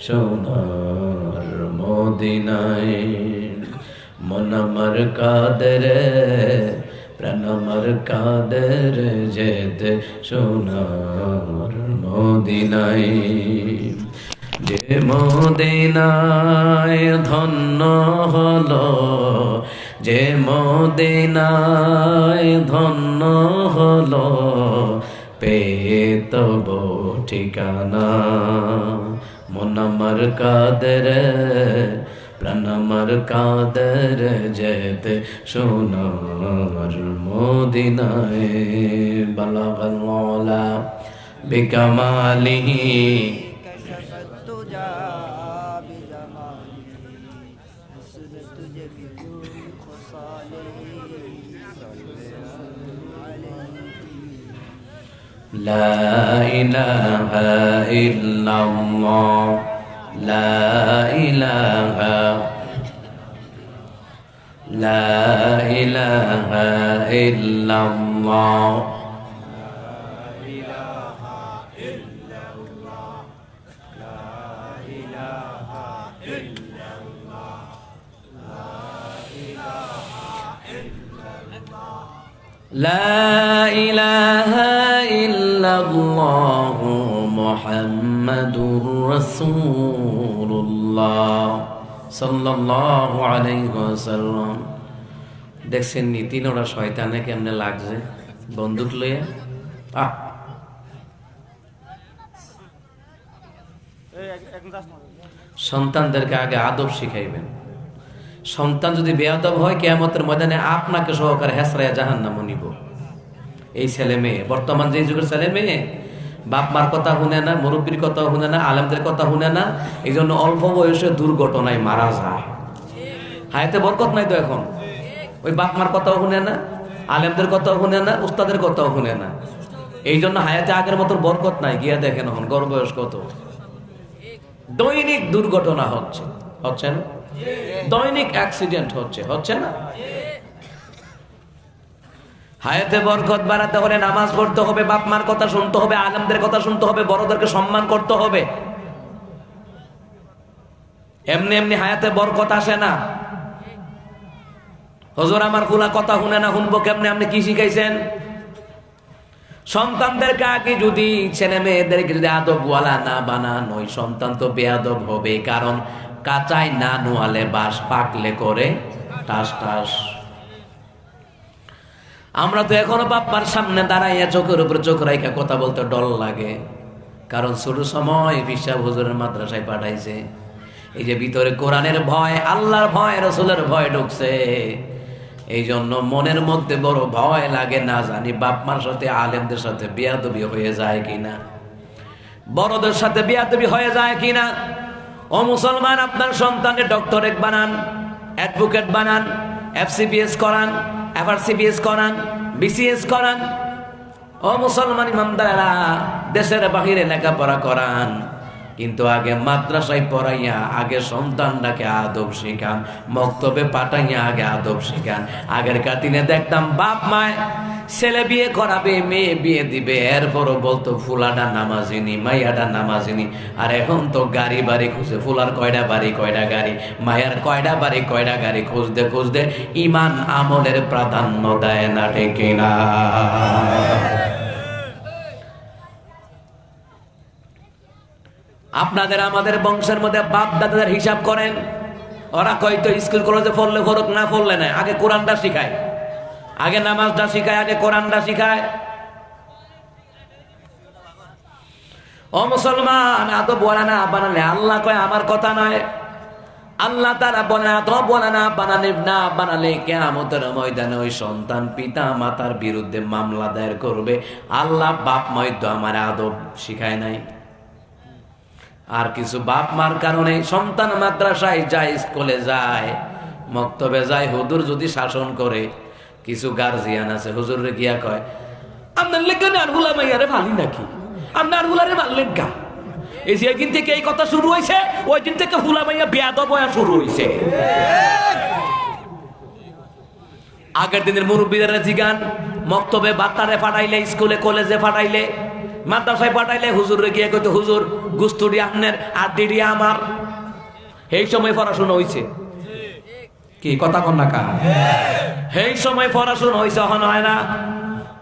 সোনার মদিনায়। মন আমার কাঁদে রে, প্রাণ আমার কাঁদে রে, যেতে সোনার মদিনায়। যে মদিনায় ধন্য হলো, যে মদিনায় ধন্য হলো, পেয়ে তব ঠিকানা। মন আমার কাঁদে রে, প্রাণ আমার কাঁদে রে, যেতে সোনার মদিনায়। বালাগাল মওলা বিকামালিহি لا إله إلا الله لا إله لا إله إلا الله لا إله إلا الله محمد رسول الله صلى الله عليه وسلم। দেখছেন নি তিনোটা শয়তানে কেমনে লাগছে বন্দুক লইয়া। সন্তানদেরকে আগে আদব শিখাইবেন। সন্তান যদি বেয়াদব হয় কিয়ামতের ময়দানে আপনাকে সহকারে হেসরায়া জাহান্নামে নিব। এই ছেলে মেয়ে, বর্তমান যে যুগের ছেলে মেয়ে বাপ মার কথা শুনে না, মুরব্বীর কথা শুনে না, আলেমদের কথা শুনে না, এই জন্য অল্প বয়সে দুর্ঘটনায় মারা যায়। হায়াতে বরকত নাই তো এখন। ওই বাপ মার কথাও শুনে না, আলেমদের কথাও শুনে না, উস্তাদের কথাও শুনে না, এই জন্য হায়াতে আগের মতো বরকত নাই। গিয়া দেখেন এখন গড় বয়স কত। দৈনিক দুর্ঘটনা হচ্ছে, হচ্ছে না? দৈনিক অ্যাক্সিডেন্ট হচ্ছে, হচ্ছে না? হায়াতে বরকত বাড়াতে হলে নামাজ পড়তে হবে, বাপ মার কথা শুনতে হবে, আলেমদের কথা শুনতে হবে, বড়দেরকে সম্মান করতে হবে। এমনি এমনি হায়াতে বরকত আসে না। হুজুর আমার ফুলা কথা শুনে না, শুনবো কেমনে? আপনি কি শিখাইছেন? সন্তানদেরকে আগে যদি ছেলে মেয়েদেরকে যদি আদবওয়ালা না বানান, ওই সন্তান তো বেয়াদব হবে। কারণ কাঁচায় না নোয়ালে বাস, পাকলে করে টাস টাস। আমরা তো এখনো বাপ্পার সামনে দাঁড়াইয়া চোখের উপর চোখ রাইখা কথা বলতে ডর লাগে। কারণ ছোট সময় পিসাব হুজুরের মাদ্রাসায় পাঠাইছে। এই যে ভিতরে কোরআনের ভয়, আল্লাহর ভয়, রসুলের ভয় ঢুকছে, এই জন্য মনের মধ্যে বড় ভয় লাগে। না জানি বাপ মার সাথে আলেমদের সাথে বেয়াদবি হয়ে যায় কিনা, বড়দের সাথে বেয়াদবি হয়ে যায় কিনা। ও মুসলমান, আপনার সন্তানকে ডক্টরেট বানান, অ্যাডভোকেট বানান, FCPS করান, FRCPS করান, BCS করান। ও মুসলমান ইমানদারেরা, দেশের বাহিরে লেখাপড়া করান, কিন্তু আগে মাদ্রাসায় পড়াইয়া আগে সন্তানটাকে আদব শিখান, মক্তবে পাঠাইয়া আগে আদব শিখান। আগের কাতিনে দেখতাম বাপ মায় ছেলে বিয়ে করাবে, মেয়ে বিয়ে দিবে, এরপরও বলতো ফুলাটা নামাজিনি, মাইয়াটা নামাজিনি। আর এখন তো গাড়ি বাড়ি খুঁজে, ফুলার কয়টা বাড়ি কয়টা গাড়ি, মায়ের কয়টা বাড়ি কয়টা গাড়ি, খুঁজতে খুঁজতে ইমান আমলের প্রাধান্য দেয় না, ঠিক কিনা? আপনাদের আমাদের বংশের মধ্যে বাপ দাদাদের হিসাব করেন। ওরা কয়তো স্কুল কলেজে পড়লে পড়ুক, না পড়লে না, আগে কোরআনটা শিখায়, আগে নামাজটা শিখায়, আগে কোরআনটা শিখায়। ও মুসলমান, এত বলে না বানালে আল্লাহ কয় আমার কথা নয়। আল্লাহ তারা বলে এত বলে না বানালে, না বানালে কিয়ামতের ময়দানে ওই সন্তান পিতা মাতার বিরুদ্ধে মামলা দায়ের করবে। আল্লাহ বাপ মাই তো আমার আদব শিখায় নাই। আর কিছু বাপ মার কারণে সন্তান মাদ্রাসায় যায়, স্কুলে যায়, মক্তবে যায়, হুজুর যদি শাসন করে, কিছু গার্জিয়ান আছে হুজুরে গিয়া কয় আপনার লেখেন আর হুলা মাইয়ারে ভালি নাকি, আপনার হুলারে মারলেন কা? এই যে দিন থেকে এই কথা শুরু হয়েছে, ওই দিন থেকে হুলা মাইয়া বেয়াদব হওয়া শুরু হয়েছে। আগের দিনের মুরব্বীরা জিগান, মক্তবে বাত্তারে পাঠাইলে, স্কুলে কলেজে পাঠাইলে মাদ্রাসায় পাঠাইলে হুজুরে গিয়ে কইতো হুজুর গুস্তুডি আপনার আর দিডি আমার। এই সময় পড়াশোনা হইছে কি কথা কন না কা? এই সময় পড়াশোনা হইছে, এখন হয় না।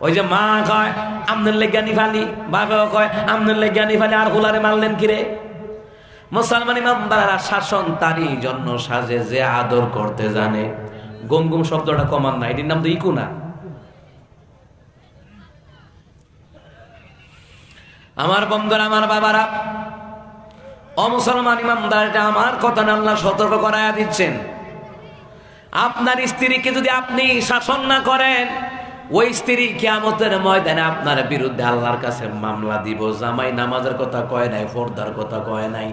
ওই যে মা কয় আমনের লেজ্ঞানি ফালি, বাবা কয় আমনের লেজ্ঞানি ফালি, আর হুলারে মারলেন কিরে? মুসলমান ইমামদারেরা শাসন তারই জন্য সাজে যে আদর করতে জানে। গুম গুম শব্দটা কমান না, এটির নাম তো ইকু না। আমার বন্ধুরা, আমার বাবারা, অমুসলমান ইমামদারটা আমার কথা না, আল্লাহ সতর্ক করায়া দিচ্ছেন। আপনার স্ত্রীকে যদি আপনি শাসন না করেন, ওই স্ত্রী কিয়ামতের ময়দানে আপনার বিরুদ্ধে আল্লাহর কাছে মামলা দিব। জামাই নামাজের কথা কয় নাই, পর্দার কথা কয় নাই।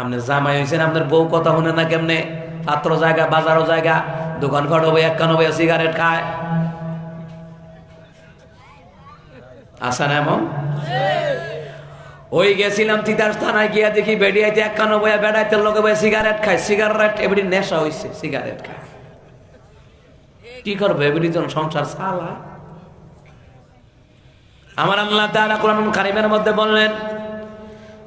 আপনি জামাই হয়েছেন, আপনার বউ কথা শুনে না কেমনে? পাত্র জায়গা, বাজারও জায়গা, দোকান ফাটো বই, এক কানো বই সিগারেট খায়, আসা না এমন? ওই গেছিলাম তিতাস থানায় গিয়া দেখি বেড়িয়াইতে এক কানো বইয়া বেড়াইতে লোকে বই সিগারেট খায়। সিগারেট এবারে নেশা হয়েছে, সিগারেট খায়। কি করবে এবারে? জন সংসার চালা। আমার আল্লাহ তাআলা কোরআনুল কারীমের মধ্যে বললেন,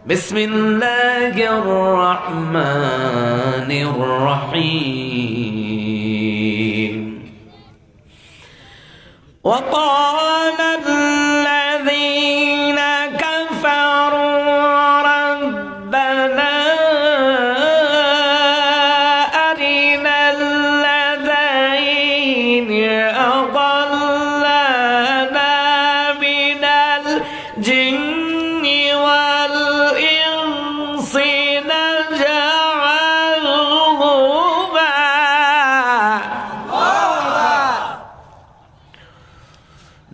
বিসমিল্লাহির রহমানির রহিম। وقال الذين كفروا ربنا أرنا الذين أضلنا من الجن والإنس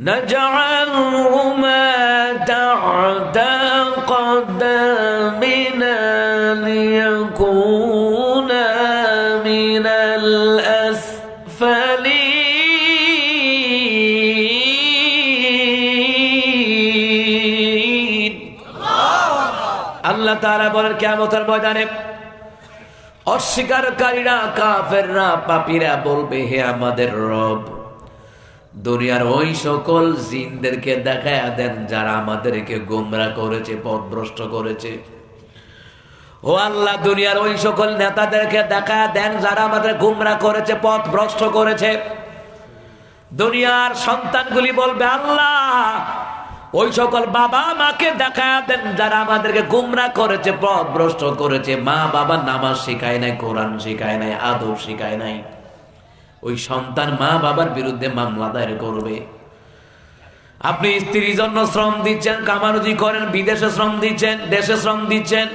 نجعلهما تحت قدمنا ليكونا من الأسفلين। আল্লাহ তাআলা বলেন, কিয়ামতের ময়দানে অস্বীকারীরা, কাফেররা, পাপীরা বলবে, হে আমাদের রব, দুনিয়ার ওই সকল জিনদেরকে দেখায়া দেন যারা আমাদেরকে গোমরা করেছে, পথভ্রষ্ট করেছে। ও আল্লাহ, দুনিয়ার ওই সকল নেতাদেরকে দেখায়া দেন যারা আমাদের গোমরা করেছে, পথভ্রষ্ট করেছে। দুনিয়ার সন্তানগুলি বলবে, আল্লাহ, ওই সকল বাবা মাকে দেখায়া দেন যারা আমাদেরকে গোমরা করেছে, পথভ্রষ্ট করেছে। মা বাবা নামাজ শিখায় নাই, কোরআন শিখায় নাই, আদব শিখায় নাই। ওই সন্তান মা বাবার বিরুদ্ধে মামলা দায়ের করবে। আপনি স্ত্রীর জন্য শ্রম দিচ্ছেন, কামারুজি করেন, বিদেশে শ্রম দিচ্ছেন, দেশে শ্রম দিচ্ছেন,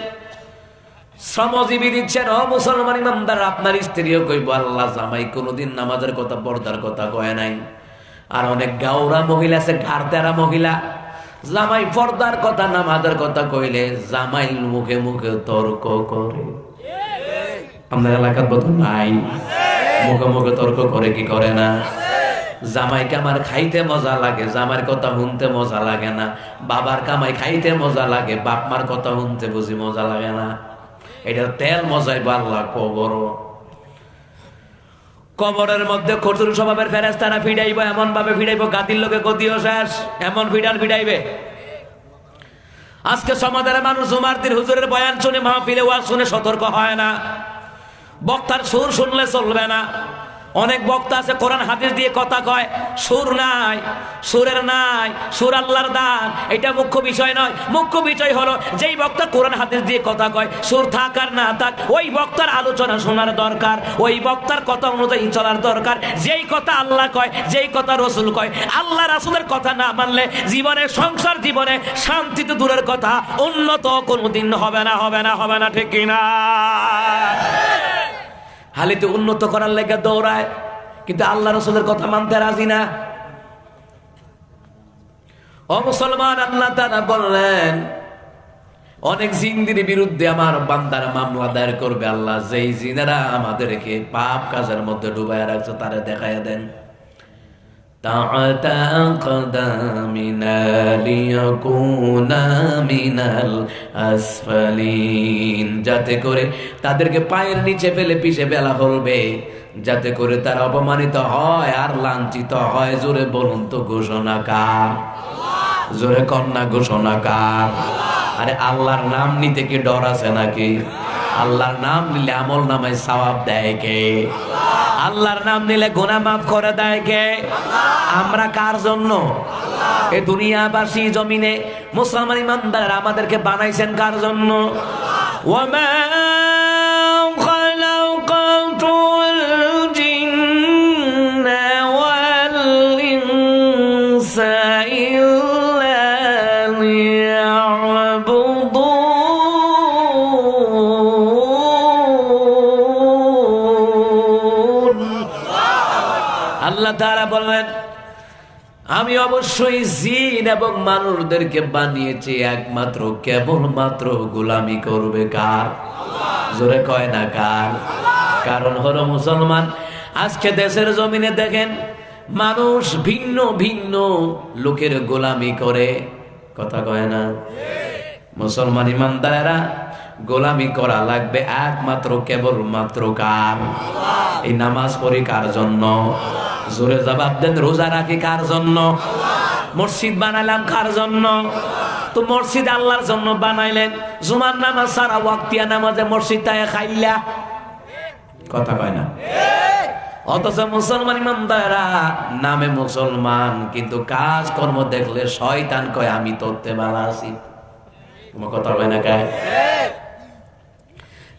শ্রমজীবী দিচ্ছেন। ও মুসলমান ইমানদার, আপনার স্ত্রীও কইব, আল্লাহ, জামাই কোনোদিন নামাজের কথা, পর্দার কথা কয় নাই। আর অনেক গাওরা মহিলা আছে, ঘাড়তেরা মহিলা, জামাই পর্দার কথা, নামাজের কথা কইলে জামাই মুখে মুখে তর্ক করে। আপনার এলাকার বোধ নাই? মুখে মুখে তর্ক করে কি করে না? জামাইকে আমার খাইতে মজা লাগে, জামাইয়ের কথা শুনতে মজা লাগে না। বাবার কামাই খাইতে মজা লাগে, বাপ মার কথা শুনতে বুঝি মজা লাগে না। এটা তেল মজাই বাল্লা কবর। কবরের মধ্যে কঠোর স্বভাবের ফেরেশতারা ফিডাইব, এমন ভাবে ফিডাইব, গাদির লোকে গদিও শেষ, এমন ফিডাইবে। আজকে সমাজের মানুষ উমারদিন হুজুরের বয়ান শুনে, মাহফিলে ওয়াজ শুনে সতর্ক হয় না। বক্তার সুর শুনলে চলবে না। অনেক বক্তা আছে কোরআন হাদিস দিয়ে কথা কয়, সুর নাই, সুরের নাই, সুর আল্লাহর দান। এটা মুখ্য বিষয় নয়। মুখ্য বিষয় হলো যেই বক্তা কোরআন হাদিস দিয়ে কথা কয়, সুর থাক আর না থাক, ওই বক্তার আলোচনা শোনার দরকার, ওই বক্তার কথা অনুযায়ী চলার দরকার। যেই কথা আল্লাহ কয়, যেই কথা রসুল কয়, আল্লাহ রাসূলের কথা না মানলে জীবনে, সংসার জীবনে শান্তি তো দূরের কথা, উন্নত কোনোদিন হবে না, হবে না, হবে না, ঠিক কিনা? হালিতে উন্নত করার লেগে দৌড়ায়, কিন্তু আল্লাহ রসুলের কথা মানতে রাজি না। ও মুসলমান, আল্লাহ তাআলা বললেন, অনেক জিনদের বিরুদ্ধে আমার বান্দারা মামলা দায়ের করবে। আল্লাহ, যেই জিনেরা আমাদেরকে পাপ কাজের মধ্যে ডুবাইয়া রাখছে, তারা দেখাইয়া দেন। তাআতা কদামিনা লিয়াকুনা মিনাল আসফালিন, যাতে করে তাদেরকে পায়ের নিচে ফেলে পিষে ফেলা হবে, যাতে করে তারা অপমানিত হয় আর লাঞ্ছিত হয়। জোরে বলুন তো ঘোষণা কার? জোরে কন্যা ঘোষণা কার? আরে আল্লাহর নাম নিতে কি ডর আছে নাকি? আল্লাহর নাম নিলে আমল নামায় সওয়াব দেয় কে? আল্লাহর নাম নিলে গুনাহ মাফ করে দেয় কে? আমরা কার জন্য এই দুনিয়াবাসী জমিনে মুসলমান ইমানদার আমাদেরকে বানাইছেন কার জন্য? ওয়ামা খালাকাতুল জিন্না ওয়াল ইনসা ইল্লা লিয়াবুদুন। আল্লাহ তাআলা বলেন, আমি অবশ্যই জিন এবং মানুষদেরকে বানিয়েছি একমাত্র কেবলমাত্র গোলামি করবে কার? জোরে কয় না কার? কারণ হলো মুসলমান। আজকে দেশের জমিনে দেখেন মানুষ ভিন্ন ভিন্ন লোকের গোলামি করে, কথা কয় না? মুসলমান ইমানদারেরা গোলামি করা লাগবে একমাত্র কেবলমাত্র কার? এই নামাজ পড়ি কার জন্য? জোরে জবাব দেন। রোজা রাখি কার জন্য? মসজিদ বানাইলাম কার জন্য? তো মসজিদ আল্লাহর জন্য বানাইলেন, জুমার নামাজ সারা ওয়াক্তিয়া নামাজে মসজিদ তাই খাইলা, কথা কয় না? অথচ মুসলমান ইমানদাররা নামে মুসলমান, কিন্তু কাজ কর্ম দেখলে শয়তান কয় আমি তোরতে ভালো আছি, কথা কয় না? কয়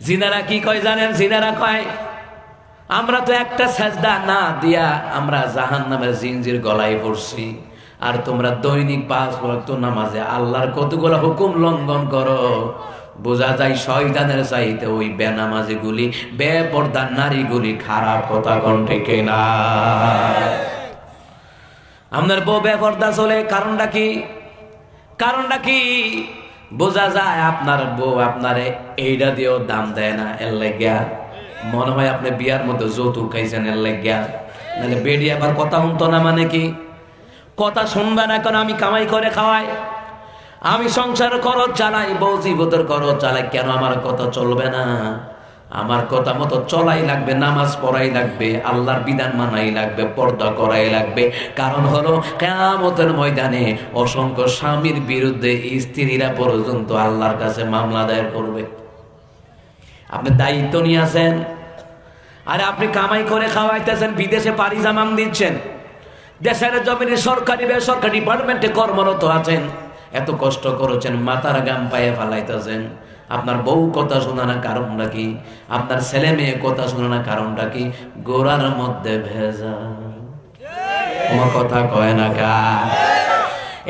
জিনারা কি কয় জানেন? জিনারা কয় আমরা তো একটা সাজদা না দিয়া আমরা জাহান্নামের জিনজির গলায় পড়ছি, আর তোমরা দৈনিক 5 ওয়াক্ত নামাজে আল্লাহর কতগুলো হুকুম লঙ্ঘন করো। বোঝা যায় শয়তানের চাইতে ওই বেনামাজি গুলি, বেপরদার নারী গুলি খারাপ, কথা কোন ঠিক না? আপনার বউ বেপরদা চলে, কারণটা কি? কারণটা কি? বোঝা যায় আপনার বউ আপনারে এইটা দিয়েও দাম দেয় না, এর লাগিয়া মনে হয় আপনি বিয়ার মধ্যে যৌতুক খাইছেন, এর লাগিয়া। নাহলে বেডি আবার কথা শুনতো না, মানে কি? কথা শুনবে না কেন? আমি কামাই করে খাওয়াই, আমি সংসার খরচ চালাই, বউ জীবতের খরচ চালাই, কেন আমার কথা চলবে না? আমার কথা মতো চলাই লাগবে, নামাজ পড়াই লাগবে, আল্লাহর বিধান মানাই লাগবে, পর্দা করাই লাগবে। কারণ হলো কিয়ামতের ময়দানে অসংখ্য স্বামীর বিরুদ্ধে স্ত্রীরা পর্যন্ত আল্লাহর কাছে মামলা দায়ের করবে। আপনি দায়িত্ব নিয়ে আছেন, আরে আপনি কামাই করে খাওয়াইতেছেন, বিদেশে পাড়ি জামান দিচ্ছেন, দেশের জমিনে সরকারি বেসরকারি ডিপার্টমেন্টে কর্মরত আছেন, এত কষ্ট করেছেন, মাথার গাম পায়ে ফালাইতেছেন। আপনার বউ কথা শোনা না, কারণটা কি? আপনার ছেলে মেয়ে কথা শোনা না, কারণটা কি? গোড়ার মধ্যে ভেজা, কোনো কথা কয় না কা?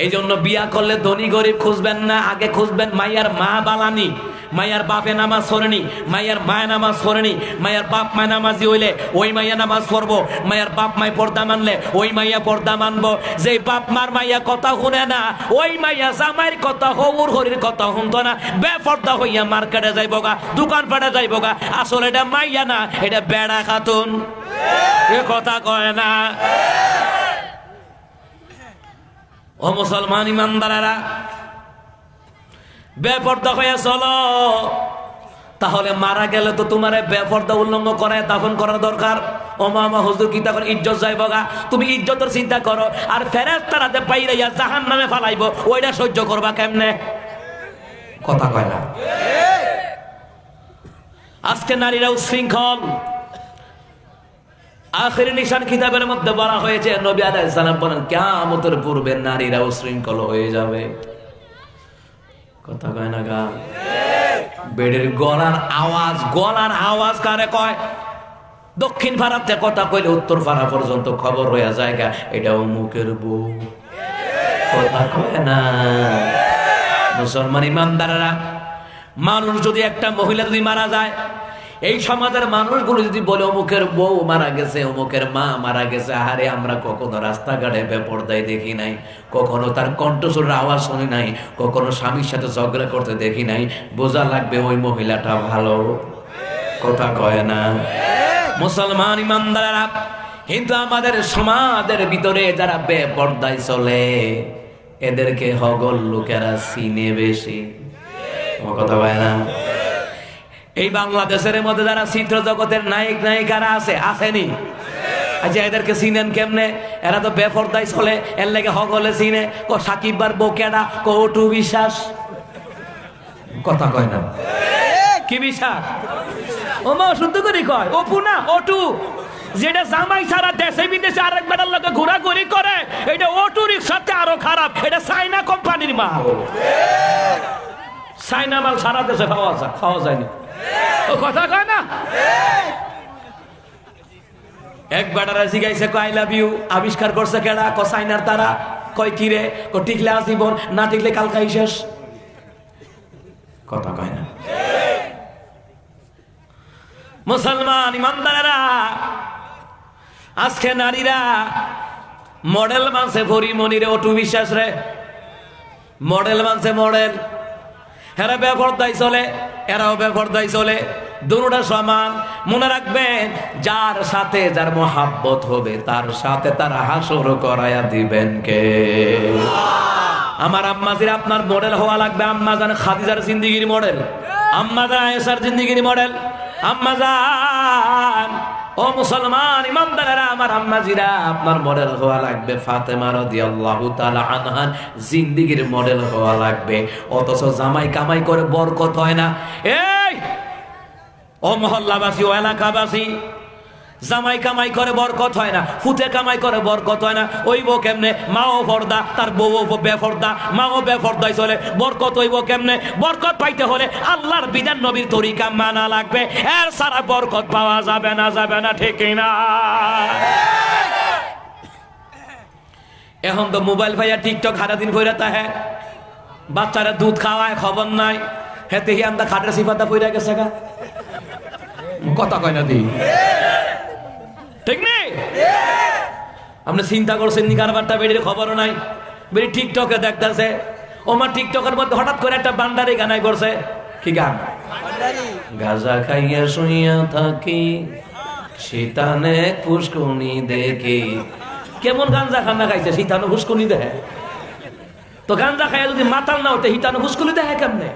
এই জন্য বিয়া করলে ধনী গরিব খুঁজবেন না, আগে খুঁজবেন মাইয়ার মা বালানি, মাইয়ার বাপে নামাজ পড়েনি, মাইয়ার মায় নামাজ পড়েনি, মাইয়ার বাপ মায় নামাজি হইলে ওই মাইয়া নামাজ পড়বো, মাইয়ার বাপ মায় পর্দা মানলে ওই মাইয়া পর্দা মানবো। যেই বাপ মার মাইয়া কথা শুনে না, ওই মাইয়া জামাইয়ের কথা হউর হরির কথা শুনতো না, বেপর্দা হইয়া মার্কেটে যাইব গা, দোকান পাটে যাইব গা, আসলে এটা মাইয়া না, এটা বেড়া খাতুন, এ কথা কয় না? ও মুসলমান ইমানদারেরা, বেপর্দা হয়ে চলো, তাহলে মারা গেলে তো তোমার বেপর্দা উল্লঙ্ঘন করে দাফন করার দরকার। ও মামা হুজুর কি তখন ইজ্জত যাইব গা? তুমি ইজ্জতের চিন্তা করো, আর ফেরেশতারা পাইলে জাহান্নামে ফালাইব, ওইটা সহ্য করবা কেমনে? কথা কয় না? আজকে নারীরা উচ্ছৃঙ্খল। আখিরি নিশান কিতাবের মধ্যে বলা হয়েছে, নবী আলাইহিস সালাম বলেন কিয়ামতের পূর্বে নারীরা উচ্ছৃঙ্খল হয়ে যাবে, কথা কয় না গা? বেডের গলার আওয়াজ কারে কয়? দক্ষিণ ভারতে কথা কইলে উত্তর ভারত পর্যন্ত খবর হয়ে যায়, এটা অমুকের বউ, কথা কয় না? মুসলমান ইমানদাররা, মানুষ যদি, একটা মহিলা যদি মারা যায়, এই সমাজের মানুষগুলো যদি বলে অমুকের বউ মারা গেছে, অমুকের মা মারা গেছে, আরে আমরা কখনো রাস্তাঘাটে বেপরদায় দেখি নাই, কখনো তার কণ্ঠস্বরের আওয়াজ শুনি নাই, কখনো স্বামীর সাথে ঝগড়া করতে দেখি নাই, বোঝা লাগবে ওই মহিলাটা ভালো, কথা কয় না? মুসলমান ইমানদাররা, কিন্তু আমাদের সমাজের ভিতরে যারা বেপরদায় চলে, এদেরকে হগল লোকেরা চিনে বেশি, কথা কয় না? এই বাংলাদেশের মধ্যে যারা চিত্র জগতের নায়ক নায়িকারা আছে, আসেনি? আচ্ছা এদেরকে চিনেন কেমনে? এরা তো বেপরদায় চলে, এর লেগে হগলে চিনে। ক সাকিব বার বউকেডা? ক অটু বিশ্বাস। কথা কয় না, কি বিশ্বাস? ও মা শুদ্ধ করে কয় অপু না অটু। যেটা জামাই সারা দেশে বিদেশে আরেক বেটার লোকে ঘোরাঘুরি করে, এটা অটো রিক্সার চেয়ে আরো খারাপ। এটা চাইনা কোম্পানির মাল। চাইনা মাল সারা দেশে খাওয়া যায়নি। ও কথা কয় না। এক বেটারা জিগাইছে আই লাভ ইউ, আবিষ্কার করছে কেডা? ক চাইনার তারা। কয় কি রে? ক টিকলে আজীবন, না টিকলে কালকাই শেষ। কথা কয় না। মুসলমান ইমানদারেরা, আজকে নারীরা মডেল মানছে পরিমণিরে, অটু বিশ্বাস রে মডেল মানছে। মডেল এরা বেপরদায় চলে, এরাও বেপরদায় চলে, দুটোটা সমান। মনে রাখবেন, যার সাথে যার মোহাব্বত হবে তার সাথে তার হাসর করায়া দিবেন কে? আমার আম্মাজির আপনার মডেল হওয়া লাগবে। আম্মা জান খাদিজার জিন্দিগির মডেল, আম্মা জান আয়েশার জিন্দিগির মডেল। আম্মা জান, ও মুসলমান ইমানদারেরা, আমার আম্মাজিরা আপনার মডেল হওয়া লাগবে। ফাতেমা রাদিয়াল্লাহু তাআলা আনহার জিন্দিগির মডেল হওয়া লাগবে। অথচ জামাই কামাই করে বরকত হয় না। এই ও মহল্লাবাসী, ও এলাকাবাসী, জামাই কামাই করে বরকত হয় না, ফুতে কামাই করে বরকত হয় না। ওইব কেমনে? মাও পর্দা, তার বউ বেপর্দা, মাও বেপর্দায় চলে, বরকত হইব কেমনে? বরকত পাইতে হলে আল্লাহর বিধান নবীর তরিকা মানা লাগবে, এর সারা বরকত পাওয়া যাবে না। যাবে না, ঠিক না? এখন তো মোবাইল ভাইয়া টিকটক সারাদিন ভরে তাহে, বাচ্চারা দুধ খাওয়ায় খবর নাই। হেতে হি আমরা খাটের সিফাতা পইরা গেছে গা। কথা কয় না দি, ঠিক নেই? আপনি চিন্তা করছেন নি কারবারটা? বেরিয়ে খবরও নাই, বেরি টিকটকে দেখতেছে। ওমা টিকটকের মধ্যে হঠাৎ করে একটা বান্দারি গানাই করছে। কি গান? গাজা খাইয়া শুইয়া থাকি, শীতানে পুষ্কুনি দেখি। কেমন গাঞ্জা খান্না খাইছে? শীতানো পুষ্কুনি দেখে তো। গাঞ্জা খাইয়া যদি মাতাল না হতে হিতানো পুষ্কুনি দেখে কেমনে?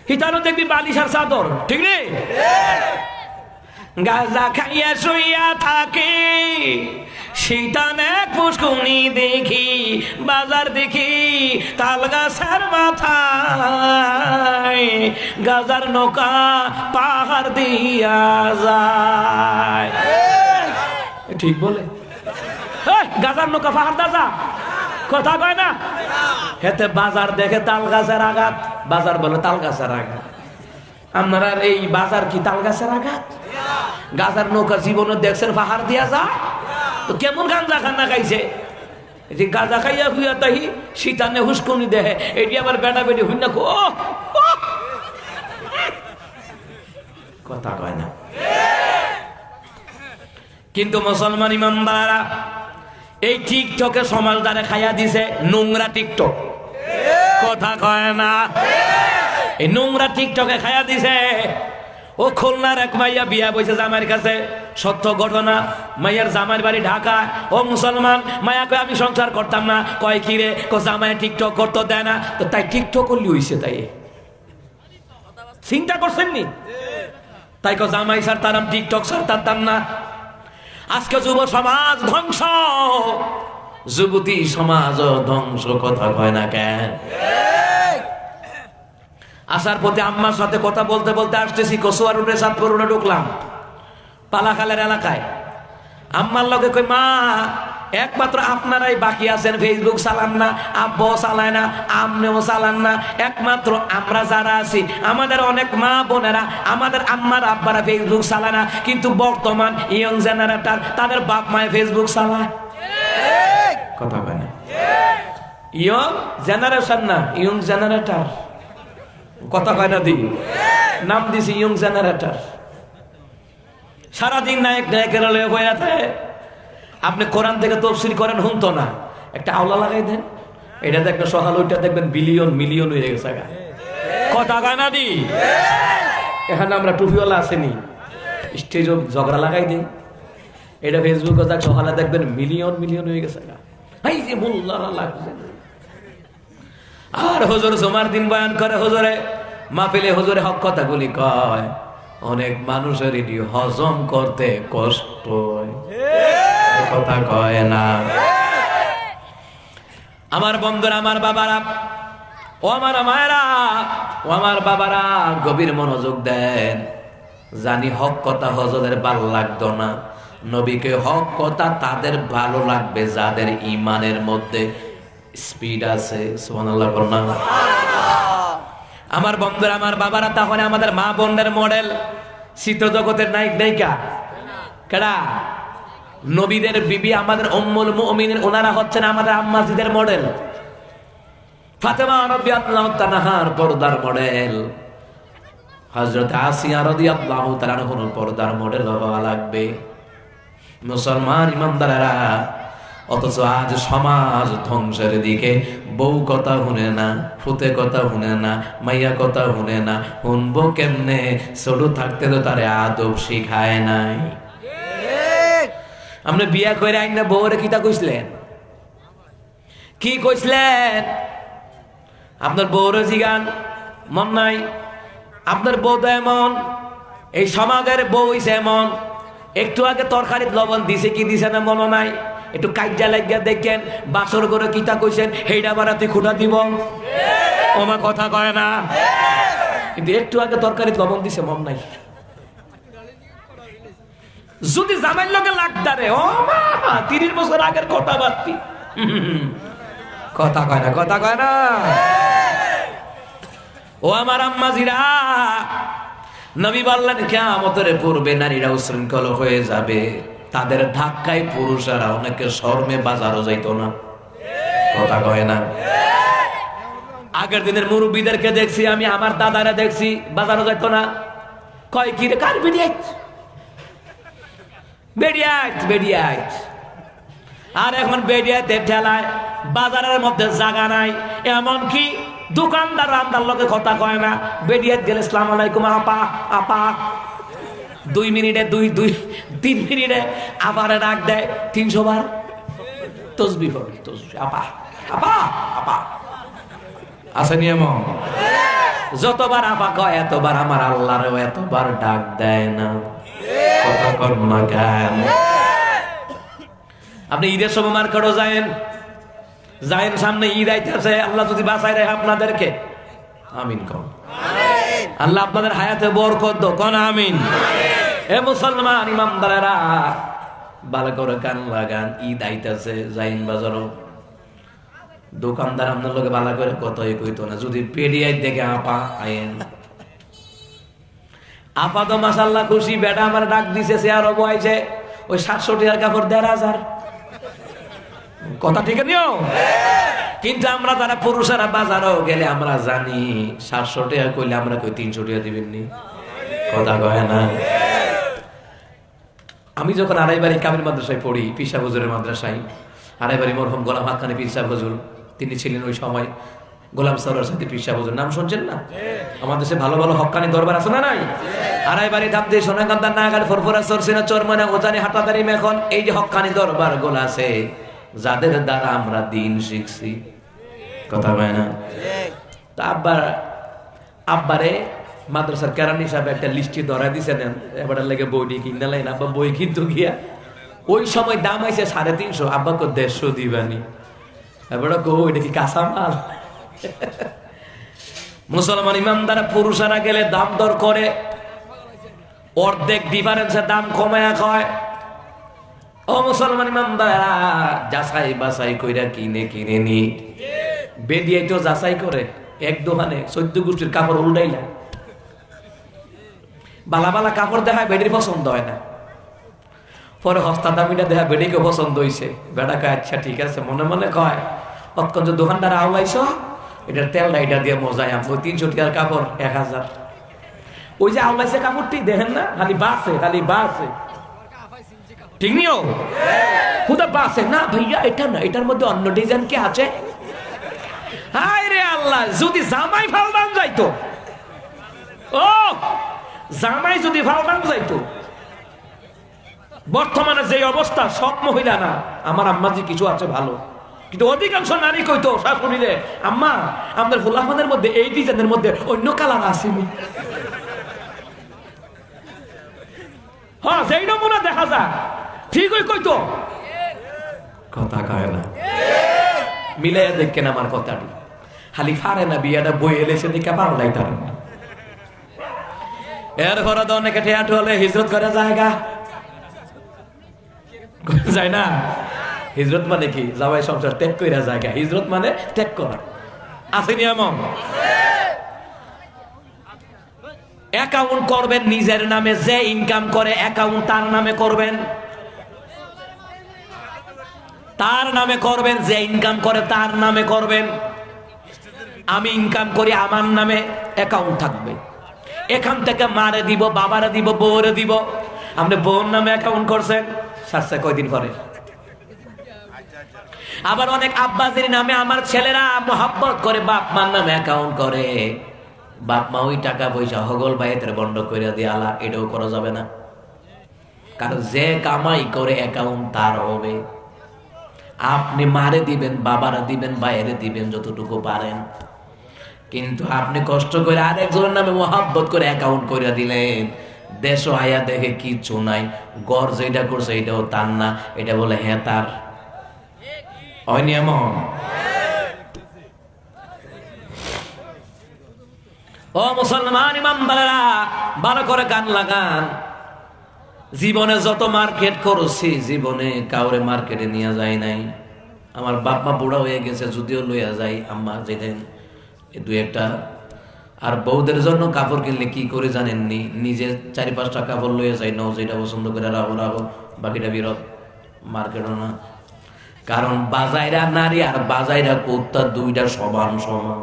হিতানো দেখবি বালিশার চাদর, ঠিক নেই? গাজা খাইয়া শুইয়া থাকি, শীতানে পুষ্কুনি দেখি, বাজার দেখি তাল গাছের মাথায়, গাজার নৌকা পাহাড় দিয়া যায়। ঠিক বলে? গাজার নৌকা পাহাড় দা যা, কথা কয় না? হেতে বাজার দেখে তাল গাছের আঘাত, বাজার বলে তাল গাছের আঘাত। আপনারা এই বাজার কি তাল গাছের আঘাত? গাজার নৌকা জীবনে দেখছেন পাহাড় দিয়া যায়? তো কেমন গাঞ্জা খান্না খাইছে? যে গাঁজা খাইয়া হুইয়া তাহি শীতানে হুস্কুনি দেহে, এটি আবার বেটা বেটি হুই না। কথা কয় না। কিন্তু মুসলমান ইমানদাররা এই টিকটকে সমাজদারে খাইয়া দিছে নোংরা টিকটক। কথা কয় না? এই নোংরা টিকটকে খাইয়া দিছে। ও খুলনার এক মাইয়া বিয়া বইছে জামাইয়ের কাছে, সত্য ঘটনা। মাইয়ার জামাইয়ের বাড়ি ঢাকা। ও মুসলমান, মায়া কয় আমি সংসার করতাম না। কয় কি রে? কো জামাই টিকটক করতে দেয় না। তো তাই টিকটক করলি হইছে। তাই চিন্তা করছেন নি? তাই কো জামাই স্যার তারাম টিকটক স্যার তারতাম না। আজকে যুব সমাজ ধ্বংস, যুবতী সমাজ ধ্বংস। কথা কয় না কেন? আসার পথে আম্মার সাথে কথা বলতে বলতে আসতেছি, কসুয়া রোডে চাঁদপুর রোডে ঢুকলাম, পালাখালের এলাকায়। আম্মার লগে কই, মা একমাত্র আপনারাই বাকি আছেন, ফেসবুক চালান না, আব্বাও চালায় না, আমনেও চালান না, একমাত্র আমরা যারা আছি, আমাদের অনেক মা বোনেরা, আমাদের আম্মার আব্বারা ফেসবুক চালায় না। কিন্তু বর্তমান ইয়ং জেনারেটর তাদের বাপ মায়ে ফেসবুক চালায়। কথা কয় না? ইয়ং জেনারেশন না, ইয়ং জেনারেটর। কথা কয় না? দি নাম দিছি ইয়ং জেনারেটর। সারাদিন নায়ক নায়কের হয়ে থাকে। আপনি কোরআন থেকে তফসির করেন, শুনতো না, একটা আওলা লাগাই দেন, এটা দেখবেন সকাল ওইটা দেখবেন বিলিয়ন মিলিয়ন হয়ে গেছে। কথা কয় না? দি এখানে আমরা টুপিওয়ালা আসেনি, স্টেজ ঝগড়া লাগাই দিই, এটা ফেসবুকে যাক, সকালে দেখবেন মিলিয়ন মিলিয়ন হয়ে গেছে। এই যে মোল্লারা লাগছে। আর হুজুর জুমার দিন বয়ান করে, হুজুরে মাহফিলে হুজুরে হক কথাগুলি কয়। অনেক মানুষের এটি হজম করতে কষ্ট হয়, কথা কয় না। আমার বন্ধুরা, আমার বাবারা, ও আমার মায়েরা, ও আমার বাবারা, গভীর মনোযোগ দেন। জানি হক কথা হজরতের ভালো লাগতো না, নবীকে হক কথা তাদের ভালো লাগবে যাদের ইমানের মধ্যে স্পিড আছে। সুবহানাল্লাহ বলনা। আমার বন্ধুরা, আমার বাবারা, তাহলে আমাদের মা বোনদের মডেল চিত্র জগতের নায়ক নায়িকা কেডা? নবীদের বিবি আমাদের উম্মুল মুমিনিন, ওনারা হচ্ছেন আমাদের আম্মাজিদের মডেল। ফাতেমা রাদিয়াল্লাহু তাআলার পর্দার মডেল, হযরত আসিয়া রাদিয়াল্লাহু তাআলার পর্দার মডেল হওয়া লাগবে। মুসলমান ইমানদারেরা, অথচ আজ সমাজ ধ্বংসের দিকে। বউ কথা শুনে না, ফুতে কথা শুনে না, মাইয়া কথা শুনে না, শুনবো কেমনে? ছোট থাকতে তো তারে আদব শিখায় নাই। আপনি বিয়া করে আইন না বউরে কিতা কইছিলেন? কি কইছিলেন? আপনার বউরে জিগান, মন নাই? আপনার বউ তো এমন, এই সমাজের বউ হইছে এমন। একটু আগে তরকারিত লবণ দিছে কি দিছে না মনে নাই? একটু কাইজা লাগিয়া দেখেন, বাসর করে কিতা কইছেন, হেইডা বাড়াতে খুঁটা দিব। ওমা কথা কয় না। কিন্তু একটু আগে তরকারিত লবণ দিছে মন নাই। যদি জামাইর লগে লাগতারে, ও মা 30 বছর আগের কথা বাড়তি। কথা কয় না, কথা কয় না। ও আমার আম্মাজিরা, নবী বললেন কিয়ামতের পূর্বে নারীরা উশৃঙ্খল হয়ে যাবে। তাদের ধাক্কায় পুরুষেরা অনেকে শর্মে বাজারও যাইতো না, কথা কয় না। আগের দিনের মুরব্বীদেরকে দেখছি আমি, আমার দাদারা দেখছি বাজারও যাইতো না। কয় কি রে, কার বেডিয়াইত বেডিয়াইত বেডিয়াইত। আর এখন বেডিয়াইতে ঠেলায় বাজারের মধ্যে জায়গা নাই। এমন কি দোকানদার আমদার লোকে কথা কয় না। বেডিয়াত গেলে আসসালামু আলাইকুম আপা, আপা 2 মিনিটে 3 মিনিটে আবারে ডাক দেয় 300 বার তসবিহ পড়ে, তসবিহ আপা আপা আপা। আছে নিয়ম, যতবার আপা কয় এতবার আমার আল্লাহরেও এতবার ডাক দেয় না, কথা কর না কেন? আপনি ঈদের সময় মার্কেটও যায়েন, সামনে ঈদ আইতেছে। আল্লাহ যদি বাঁচায় রাখে আপনাদেরকে, আমিন কন। আল্লাহ আপনাদের হায়াতে বরকত দাও, কোন আমিন। এ মুসলমান ইমানদারেরা, ভালো করে কান লাগান। ঈদ আইতেছে, যাইন বাজারও। দোকানদার আপনার লোকে ভালো করে কথাই কইতো না। যদি পেডিয়াই দেখে আপা আইন, আপা তো মাশাআল্লাহ খুশি, বেটা আমার ডাক দিছে, সে আরো বয়সে ওই 700 টাকার কাপড় 1500। কথা ঠিক নিও। কিন্তু আমরা যারা পুরুষেরা বাজারও গেলে আমরা জানি 700 টাকা কইলে আমরা কই 300 টাকা দিবেননি, কথা কয় না। আমি যখন আড়াইবাড়ি কামিল মাদ্রাসায় পড়ি, পীর সাহেব হুজুরের মাদ্রাসায়, আড়াইবাড়ি মরহুম গোলাম হাক্কানি পীর সাহেব হুজুর, তিনি ছিলেন ওই সময় গোলাম সরোয়ার সাথে পীর সাহেব হুজুর। নাম শুনছেন না? আমাদের দেশে ভালো ভালো হক্কানি দরবার আছে না নাই? আড়াইবাড়ি ধামতে সোনাকান্দা নাগার ফরফরা সরসিনা চরমানা ওজানি হাটাদারি মেখন, এই যে হক্কানি দরবার গুলো আছে, যাদের দ্বারা আমরা দিন শিখছি, কথা হয় না। তা আব্বারে মাদ্রাসার কেরানি সাহেব একটা লিস্টি ধরা দিছে, নেন এবার লেগে বই কিনা লাইন। আব্বা বই কিন্তু গিয়া ওই সময় দাম আইছে 350, আব্বা কো 150 দিবানি। এবার কো এটা কি কাঁচা মাল? মুসলমান ইমানদারা পুরুষেরা গেলে দাম দর করে, অর্ধেক ডিফারেন্সে দাম কমায়া কয়। ও মুসলমান ইমানদারা, যাচাই বাছাই কইরা কিনে নি। বেদিয়াই তো যাচাই করে, এক দোকানে 14 গোষ্ঠীর কাপড় উল্টাইলা, বালা বালা কাপড় দেখায়, বেডির পছন্দ হয় না। পরে হস্তা দামিটা দেখা বেডিকে পছন্দ হয়েছে। বেটা কয় আচ্ছা ঠিক আছে, মনে মনে কয় অতক্ষণ যে দোকানদার আওলাইছ, এটার তেলটা এটা দিয়ে মজায় আমবো। 300 টাকার কাপড় 1000। ওই যে আওলাইছে কাপড়টি দেখেন না, খালি বাসে, খালি বাসে, ঠিক নিও খুদা বাসে না ভাইয়া, এটা না, এটার মধ্যে অন্য ডিজাইন কি আছে? হায় রে আল্লাহ, যদি জামাই ফালদান যাইতো, ও জামাই যদি ফালদান যাইতো। বর্তমানে যে অবস্থা, সব মহিলা না, আমার আম্মাজি কিছু আছে ভালো, কিন্তু অধিকাংশ নারী কইতো শাশুড়িরে, আম্মা আমাদের ফুলাফানের মধ্যে এই ডিজাইনের মধ্যে অন্য কালার আসেনি। হ্যাঁ যেই নমুনা দেখা যায় ঠিকই কইতো, কথা কয় না, মিলাই দেখেন আমার কথাটি। খালি ফারে না বিয়াটা বই এলেছে দেখে পার লাইতার না। এর ঘরে তো অনেকে ঠেয়াটু হলে হিজরত করে জায়গা যায় না। হিজরত মানে কি? জামাই সংসার ত্যাগ কইরা জায়গা। হিজরত মানে ত্যাগ করা। আসেনি এমন? অ্যাকাউন্ট করবেন নিজের নামে, যে ইনকাম করে অ্যাকাউন্ট তার নামে করবেন, তার নামে করবেন, যে ইনকাম করে তার নামে করবেন। আমি ইনকাম করি, আমার নামে অ্যাকাউন্ট থাকবে। এখান থেকে মারে দিব, বাবারে দিব, বউরে দিব। আপনি বউর নামে অ্যাকাউন্ট করছেন, সারছে কয়দিন পরে। আবার অনেক আব্বাদের নামে আমার ছেলেরা মোহাব্বত করে বাপ মার নামে অ্যাকাউন্ট করে। বাপ মা ওই টাকা পয়সা হগল বাইতের বন্ধ করে দিয়ে আলা, এটাও করা যাবে না। কারণ যে কামাই করে অ্যাকাউন্ট তার হবে। আপনি মারে দিবেন, বাবারা দিবেন, বাইরে দিবেন যতটুকু পারেন। কিন্তু আপনি কষ্ট করে আরেকজনের নামে মোহাব্বত করে অ্যাকাউন্ট করে দিলেন, দেশ আয়া দেখে কিচ্ছু নাই, গড় যেটা করছে এটাও তার না, এটা বলে হ্যাঁ তার। হয়নি এমন? ও মুসলমান ইমামদারেরা, ভালো করে গান লাগান। জীবনে যত মার্কেট করছি, জীবনে কাউরে মার্কেটে নিয়ে যায় নাই। আমার বাপ মা বুড়া হয়ে গেছে, যদিও লইয়া যাই আম্মা যেতেন দুই একটা। আর বউদের জন্য কাপড় কিনলে কি করে জানেননি, নিজে 4-5টা কাপড় লইয়া যাই, নাও যেটা পছন্দ করে রাখো রাখো, বাকিটা বিরত, মার্কেটও না। কারণ বাজাইরা নারী আর বাজাইরা কুত্তা দুইটা সমান সমান।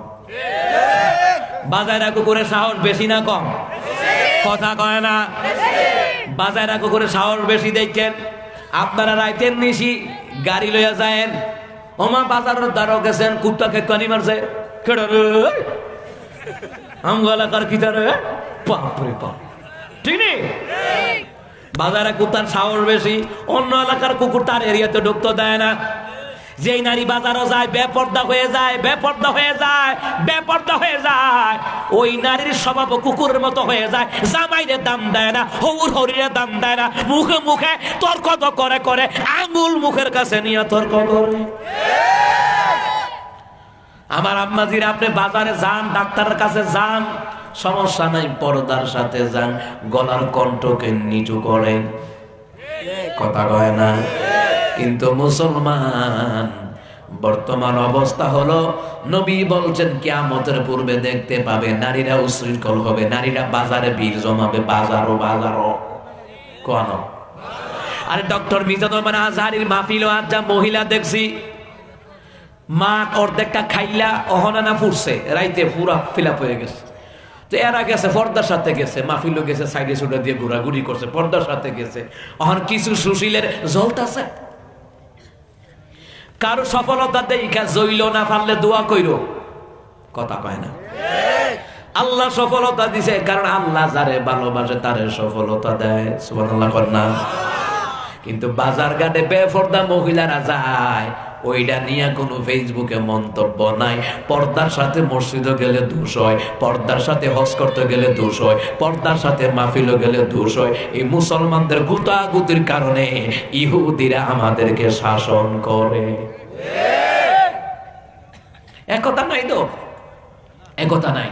বাজাইরা কুকুরের সাহস বেশি না কম? কথা কয় না। বাজাইরা কুকুরের সাহস বেশি দেখছেন। আপনারা রাইতের নিশি গাড়ি লইয়া যায়েন, ওমা বাজারের দ্বারও গেছেন, কুত্তাকে কানি মারছে, কেডা রে আমগো এলাকার কিতা রে, বাপরে বাপ, ঠিক নেই? বাজারে কুত্তার সাহস বেশি, অন্য এলাকার কুকুর তার এরিয়াতে ঢুকতে দেয় না। যেই নারী বাজারও যায় বেপর্দা হয়ে যায়, বেপর্দা হয়ে যায়, বেপর্দা হয়ে যায়, ওই নারীর স্বভাব কুকুরের মতো হয়ে যায়। জামাইরে দাম দেয় না, হৌর হরিরে দাম দেয় না, মুখে মুখে তর্ক তো করে করে আঙুল মুখের কাছে নিয়ে তর্ক করে। আমার আম্মাজির, আপনি বাজারে যান, ডাক্তারের কাছে যান, সমস্যা নাই, পর্দার সাথে যান, গলার কণ্ঠকে নিচু করেন, কথা কয় না। কিন্তু মুসলমান বর্তমান অবস্থা হলো, নবী বলছেন কিয়ামতের পূর্বে দেখতে পাবে নারীরা উশৃঙ্খল হবে, নারীরা বাজারে ভিড় জমাবে, বাজারও বাজারও কোন। আরে ডক্টর মিজানুর রহমান আজহারীর মাহফিল আজ যা মহিলা দেখছি, মা অর্ধেকটা খাইলা অহনানা ফুটছে, রাইতে পুরা ফিল আপ হয়ে গেছে। তো এরা গেছে পর্দার সাথে গেছে, মাহফিলও গেছে, সাইডে সুডে দিয়ে ঘোরাঘুরি করছে, পর্দার সাথে গেছে। অহন কিছু সুশীলের জ্বলতাছে। কারো সফলতা দেখা জইল না পারলে দোয়া কইরো, কথা কয় না। আল্লাহ সফলতা দিছে, কারণ আল্লাহ যারে ভালোবাসে তারে সফলতা দেয়, সুবহানাল্লাহ কর না। কিন্তু বাজার ঘাটে বেপর্দা মহিলারা যায়, ওইটা নিয়ে কোনো ফেসবুকে মন্তব্য নাই। পর্দার সাথে মসজিদে গেলে দোষ হয়, পর্দার সাথে হজ করতে গেলে দোষ হয়, পর্দার সাথে মাহফিলে গেলে দোষ হয়। এই মুসলমানদের গুতাগুতির কারণে ইহুদিরা আমাদেরকে শাসন করে। একতা নাই তো, একতা নাই।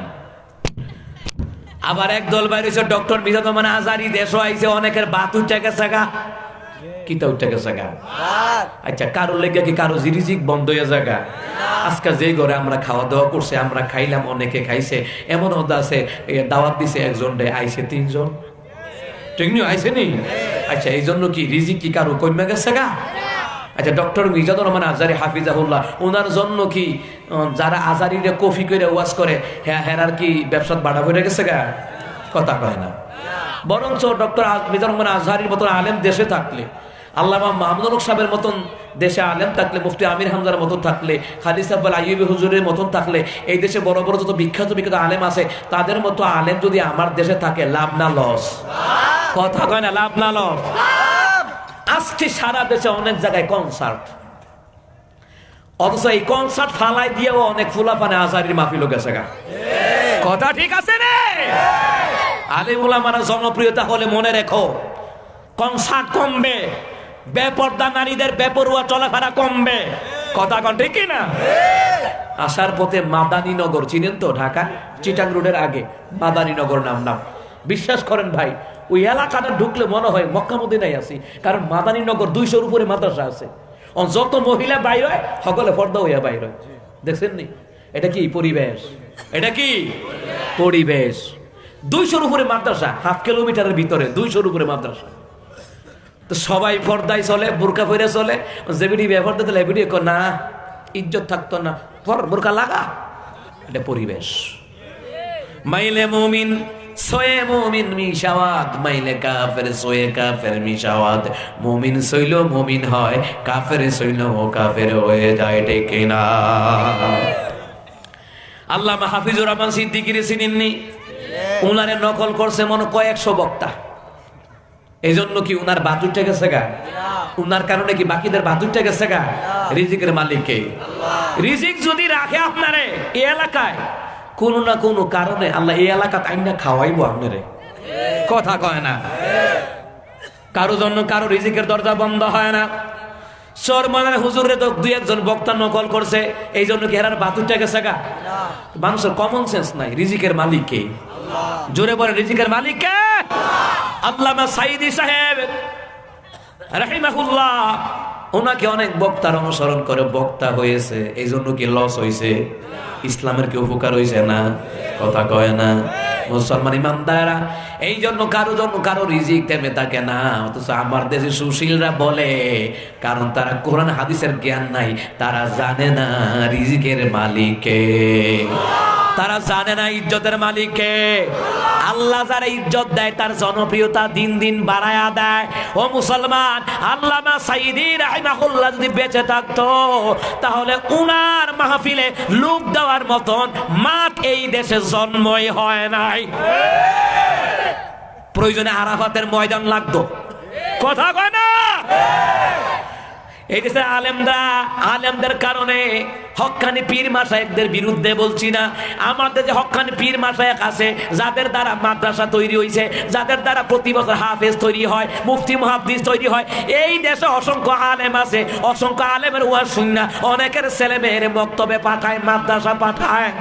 আবার একদল বাইরে ডক্টর মিজানুর রহমান আজহারী, দেশও আইছে, অনেকের বাত উঠে গেছে গা, কিতা উঠে গেছে গা। আচ্ছা, কারো লেগে কি কারো রিজিক বন্ধ হয়ে জায়গা? আজকে যে ঘরে আমরা খাওয়া দাওয়া করছে, আমরা খাইলাম, অনেকে খাইছে, এমন হতে আছে দাওয়াত দিছে একজন রে, আইছে 3 জন, ঠিক নি? আইছে নি? আচ্ছা, এই জন্য কি রিজিক কি কারো কমে গেছে গা? আচ্ছা, ডক্টর মিজানুর রহমান আজহারী হাফিজাহুল্লাহ, ওনার জন্য কি যারা আজহারীরে কফি করে ওয়াজ করে হেরার কি ব্যবসা বাড়া হয়ে গেছে গা? কথা কয় না। বরঞ্চ ডক্টর মিজানুর রহমান আজহারীর মতন আলেম দেশে থাকলে, আল্লামা মাহমুদুল হক সাহেবের মতন দেশে আলেম থাকলে, মুফতি আমির হামজার মতন থাকলে, খালিদ আব্বাল আইয়ুবী হুজুরের মতন থাকলে, এই দেশে বড় বড় যত বিখ্যাত বিখ্যাত আলেম আছে, তাদের মতো আলেম যদি আমার দেশে থাকে, লাভ না লস? কথা কয় না, লাভ না লস? আজকে সারা দেশে অনেক জায়গায় কনসার্ট, অথচ এই কনসার্ট ফালাই দিয়েও অনেক ফুলাফানে আজহারীর মাহফিল গেছে গা। কথা ঠিক আছে রে? আলেম ওলামার জনপ্রিয়তা হলে মনে রেখো, কনসার্ট কমবে, বেপর্দা নারীদের বেপরুয়া চলাফেরা কমবে। কথা কন ঠিক না? আসার পথে মাদানীনগর চিনেন তো, ঢাকা চিটাং রোডের আগে মাদানীনগর নাম। বিশ্বাস করেন ভাই, ওই এলাকাটা ঢুকলে মনে হয় মক্কা মদিনায় আছি, কারণ মাদানীনগর 200-র উপরে মাদ্রাসা আছে। যত মহিলা বাইর হয় সকলে পর্দা হইয়া বাইর হয়। দেখছেন নি? এটা কি পরিবেশ? এটা কি পরিবেশ? 200-র উপরে মাদ্রাসা, 1/2 কিলোমিটারের ভিতরে 200-র উপরে মাদ্রাসা। তো সবাই পর্দায় চলে, বোরকা পরে চলে। যেবিডি ব্যবহার দিতে লেবিডি না, ইজ্জত থাকতো না, বোরকা লাগা। এটা পরিবেশ। মাইলে মুমিন সোয়ে মুমিন মিশাওয়াত, মাইলে কাফের সোয়ে কাফের মিশাওয়াত। মুমিন সইল মুমিন হয়, কাফের সইল ও কাফের হয়ে যায়। ঠিক না? আল্লামা হাফিজুর রহমান সিদ্দিকীর চিনেননি? উনারে নকল করছে মনে কয়েকশো বক্তা। এই জন্য কি উনার বাতুরটা গেছে গা? উনার কারণে কি বাকিদের বাতুরটা গেছে গা? রিজিকের মালিককে। রিজিক যদি রাখে আপনারে এই এলাকায়, কোন না কোন কারণে আল্লাহ এই এলাকা আইনা খাওয়াইবো আপনারে। কথা কয় না? কারো জন্য কারো রিজিকের দরজা বন্ধ হয় না। চরমানের হুজুরে তো 2-1 বক্তা নকল করছে, এই জন্য কি হেরার বাতুরটা গেছে গা? মানুষের কমন সেন্স নাই। রিজিকের মালিক কে? জোরে বলে রিজিকের মালিক কে? আল্লামা সাইদি সাহেব রাহিমাহুল্লাহ, ওনাকে অনেক বক্তার অনুসরণ করে বক্তা হয়েছে, এই জন্য কি লস হয়েছে? ইসলামের কি উপকার হয়েছে না? কথা কয় না? মুসলমান ইমানদাররা এই জন্য কারো জন্য কারো রিজিক থেমে থাকে না। অথচ আমার দেশে সুশীলরা বলে, কারণ তারা কোরআন হাদিসের জ্ঞান নাই, তারা জানে না রিজিকের মালিককে, তারা জানে না ইজ্জতের মালিককে। আল্লাহ যারা ইজ্জত দেয় তার জনপ্রিয়তা দিন দিন বাড়ায়া দেয়। ও মুসলমান, আল্লামা সাইদি রাহিমাহুল্লাহ যদি বেঁচে থাকতো তাহলে উনার মাহফিলে লোক দেওয়ার মতন মাঠ এই দেশে জন্মই হয় নাই। প্রয়োজনে আরাফাতের ময়দান লাগতো। কথা কয় না? এই দেশে আলেমদের কারণে হক্কানি পীর মাশায়েখদের বিরুদ্ধে বলছি না, আমাদের যে হক্কানি পীর মাশায়েখ আছে, যাদের দ্বারা মাদ্রাসা তৈরি হয়েছে, যাদের দ্বারা প্রতি বছর হাফেজ তৈরি হয়, মুফতি মুহাদ্দিস তৈরি হয়, এই দেশে অসংখ্য আলেম আছে। অসংখ্য আলেমের ওয়াজ শুননা অনেকের ছেলে মেয়ের বক্তব্যে পাঠায়, মাদ্রাসা পাঠায়।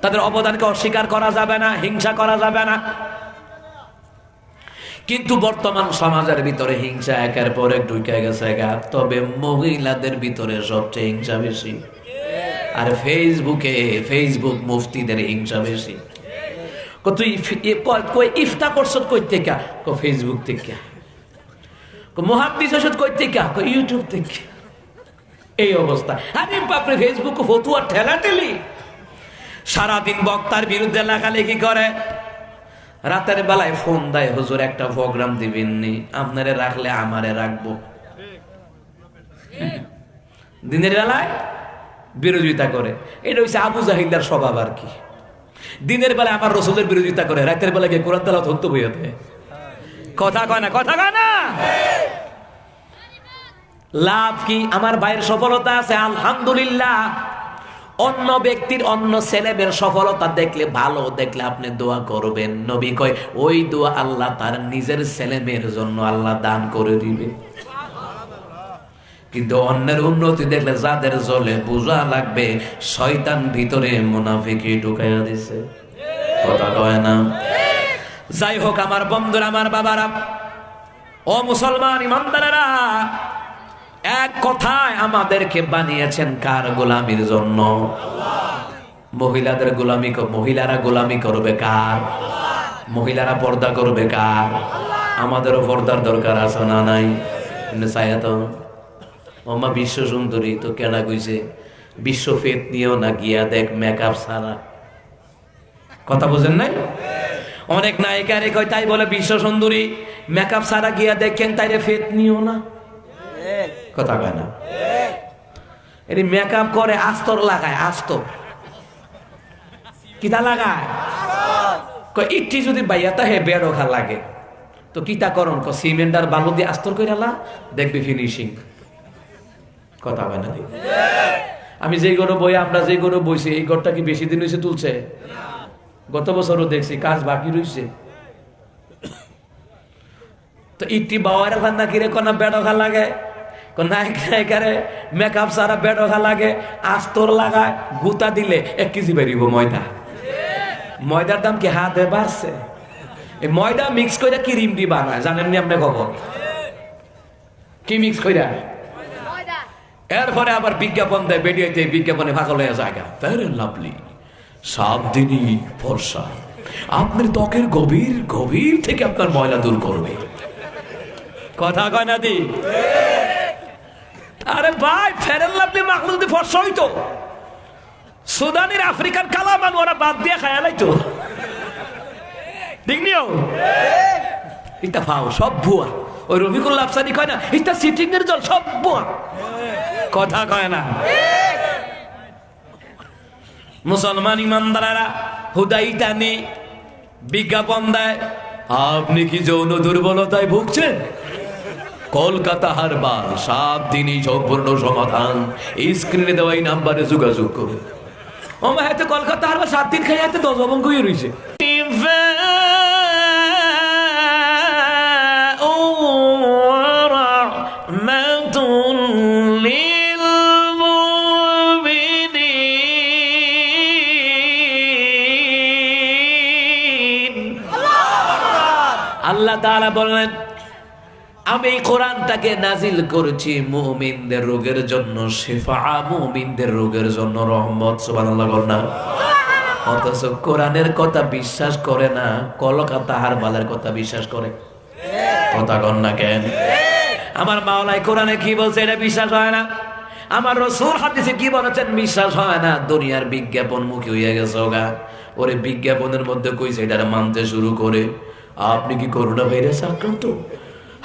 তাদের অবদানকে অস্বীকার করা যাবে না, হিংসা করা যাবে না। কিন্তু বর্তমান সমাজের ভিতরে হিংসা একের পর এক ঢুকে গেছে গা। তবে মহিলাদের ভিতরে সবচেয়ে হিংসা বেশি। আর ফেসবুক মুফতিদের হিংসা বেশি। তুই ইফতা করছ কই থেকে? ফেসবুক থেকে। মুহাদ্দিস কই থেকে? ইউটিউব থেকে। এই অবস্থা। আরে বাপরে, ফেসবুক ফতুয়া ঠেলাঠেলি, সারাদিন বক্তার বিরুদ্ধে লেখালেখি করে। রাতের বেলায় ফোন দেয়, হুজুর একটা প্রোগ্রাম দিবেননি, আপনারে রাখলে আমারে রাখবো। দিনের বেলায় বিরোধিতা করে। এটা হচ্ছে আবু জাহিদার স্বভাব আর কি। দিনের বেলায় আমার রসুলের বিরোধিতা করে, রাতের বেলায় গিয়ে কোরআন তেলাওয়াত হতে বইতে। কথা কয় না? কথা কয় না? লাভ কি? আমার ভাইয়ের সফলতা আছে আলহামদুলিল্লাহ। অন্য ব্যক্তির, অন্য ছেলেমেয়ের সফলতা দেখলে, ভালো দেখলে আপনি দোয়া করবেন। নবী কয় ওই দোয়া আল্লাহ তার নিজের ছেলেমেয়ের জন্য আল্লাহ দান করে দিবে। কিন্তু অন্যের উন্নতি দেখলে যাদের জ্বলে, বোঝা লাগবে শয়তান ভিতরে মুনাফিকি ঢুকাইয়া দিছে। কথা কয় না? যাই হোক আমার বন্ধুরা, আমার বাবারা, ও মুসলমান ইমানদারেরা, এক কথায় আমাদেরকে বানিয়েছেন কার গোলামির জন্য? মহিলাদের গোলামি। মহিলারা গোলামি করবে কার? মহিলারা পর্দা করবে কার? আমাদেরও পর্দার দরকার আছে না নাই? তো মামা বিশ্ব সুন্দরী তো কেনা কইছে বিশ্ব ফেত নিয়েও না, গিয়া দেখ মেকআপ ছাড়া। কথা বোঝেন নাই? অনেক নায়িকারে কয় তাই বলে বিশ্ব সুন্দরী, মেকআপ ছাড়া গিয়া দেখেন তাইরে ফেত নিও না। কথা কয় না? এটি মেকআপ করে, আস্তর লাগায়, আস্তর কিতা লাগায়? ইটি যদি বাইয়াতা হে বেড়োখা লাগে তো কিতা করন? সিমেন্ট আর বালু দিয়ে আস্তর করে দেখবি ফিনিশিং। কথা কয় না? আমি যে গরু বই, আমরা যে গরু বইছি, এই ঘরটা কি বেশি দিন হয়েছে তুলছে? গত বছরও দেখছি কাজ বাকি রয়েছে। ইটি বাবার না কিরে কোন বেড়ো খা লাগে কোন নায়িকারে মেকআপ সারা বেড়ো খা লাগে আস্তর লাগায় গুতা দিলে 1 কেজি বেরিব ময়দা। ময়দার দাম কি হাতে বাড়ছে? এই ময়দা মিক্স করে ক্রিম দি বানায়, জানেন নি আপনি খবর? কি মিক্স কইরা? এরপরে আবার বিজ্ঞাপন দেয়, বেরিয়েতে বিজ্ঞাপনে পাগল হয়ে জায়গা ফেয়ার এন্ড লাভলি 7 দিনই ফর্সা, আপনার ত্বকের গভীর গভীর থেকে আপনার ময়লা দূর করবে। কথা কয় না দি? আরে ভাই ফেয়ার এন্ড লাভলি মাখলে যদি ফর্সা হইতো, সুদানের আফ্রিকান কালা মানুষ ওরা বাদ দিয়ে খায়া লাইতো। ঠিক নিও এটা ফাও, সব ভুয়া। ওই রফিকুল্লাহ আফসানি কয় না এটা সিটিং এর জল, সব ভুয়া। কথা কয় না? মুসলমান ইমানদারেরা হুদাই টানি বিজ্ঞাপন দেয়, আপনি কি যৌন দুর্বলতায় ভুগছেন? কলকাতা হারবার 7 দিনই সম্পূর্ণ সমাধান, স্ক্রিনে দেওয়া এই নাম্বারে যোগাযোগ করুন। ও মা হাতে কলকাতা হারবার 7 দিন খাই হাতে 10 অবঙ্গ হয়ে রয়েছে। আল্লাহ তাআলা বললেন আমি এই কোরআনটাকে নাজিল করেছি মুমিনদের রোগের জন্য শিফা, মুমিনদের রোগের জন্য রহমত। সুবহানাল্লাহ বল না। অথচ কোরআনের কথা বিশ্বাস করে না, কলকাতা হারবালের কথা বিশ্বাস করে। কথা কন না কেন? আমার মাওলাই কোরআনে কি বলছে এটা বিশ্বাস হয় না, আমার রাসূল হাদিসে কি বলেছেন বিশ্বাস হয় না। দুনিয়ার বিজ্ঞাপন মুখী হয়ে গেছে ওগা। ওরে বিজ্ঞাপনের মধ্যে কইছে এটা মানতে শুরু করে। আপনি কি করোনা ভাইরাস আক্রান্ত?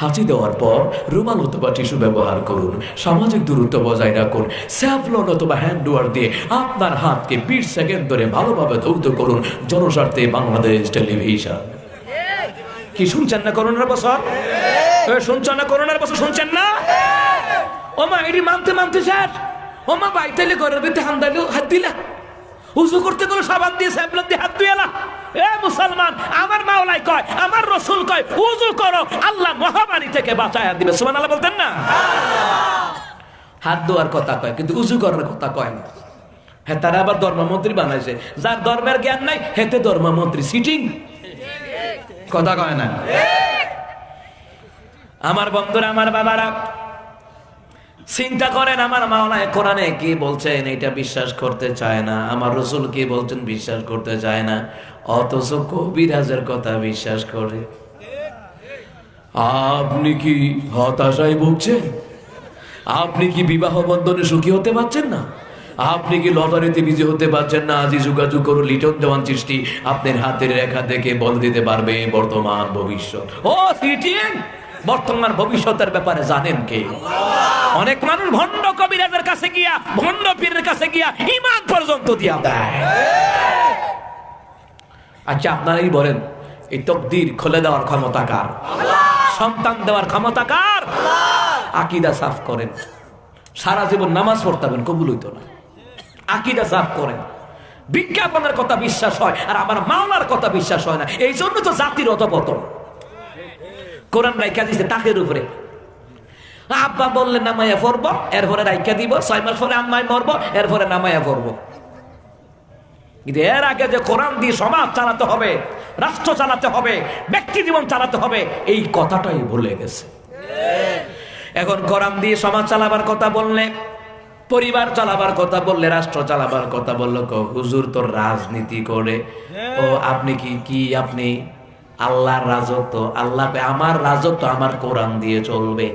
হাঁচি দেওয়ার পর রুমাল অথবা টিস্যু ব্যবহার করুন, সামাজিক দূরত্ব বজায় রাখুন, স্যাভলন অথবা হ্যান্ড ওয়াশ দিয়ে আপনার হাতকে 20 সেকেন্ড ধরে ভালোভাবে ধৌত করুন। জনস্বার্থে বাংলাদেশ টেলিভিশন। কি শুনছেন না করোনার বছর? শুনছেন না করোনার বছর? শুনছেন না? ও মা এটি মানতে মানতে স্যার, ও মা বাইতাইলে ঘরের ভিতরে হান্দাইলেও হাত দিলা, উজু করতে গেলে সাবান দিয়ে স্যাভলন দিয়ে হাত ধুইলা। এ মুসলমান, আমার মাওলাই কয়, আমার রাসূল কয় উজু করো, আল্লাহ মহামারী থেকে বাঁচায়া দিবে। সুবহানাল্লাহ বলতেন না? হাত ধোয়ার কথা কয় কিন্তু উজু করার কথা কয় না। হ্যাঁ, তারা আবার ধর্মমন্ত্রী বানাইছে, যার ধর্মের জ্ঞান নাই হেতে ধর্মমন্ত্রী। সিটিং। কথা কয় না? আমার বন্ধুরা, আমার বাবারা, চিন্তা করেন আমার মাওলানা কোরআনে কি বলছেন এটা বিশ্বাস করতে চায় না, আমার রাসূল কি বলছেন বিশ্বাস করতে চায় না, অথচ কবিরাজের কথা বিশ্বাস করে। আপনি কি হতাশায় ভুগছেন? আপনি কি বিবাহ বন্ধনে সুখী হতে পারছেন না? আপনি কি লটারিতে বিজয়ী হতে পারছেন না? আজই যোগাযোগ করুন লিটন দেওয়ান সৃষ্টি, আপনার হাতের রেখা দেখে বলে দিতে পারবে বর্তমান ভবিষ্যৎ। ও সিটিং, বর্তমান ভবিষ্যতের ব্যাপারে জানেন কে? অনেক মানুষ ভণ্ড কবিরাজের কাছে গিয়া, ভণ্ড পীরের কাছে গিয়া ঈমান পর্যন্ত দিয়া দেয়। আচ্ছা আপনারাই বলেন, এই তাকদীর খুলে দেওয়ার ক্ষমতা কার? সন্তান দেওয়ার ক্ষমতা কার? আকীদা সাফ করেন। সারা জীবন নামাজ পড়তে হবেন, কবুল হইতো না। আকীদা সাফ করেন। বিজ্ঞাপনের কথা বিশ্বাস হয় আর আমার মাওলার কথা বিশ্বাস হয় না, এই জন্য তো জাতির অধপতন। কোরআন রাইখা দিছে তাকের উপরে। আব্বা বললে নামাইয়া পড়বো, এরপরে রাইখা দিব, 6 মাস পরে আম্মাই মরবো, এরপরে নামাইয়া পড়বো। কিন্তু এর আগে যে কোরআন দিয়ে সমাজ চালাতে হবে, রাষ্ট্র চালাতে হবে, ব্যক্তি জীবন চালাতে হবে, এই কথাটাই ভুলে গেছে। এখন কোরআন দিয়ে সমাজ চালাবার কথা বললে, পরিবার চালাবার কথা বললে, রাষ্ট্র চালাবার কথা বললে, হুজুর তো রাজনীতি করে। ও আপনি কি আপনি আল্লাহর রাজত্ব, আল্লাহ আমার রাজত্ব আমার কোরআন দিয়ে চলবে।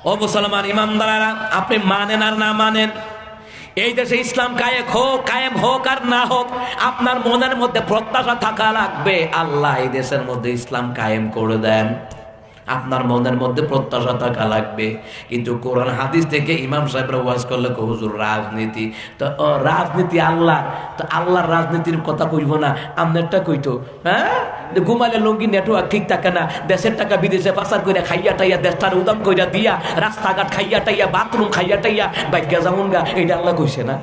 ও মুসলমান ইমানদারেরা, আপনি মানেন আর না মানেন, এই দেশে ইসলাম কায়েম হোক আর না হোক, আপনার মনের মধ্যে প্রত্যাশা থাকা লাগবে আল্লাহ এই দেশের মধ্যে ইসলাম কায়েম করে দেন। আপনার মনের মধ্যে প্রত্যাশা থাকা লাগবে। কিন্তু কোরআন হাদিস থেকে ইমাম সাহেবরা ওয়াজ করলে হুজুর রাজনীতি, তো রাজনীতি আল্লাহ, তো আল্লাহর রাজনীতির কথা কইব না, আমনেরটা কইতো। হ্যাঁ, ঘুমালে লঙ্গি নেটওয়ার্ক ঠিক থাকে না, দেশের টাকা বিদেশে পাচার করে খাইয়া টাইয়া, দেশটার উদাম কইরা দিয়া, রাস্তাঘাট খাইয়া টাইয়া, বাথরুম খাইয়া টাইয়া বাইকা যেমন গা, এটা আল্লাহ কইছে না?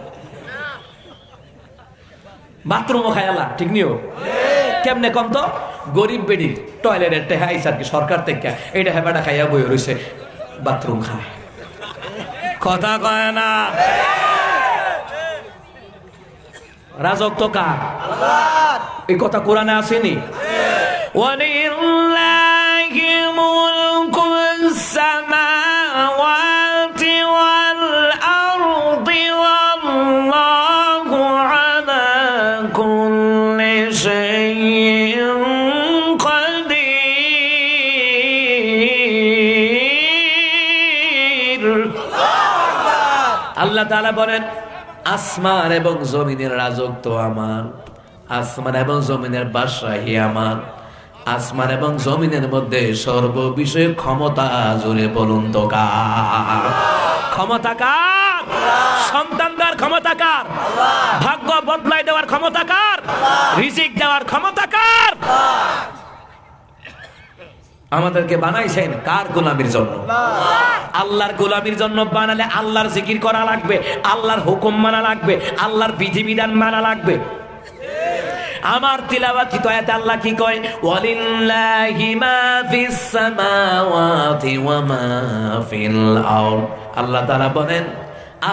বাথরুমও খায়ালা ঠিক নিও কেমনে কম তো? গরিব বেডি টয়লেটের টেহাইস আর কি সরকার থেকে এইটা হেবাটা খাইয়া বই রয়েছে বাথরুম খায় কথা কয় না রাজত্ব কার এই কথা কোরআনে আসেনি ওয়ালিল্লাহি মুলকুস সামাওয়াতি ওয়াল আরদি ওয়াল্লাহু আলা কুল্লি শাইইন কাদির আল্লাহ তাআলা বলেন আসমান এবং জমিনের রাজত্ব আমার, আসমান এবং জমিনের বাদশাহী আমার, আসমান এবং জমিনের মধ্যে সর্ববিষয়ে ক্ষমতা জুড়ে বলুন তো কার? ক্ষমতা কার? সন্তান দেওয়ার ক্ষমতা কার? ভাগ্য বদলাই দেওয়ার ক্ষমতা কার? রিজিক দেওয়ার ক্ষমতা কার? আমাদেরকে বানাইছেন কার গোলামির জন্য? আল্লাহর গোলামির জন্য বানালে আল্লাহর জিকির করা লাগবে, আল্লাহর হুকুম মানা লাগবে, আল্লাহর বিধিবিধান মানা লাগবে। আমার তিলাওয়াত তো আয়াতে আল্লাহ কি কয়? ওয়ালিল্লাহি মা ফিস সামাওয়াতি ওয়া মা ফিল আরদ। আল্লাহ তাআলা বলেন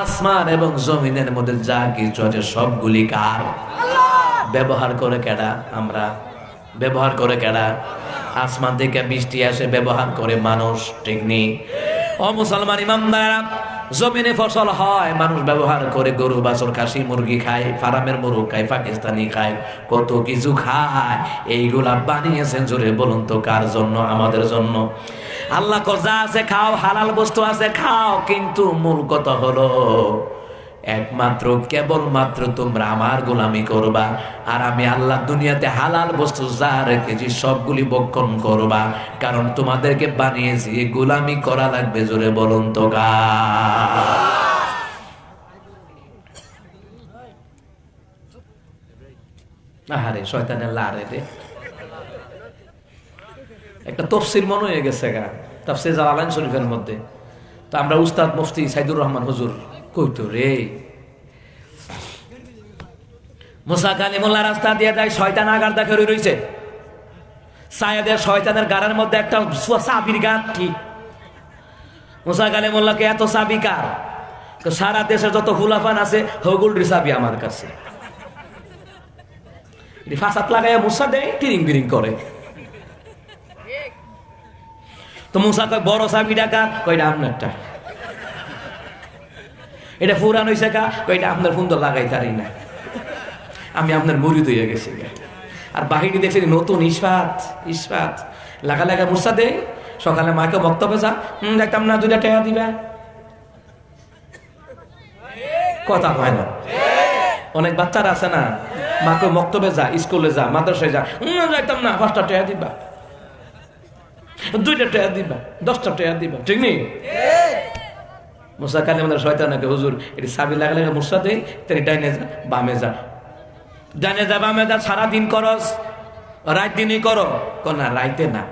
আসমান এবং জমিনের মধ্যে যা কিছু আছে সবগুলি কার? ব্যবহার করে কেডা? আমরা। ব্যবহার করে কেডা? আসমান থেকে বৃষ্টি আসে, ব্যবহার করে মানুষ, ঠিক নেই? ও মুসলমান ইমানদাররা, জমিনে ফসল হয়, মানুষ ব্যবহার করে, গরু বাছুর খাসি মুরগি খায়, ফার্মের মুরগ খায়, পাকিস্তানি খায়, কত কিছু খায়। এইগুলা বানিয়েছেন জোরে বলুন তো কার জন্য? আমাদের জন্য। আল্লাহ যা আছে খাও, হালাল বস্তু আছে খাও, কিন্তু মূল কথা হলো একমাত্র কেবলমাত্র তোমরা আমার গোলামি করবা, আর আমি আল্লাহ দুনিয়াতে হালাল বস্তু যা রেখেছি সবগুলি ভক্ষণ করবা, কারণ তোমাদেরকে বানিয়েছি গোলামি করা লাগবে। জোরে বলুন তো আহারে শয়তানের লারে রে। একটা তফসির মনে হয়ে গেছে গা, তাফসীর জালালাইন শরীফের মধ্যে। তো আমরা উস্তাদ মুফতি সাইদুর রহমান হুজুর কইতো রে, মুসা কালিমুল্লাহ রাস্তা দিয়ে যায়, শয়তান আগার দেখে রয়েছে, সায়েদের শয়তানের গাড়ের মধ্যে একটা চাবির গাঁট। কি মুসা কালিমুল্লাহকে এত চাবি কার? সারা দেশের যত হুলাফান আছে হগুলরি চাবি আমার কাছে। ফাঁসাত লাগাইয়া মুসা দেয়, টিরিং বিরিং করে। তো মুসা কয় বড় চাবিটা কার? কয়টা আপনারটা। এটা ফুরান হয়েছে কা? কয়টা আপনার ফোন তো লাগাই তারি না, আমি আপনার মুড়ি হয়ে গেছি। আর বাহিনী দেখছি নতুন ইস্পাত ইস্পাত লাগা লাগা মুসা দে। সকালে মাকে বক্তব্য যা, দেখতাম না 2টা টাকা দিবা। কথা হয় না। অনেক বাচ্চারা আছে না, মাকে বক্তব্যে যা, স্কুলে যা, মাদ্রাসায় যা, দেখতাম না 5টা টাকা দিবা, 2টা টাকা দিবা, 10টা টাকা দিবা, ঠিক নেই? মুসা কালিমুল্লাহ শয়তানকে হুজুর এটি চাবি লাগা লাগা মুসা দে, তিনি ডাইনে যা বামে যা, ডানে যা বামে যা, সারাদিন করস, রাত দিনই করো? না রাইতে না,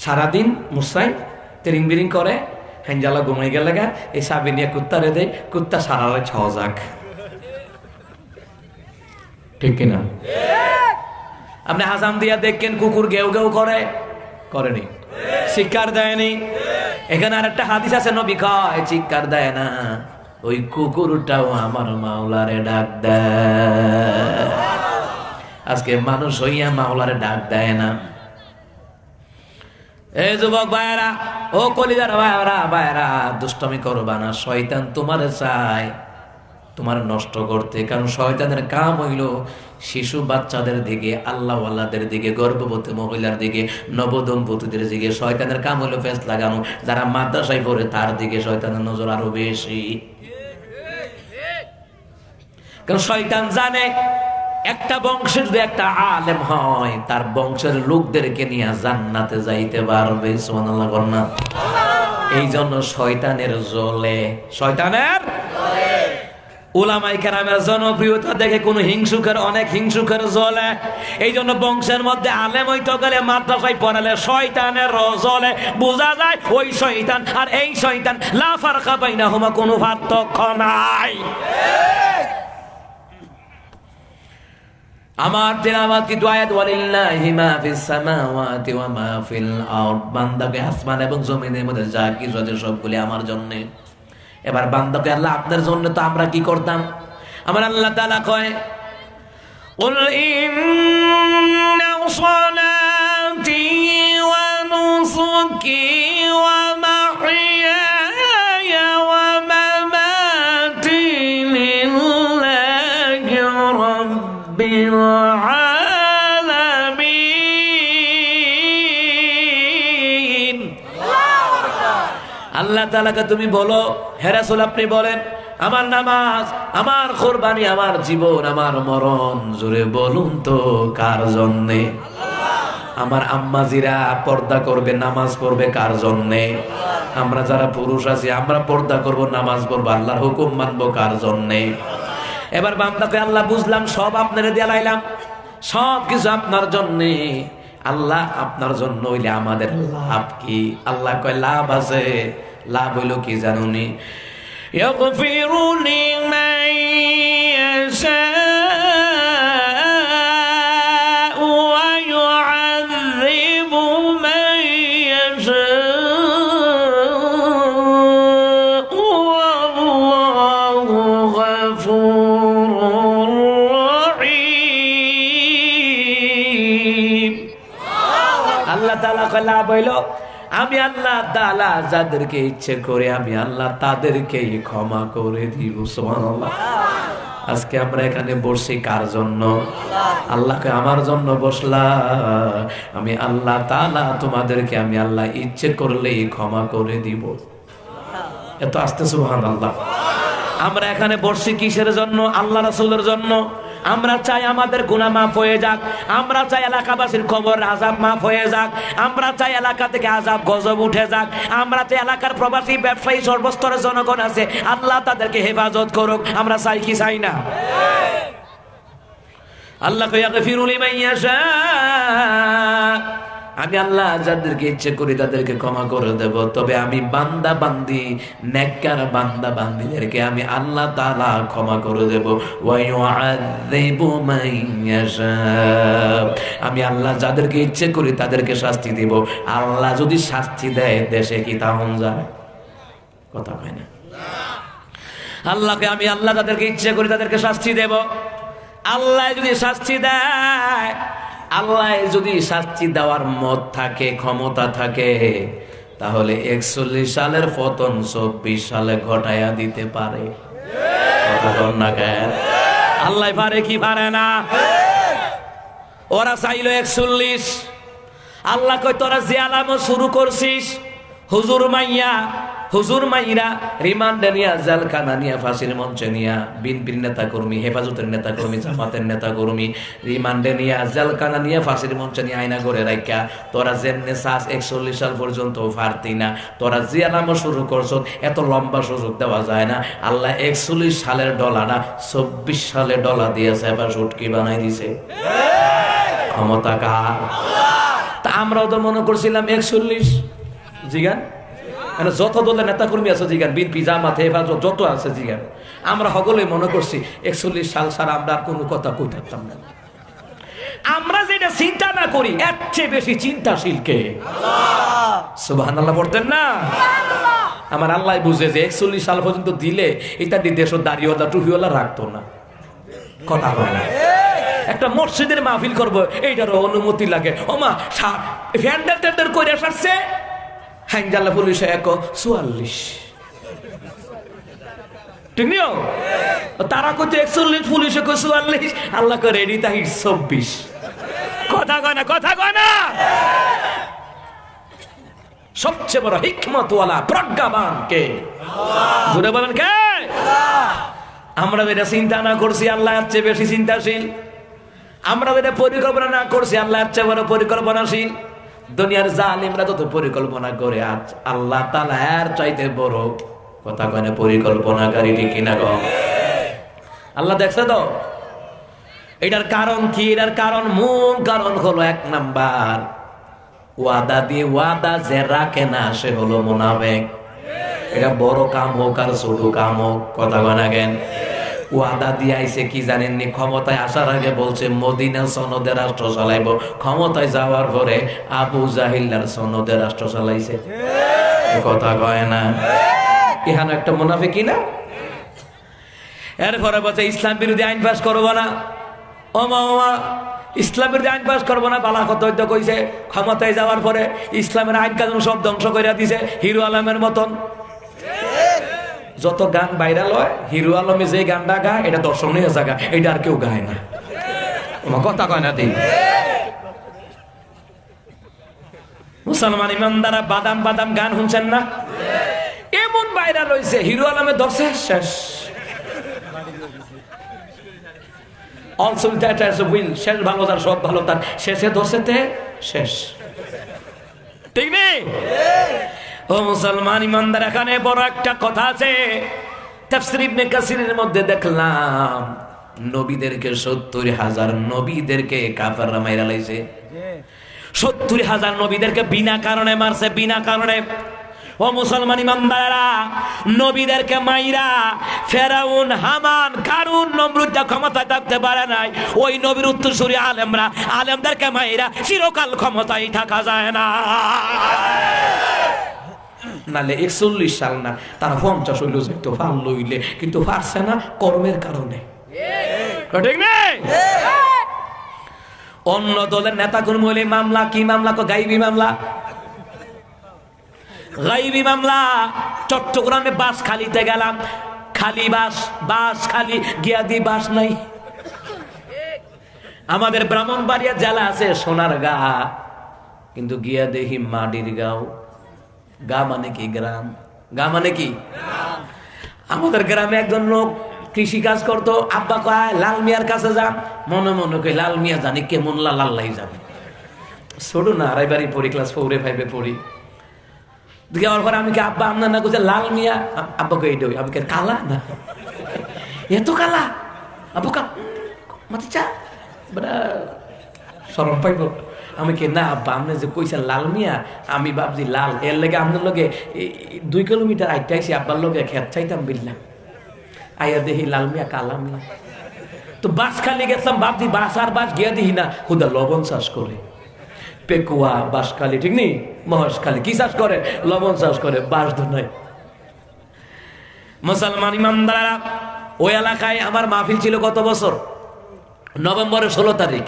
সারাদিন মুসাই তেরিং বিরিং করে, হেঞ্জালা ঘুমাই গেলে গা, এই চাবি নিয়ে কুত্তারে দেয়, কুত্তা সারা রাত ছাও যাক, ঠিক কিনা? আপনি হাসাম দিয়া দেখেন কুকুর গেউ গেউ করে? করেনি, শিক্ষার দেয়নি। এখানে আর একটা হাদিস আছে, নবী কয় চিৎকার দেয় না, ওই কুকুরটাও আমার মাওলারে ডাক দেয়। আজকে মানুষ হইয়া মাওলারে ডাক দেয় না। এই যুবক ভাইরা, ও কলিজার ভাইরা, ভাইরা দুষ্টমি করবা না। শয়তান তোমারে চায় তোমার নষ্ট করতে, কারণ শয়তানের কাম হইল শিশু বাচ্চাদের দিকে, আল্লাহ আল্লাহদের দিকে, গর্ভবতী মহিলার দিকে, নবদম্পতিদের দিকে। শয়তানের কাম হইল ফেস লাগানো। যারা মাদ্রাসায় পড়ে তার দিকে শয়তানের নজর আরো বেশি। কারণ শয়তান জানে একটা বংশে যদি একটা আলেম হয়, তার বংশের লোকদেরকে নিয়ে জান্নাতে যাইতে পারবে। সুবহানাল্লাহ বলনা। এই জন্য শয়তানের জলে, শয়তানের উলামায়ে কেরামের জনপ্রিয়তা দেখে কোন হিংসুকের অনেক হিংসুকের জলে। এই জন্য বংশের মধ্যে আলেম হইতে গেলে, মাদ্রাসায় পড়ালে শয়তানের জলে বোঝা যায় ওই শয়তান আর এই শয়তান, লা ফারকা বাইনাহুমা, কোনো পার্থক্য নাই। আমার তেলাওয়াত কি আয়াত ওয়ালিল্লাহি মা ফিস সামাওয়াতি ওয়া মা ফিল আরদ, বান্দাকে আসমান এবং জমিনের মধ্যে যা কিছু আছে সবগুলি আমার জন্য। এবার বান্দাকে আল্লাহ আপনার জন্য, তো আমরা কি করতাম? আমার আল্লাহ তাআলা কয় কুল ইন্না সালাতি ওয়া নুসুকি ওয়া মাহইয়ায়া ওয়া মামাতি লিল্লাহি রাব্বিল আলামিন। আল্লাহ তাআলাকে তুমি বলো, হে রাসূল আপনি বলেন, আমার নামাজ, আমার কোরবানি, আমার জীবন, আমার মরণ, জোরে বলুন তো কার জন্যে? আমার আম্মাজিরা পর্দা করবে, নামাজ পড়বে কার জন্যে? আমরা যারা পুরুষ আছি আমরা পর্দা করব, নামাজ পড়বো, আল্লাহর হুকুম মানবো কার জন্যে? এবার বান্দাকে আল্লাহ বুঝলাম সব আপনারে দিয়ে লাইলাম, সব কিছু আপনার জন্যে। আল্লাহ আপনার জন্য হইলে আমাদের লাভ কি? আল্লাহ কয় লাভ আছে। লাভ হইল কি জানুনি? يغفر لمن يشاء ويعذب من يشاء والله غفور رحيم। আল্লাহ তাআলা কলা বইল আমি আল্লাহ তাআলা যাদেরকে ইচ্ছে করে আমি আল্লাহ তাদেরকেই ক্ষমা করে দিব। সুবহানাল্লাহ। আজকে আমরা এখানে বসছি কার জন্য? আল্লাহকে আমার জন্য বসলাম। আমি আল্লাহ তাআলা তোমাদেরকে আমি আল্লাহ ইচ্ছে করলেই ক্ষমা করে দিব। এত আস্তে সুবহানাল্লাহ। আমরা এখানে বসছি কিসের জন্য? আল্লাহ রাসূলের জন্য। আমরা চাই আমাদের গুনাহ মাফ হয়ে যাক, আমরা চাই এলাকাবাসীর কবর আযাব মাফ হয়ে যাক, আমরা চাই এলাকা থেকে আযাব গজব উঠে যাক, আমরা চাই এলাকার প্রবাসী ব্যবসায়ী সর্বস্তরের জনগণ আছে আল্লাহ তাদেরকে হেফাজত করুক। আমরা চাই কি চাই না? আল্লাহ ইয়াগফিরু লিমান ইয়াশা, আমি আল্লাহ যাদেরকে ইচ্ছে করি তাদেরকে ক্ষমা করে দেব। তবে আমি বান্দা বান্দি, নেককার বান্দা বান্দিদেরকে আমি আল্লাহ তাআলা ক্ষমা করে দেব। ওয়া ইউআযযিবু মান ইয়াশা, আমি আল্লাহ যাদেরকে ইচ্ছে করি তাদেরকে শাস্তি দেব। আল্লাহ যদি শাস্তি দেয় দেশে কি তাহন যায়? কথা কয় না। আল্লাহকে আমি আল্লাহ যাদেরকে ইচ্ছে করি তাদেরকে শাস্তি দেব। আল্লাহ যদি শাস্তি দেয়, আল্লাহ যদি শাস্তি দেওয়ার মত থাকে, ক্ষমতা থাকে, তাহলে 41 সালের পতন 24 সালে ঘটায়া দিতে পারে। আল্লাহ পারে কি পারে না? ওরা চাইলো 41। আল্লাহ কয় তোরা যে আলামত শুরু করছিস, হুজুর মাইরা রিমান্ডে নিয়া, জেলখানা নিয়া, ফাঁসির মঞ্চে নিয়া, বিএনপির নেতা কর্মী, হেফাজতের নেতা কর্মী, জামাতের নেতা কর্মী রিমান্ডে নিয়া, জেলখানা নিয়া, ফাঁসির মঞ্চে নিয়ে আয়না করে রাখা, তোরা যেমনে চাস 41 সাল পর্যন্ত পারতি না। তোরা যে আলামত শুরু করছো, এত লম্বা সুযোগ দেওয়া যায় না। আল্লাহ 41 সালের ডলাটা 24 সালে ডলা দিয়েছে, এবার সুটকি বানাই দিছে। ক্ষমতা কার? তা আমরাও তো মনে করছিলাম 41। জিগান যত দলের নেতা কর্মী আছে, জিগান বিএনপি, জামাত, হেফাজত যত আছে, জিগান আমরা সকলে মনে করছি 41 সাল ছাড়া আমরা আর কোনো কথা কই থাকতাম না। আমরা যেটা চিন্তা না করি এর চেয়ে বেশি চিন্তাশীল কে? সুবহানাল্লাহ পড়তেন না? আমার আল্লাহ বুঝে যে 41 সাল পর্যন্ত দিলে এটা দেশ দাড়িওয়ালা টুপিওয়ালা রাখতো না। কথা বলে না। একটা মসজিদের মাহফিল করবো, এইটারও অনুমতি লাগে। ওমা ফ্যান্ডার ট্যান্ডার করে আসছে হ্যাংজালা পুলিশে 44। ঠিক নিও? তারা কইতে 41, পুলিশে 44, আল্লাহ করে রেডি তাই 24। কথা কয় না, কথা কয় না। সবচেয়ে বড় হিকমতওয়ালা প্রজ্ঞাবান কে? জোরে বলেন কে? আমরা যেটা চিন্তা না করছি আল্লাহ এর চেয়ে বেশি চিন্তাশীল। আমরা যেটা পরিকল্পনা না করছি আল্লাহ এর চেয়ে বড় পরিকল্পনাশীল। দুনিয়ার জালিমরা যত পরিকল্পনা করে, আজ আল্লাহ তাআলা এর চাইতে বড়, কথা কয় না, পরিকল্পনাকারী। ঠিক কিনা গো? আল্লাহ দেখছে তো। এটার কারণ কি? এটার কারণ, মূল কারণ হলো 1 নাম্বার, ওয়াদা দিয়ে ওয়াদা যে রাখে না সে হলো মুনাফিক। এটা বড় কাম হোক আর ছোট কাম হোক, কথা কয় না কেন? ওয়াদা দিয়ে আইছে কি জানেননি? ক্ষমতায় আসার আগে বলছে মদিনা সনদে রাষ্ট্র চালাইব, ক্ষমতায় যাওয়ার পরে আবু জাহিল্লার সনদে রাষ্ট্র চালাইছে। কথা কয় না? ইহান একটা মুনাফিকি না? এরপরে বলছে ইসলাম বিরোধী আইন পাস করবো না। ওমা ওমা, ইসলাম বিরোধী আইন পাস করবো না, বালা কত হইতে কইছে। ক্ষমতায় যাওয়ার পরে ইসলামের আইন কানুন সব ধ্বংস করে দিছে হিরো আলমের মতন। যত গান ভাইরাল হয়, হিরো আলমে যে গানটা গায় এটা দর্শনীয় জায়গা, এটা আর কেউ গায় না। কথা কয় না? দিই মুসলমান ইমানদারা বাদাম বাদাম গান শুনছেন না? এমন ভাইরাল হয়েছে, হিরো আলমের দর্শে শেষ। শেষ ভালো তার, সব ভালো তার, শেষে দর্শেতে শেষ। ঠিক নেই? ও মুসলমান ইমানদার, এখানে বড় একটা কথা আছে। তাফসীর ইবনে কাসিরের মধ্যে দেখলাম নবীদেরকে 70,000 নবীদেরকে কাফেররা মাইরা লাইছে। 70,000 নবীদেরকে বিনা কারণে মারছে, বিনা কারণে। ও মুসলমান ইমানদারেরা, নবীদেরকে মাইরা ফেরাউন, হামান, কারুন, নমরুদটা ক্ষমতায় থাকতে পারে নাই। ওই নবীর উত্তরসূরি আলেমরা, আলেমদেরকে মাইরা চিরকাল ক্ষমতায় থাকা যায় না। নালে 41 সাল না, তারা 50 হইল যেত ফাল লইলে, কিন্তু পারছে না কর্মের কারণে। ঠিক নেই? অন্য দলের নেতা কর্মী হইলে মামলা, কি মামলা? গাইবি মামলা, গাইবি মামলা। চট্টগ্রামে বাস খালিতে গেলাম, খালি বাস, বাস খালি, গিয়া দি বাস নাই। আমাদের ব্রাহ্মণবাড়িয়া জেলা আছে সোনারগাঁ, কিন্তু গিয়া দেখি মাটির গাঁও। গা মানে কি? গ্রাম। গা মানে কি? আমাদের গ্রামে একজন লোক কৃষি কাজ করতো। আব্বা কয় লাল মিয়ার কাছে যান, মনে মনে কই লাল মিয়া জানি কেমন লাল্লাই যাবে। ছোট না, আড়াইবাড়ি পড়ি, ক্লাস 4 5 পড়ি। যাওয়ার পরে আমি কি আব্বা আপনার না কোথায় লাল মিয়া? আব্বা কে এইটা? আমি কে কালা না? এত কালা? আব্বু কা মাতি চা বড় শরম পাইব। আমি কে না আব্বা, আপনি যে কইছেন লাল মিয়া, আমি ভাবছি লাল, এর লেগে আপনার লগে 2 কিলোমিটার আইটাইছি, আব্বার লগে খেত চাইতাম বিল্লা। আইয়া দেখি লাল মিয়া, কালা মিয়া। তো বাস খালি গেছিলাম, ভাবছি বাস আর বাস গিয়া দেখি না হুদা লবণ চাষ করে। পেকুয়া বাঁশখালী, ঠিক নেই? মহেশখালী কি চাষ করে? লবণ চাষ করে, বাঁশ ধুনায়। মুসলমান ইমানদারা, ওই এলাকায় আমার মাহফিল ছিল কত বছর? নভেম্বরের 16 তারিখ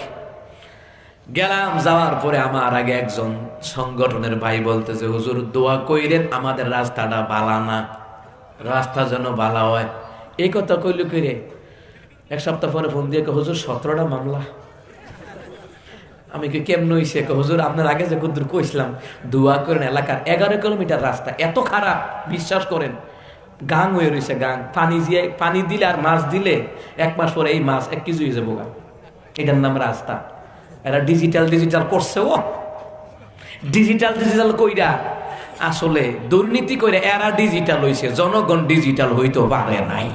গেলাম। যাওয়ার পরে আমার আগে একজন সংগঠনের ভাই বলতেছে, হুজুর দোয়া কইরেন আমাদের রাস্তাটা বালা না, রাস্তা যেন বালা হয়। এই কথা কইল কইরে 1 সপ্তাহ পরে ফোন দিয়ে হুজুর 17টা মামলা। আমি কি কেমন হইছে? হুজুর আপনার আগে যে কুদ্দুর কইছিলাম দোয়া করেন, এলাকার 11 কিলোমিটার রাস্তা এত খারাপ, বিশ্বাস করেন গাং হয়ে রয়েছে, গাং। পানি দিলে আর মাছ দিলে 1 মাস পরে এই মাছ 1 কেজি হয়ে যাবো গা। এটার নাম রাস্তা। এরা ডিজিটাল করছে। ও ডিজিটাল কইরা আসলে দুর্নীতি করে এরা ডিজিটাল হইছে, জনগণ ডিজিটাল হইতে পারে নাই।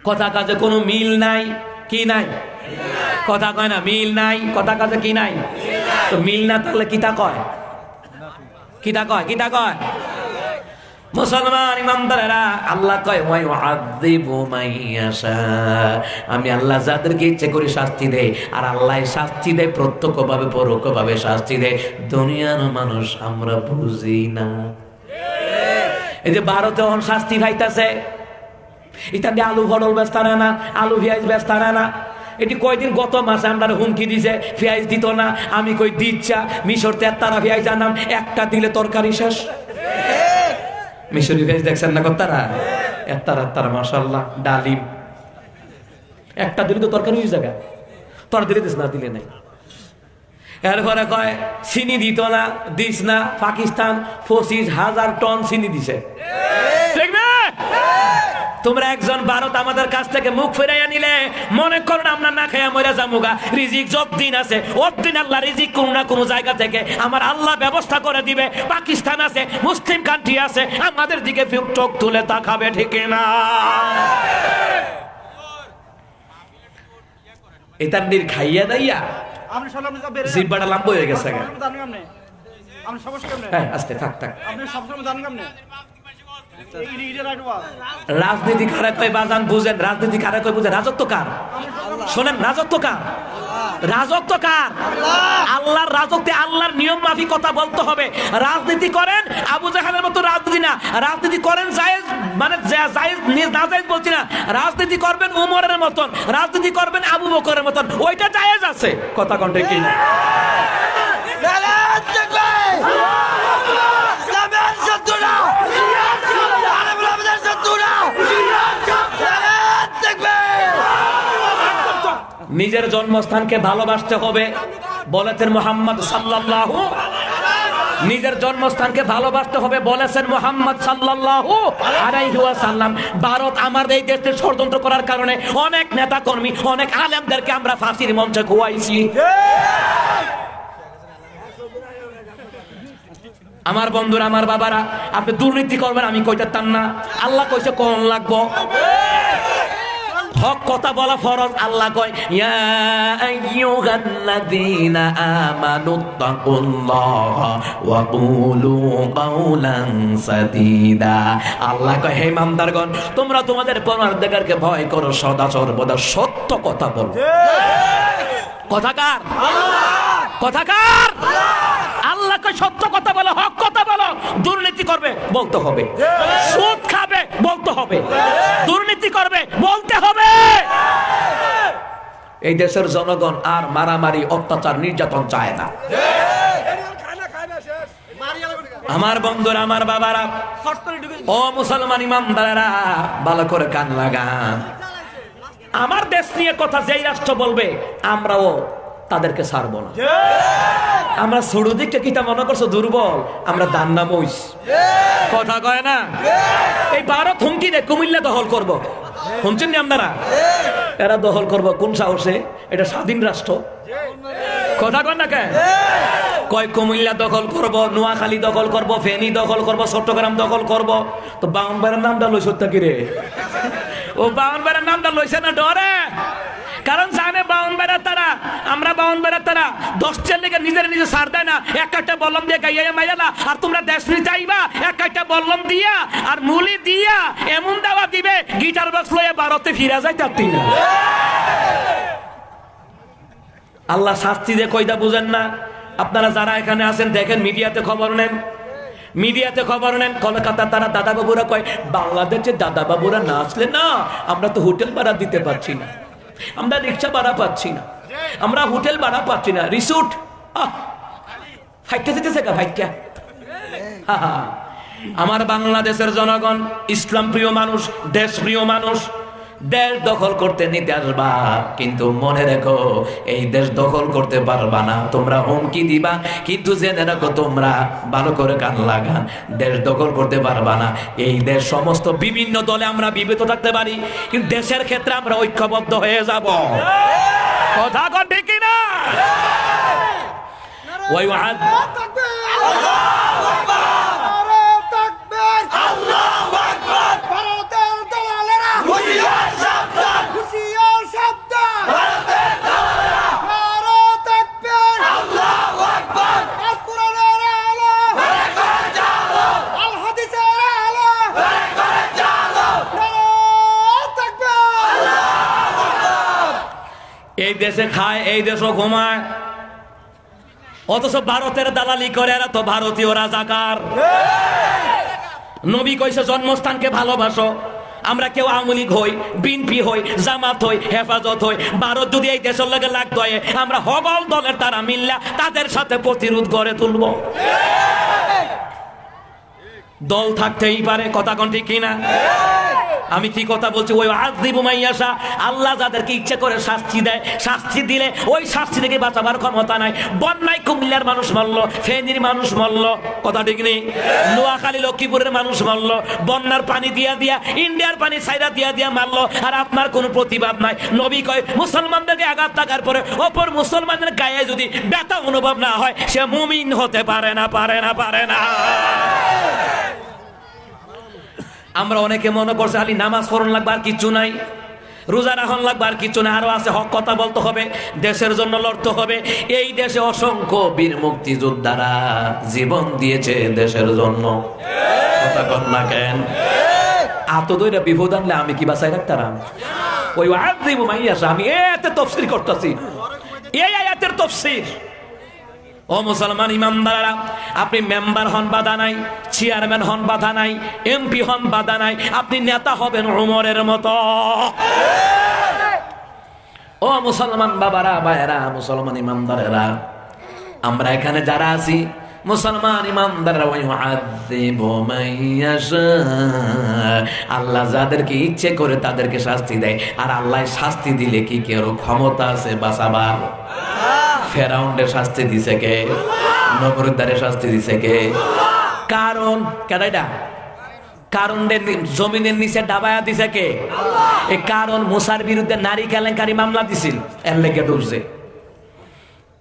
কথা কাজে কোনো মিল নাই, কি নাই? কথা কয় না, মিল নাই। কথা কাজে কি নাই? তো মিল না থাকলে কিতা কয়? কিতা কয়? কিতা কয়? মুসলমান ইমানদারেরা, আল্লাহ কয় ওয়া ইউআযিবু মান ইয়াশা, আমি আল্লাহ যাদেরকে ইচ্ছে করি শাস্তি দেই। আর আল্লাহ শাস্তি দেয় প্রত্যক্ষভাবে, পরোক্ষভাবে শাস্তি দেয়। দুনিয়ার মানুষ আমরা বুঝি না। এই যে ভারতে এখন শাস্তি পাইতাছে, এটা দিয়ে আলু পটল বেচতারে না, আলু পেঁয়াজ বেচতারে না। এটি কয়দিন গত মাসে আমরা হুমকি দিছে, পেঁয়াজ দিত না। আমি কই দিচ্ছা, মিশর তেত্তারা পেঁয়াজ আনাম, একটা দিলে তরকারি শেষ। মিশরি পেঁয়াজ দেখছেন না কত্তারা? এত্তারা মাশাআল্লাহ, ডালিম একটা দিলে তো তরকারি হয়ে যাবে। তোর দিলে দিস না, দিলে নাই। এরপরে কয় চিনি দিত না, দিস না। পাকিস্তান 25,000 টন চিনি দিছে, ঠিক না? তোমরা একজন ভারত আমাদের কাছ থেকে মুখ ফিরাইয়া নিলে মনে করো আমরা না খাইয়া মরে যামুগা। রিজিক যতদিন আছে ওতদিন আল্লাহ রিজিক কোন না কোন জায়গা থেকে আমার আল্লাহ ব্যবস্থা করে দিবে। পাকিস্তান আছে, মুসলিম কান্ট্রি আছে, আমাদের দিকে চোখ তুলে তাকাবে, ঠিক না? এটার নির খাইয়া দাইয়া জিব্বাটা লাম্ব হয়ে গেছে। হ্যাঁ আস্তে থাক। রাজনীতি কারা কয় বাজান বুঝেন, রাজনীতি কারা কয় বুঝেন। রাজত্ব কার? শোনেন, রাজত্ব কার? রাজত্ব কার? আল্লাহর রাজত্বে আল্লাহর নিয়ম মাফিক কথা বলতে হবে। রাজনীতি করেন আবু জাহেলের মতো রাজনীতি না, রাজনীতি করেন জায়েজ, মানে জায়েজ না জায়েজ বলছি না, রাজনীতি করবেন উমরের মতন, রাজনীতি করবেন আবু বকরের মতন, ওইটা জায়েজ আছে। কথা কোন ঠিক কিনা? নিজের জন্মস্থানকে ভালোবাসতে হবে বলেছেন মুহাম্মদ সাল্লাল্লাহু, নিজের জন্মস্থানকে ভালোবাসতে হবে বলেছেন মুহাম্মদ সাল্লাল্লাহু আলাইহি ওয়াসাল্লাম। ভারত আমাদের এই দেশে ষড়যন্ত্র করার কারণে অনেক নেতা কর্মী, অনেক আলেমদেরকে আমরা ফাঁসির মঞ্চে খুয়াইছি। আমার বন্ধুরা, আমার বাবারা, আপনি দুর্নীতি করবেন আমি কইতাম না, আল্লাহ কইছে কোন লাগবো। হক কথা বলা ফরজ। আল্লাহ কয় ইয়া আইয়ুহাল্লাযীনা আমানুত্তাকুল্লাহা ওয়া কুলু কাওলান সাদীদা। আল্লাহ কয় হে ইমানদারগণ, তোমরা তোমাদের পরওয়ারদিগারকে ভয় করো, সদা সর্বদা সত্য কথা বলো। কথা কার? কথা কার? আল্লাহ কয় সত্য কথা বলো, হক কথা বলো। দুর্নীতি করবে বলতে হবে, সুদ খাবে বলতে হবে, দুর্নীতি করবে বলতে হবে। এই দেশের জনগণ আর মারামারি, অত্যাচার, নির্যাতন চায় না। আমার বন্ধুরা, আমার বাবারা, ও মুসলমান ইমানদারেরা, ভালো করে কান লাগান। আমার দেশ নিয়ে কথা যেই রাষ্ট্র বলবে আমরাও তাদেরকে ছাড়বো না। আমরা ছোট দিকটা কিতা মনে করছো দুর্বল, আমরা দান্না মইস। কথা কয় না? এই ভারত হুমকি দেয় কুমিল্লা দখল করব, শুনছেন না আপনারা? এরা দখল করব কোন সাহসে? এটা স্বাধীন রাষ্ট্র। কথা কয় না কে? কয় কুমিল্লা দখল করব, নোয়াখালী দখল করব, ফেনী দখল করব, চট্টগ্রাম দখল করব। তো বাউনবাড়ির নামটা লইছ কি রে? ও বাউনবাড়ির নামটা লইছে না ডরে, কারণ জানে বাউনবাড়া তারা, আমরা বাউনবাড়া তারা 10টার লেগে নিজের নিজে ছাড় দেয় না। একটা বললাম দিয়ে গাইয়া মাইলা, আর তোমরা দেশ নিতে আইবা একটা বললাম দিয়া আর মুলি দিয়া এমন দাওয়া দিবে গিটার বক্স লইয়া ভারতে ফিরা যায় তার তিন। আল্লাহ শাস্তি দিয়ে কইদা বুঝেন না? আপনারা যারা এখানে আছেন দেখেন, মিডিয়াতে খবর নেন, মিডিয়াতে খবর নেন। কলকাতা তারা দাদা বাবুরা কয় বাংলাদেশে দাদা বাবুরা না আসলে না আমরা তো হোটেল ভাড়া দিতে পারছি না, আমরা রিক্সা ভাড়া পাচ্ছি না, আমরা হোটেল ভাড়া পাচ্ছি না, রিসোর্ট ফাইটটা যেতেছে কা ফাইটটা। আমার বাংলাদেশের জনগণ ইসলাম প্রিয় মানুষ, দেশ প্রিয় মানুষ। দেশ দখল করতে নিতে আসবা, কিন্তু মনে রেখো এই দেশ দখল করতে পারবা না। তোমরা হুমকি দিবা, কিন্তু জেনে রাখো, তোমরা ভালো করে কান লাগান, দেশ দখল করতে পারবা না। এই দেশ সমস্ত বিভিন্ন দলে আমরা বিভেদ থাকতে পারি, কিন্তু দেশের ক্ষেত্রে আমরা ঐক্যবদ্ধ হয়ে যাব। কথা কন ঠিক কিনা? ওই এই দেশে খায়, এই দেশও ঘুমায়, অথচ ভারতের দালালি করে। এরা তো ভারতীয় রাজাকার। নবী কইছে জন্মস্থানকে ভালোবাসো। আমরা কেউ আওয়ামী লীগ হই, বিএনপি হই, জামাত হই, হেফাজত হই, ভারত যদি এই দেশের লগে লাগতো আমরা হগল দলের তারা মিল্লা তাদের সাথে প্রতিরোধ গড়ে তুলব। দল থাকতেই পারে। কথা কোন ঠিক কিনা? আমি কি কথা বলছি? ওই আযিবু মাইয়াশা, আল্লাহ যাদেরকে ইচ্ছা করে শাস্তি দেয়, শাস্তি দিলে ওই শাস্তি থেকে বাঁচাবার ক্ষমতা নাই। বন্যায় কুমিল্লার মানুষ মরল, ফেনীর মানুষ মরল, কথা ঠিক নেই? নোয়াখালী লক্ষ্মীপুরের মানুষ মরল, বন্যার পানি দিয়া দিয়া, ইন্ডিয়ার পানি ছাইরা দিয়া দিয়া মারলো, আর আপনার কোনো প্রতিবাদ নাই। নবী কয় মুসলমানদেরকে আঘাত লাগার পরে অপর মুসলমানদের গায়ে যদি ব্যথা অনুভব না হয় সে মুমিন হতে পারে না, পারে না, পারে না। আমরা অনেকে মনে করছে খালি নামাজ পড়ন লাগবে আর কিছু নাই। রোজা রাখন লাগবে, আর কিছু না, আরো আছে হক কথা বলতে হবে, দেশের জন্য লড়তে হবে। এই দেশে অসংখ্য বীর মুক্তিযোদ্ধারা জীবন দিয়েছে দেশের জন্য, কথা কন না কেন? এত দইরা বিপদ আনলে আমি কি বাঁচাই রাখতাম? ওই আযীবু মাইয়াশা, আমি এতে তাফসীর করতেছি, এই আয়াতের তাফসীর। ও মুসলমান ইমানদাররা, আপনি মেম্বার হন বাধা নাই, চেয়ারম্যান হন বাধা নাই, এমপি হন বাধা নাই, আপনি নেতা হবেন ওমরের মতো। ও মুসলমান বাবারা, ভাইয়েরা, মুসলমান ইমানদারেরা, আমরা এখানে যারা আছি মুসলমান ইমানদাররা, আল্লাহ যাদেরকে ইচ্ছে করে তাদেরকে শাস্তি দেয়, আর আল্লাহ শাস্তি দিলে কি কেউ ক্ষমতা আছে বাঁচাবার? ফেরাউনের শাস্তি দিছে কে? নমরুদ্দারের শাস্তি দিছে কে? কারণ কেডাইটা কারণ জমিনের নিচে ডাবায়া দিছে কে? এই কারণ মুসার বিরুদ্ধে নারী কেলেঙ্কারি মামলা দিছিল, এর লেগে ডুবছে।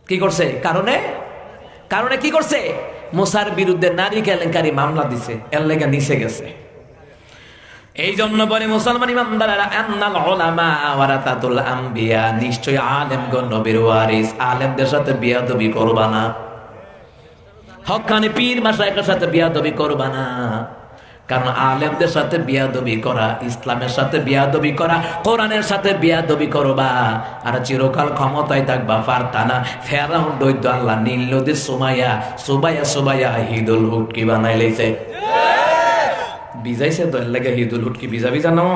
কি করছে? কারণে কি করছে? মুসার বিরুদ্ধে নারী কেলেঙ্কারি মামলা দিছে, এর লেগে নিচে গেছে। এই জন্য বলে মুসলমান ইমানদারেরা, আন্নাল উলামা ওয়ারাসাতুল আম্বিয়া, নিশ্চয় আলেমগণ নবীর ওয়ারিস। আলেমদের সাথে বিয়াদবি করবা না, হক্কানি পীর মাশায়েখের সাথে বিয়াদবি করবা না। কারণ আলেমদের সাথে বিয়াদবি করা, ইসলামের সাথে বিয়াদবি করা, কোরআনের সাথে বিয়াদবি করবা, আর চিরকাল ক্ষমতায় থাকবা পারতানা। ফেরাউন দৈত্য আল্লাহ নীল নদীর সুবাইয়া হিদুল হুটকি বানাই লাইছে, বিজাইছে তো, এর লাগে হিদুল হুটকি, ভিজা নাও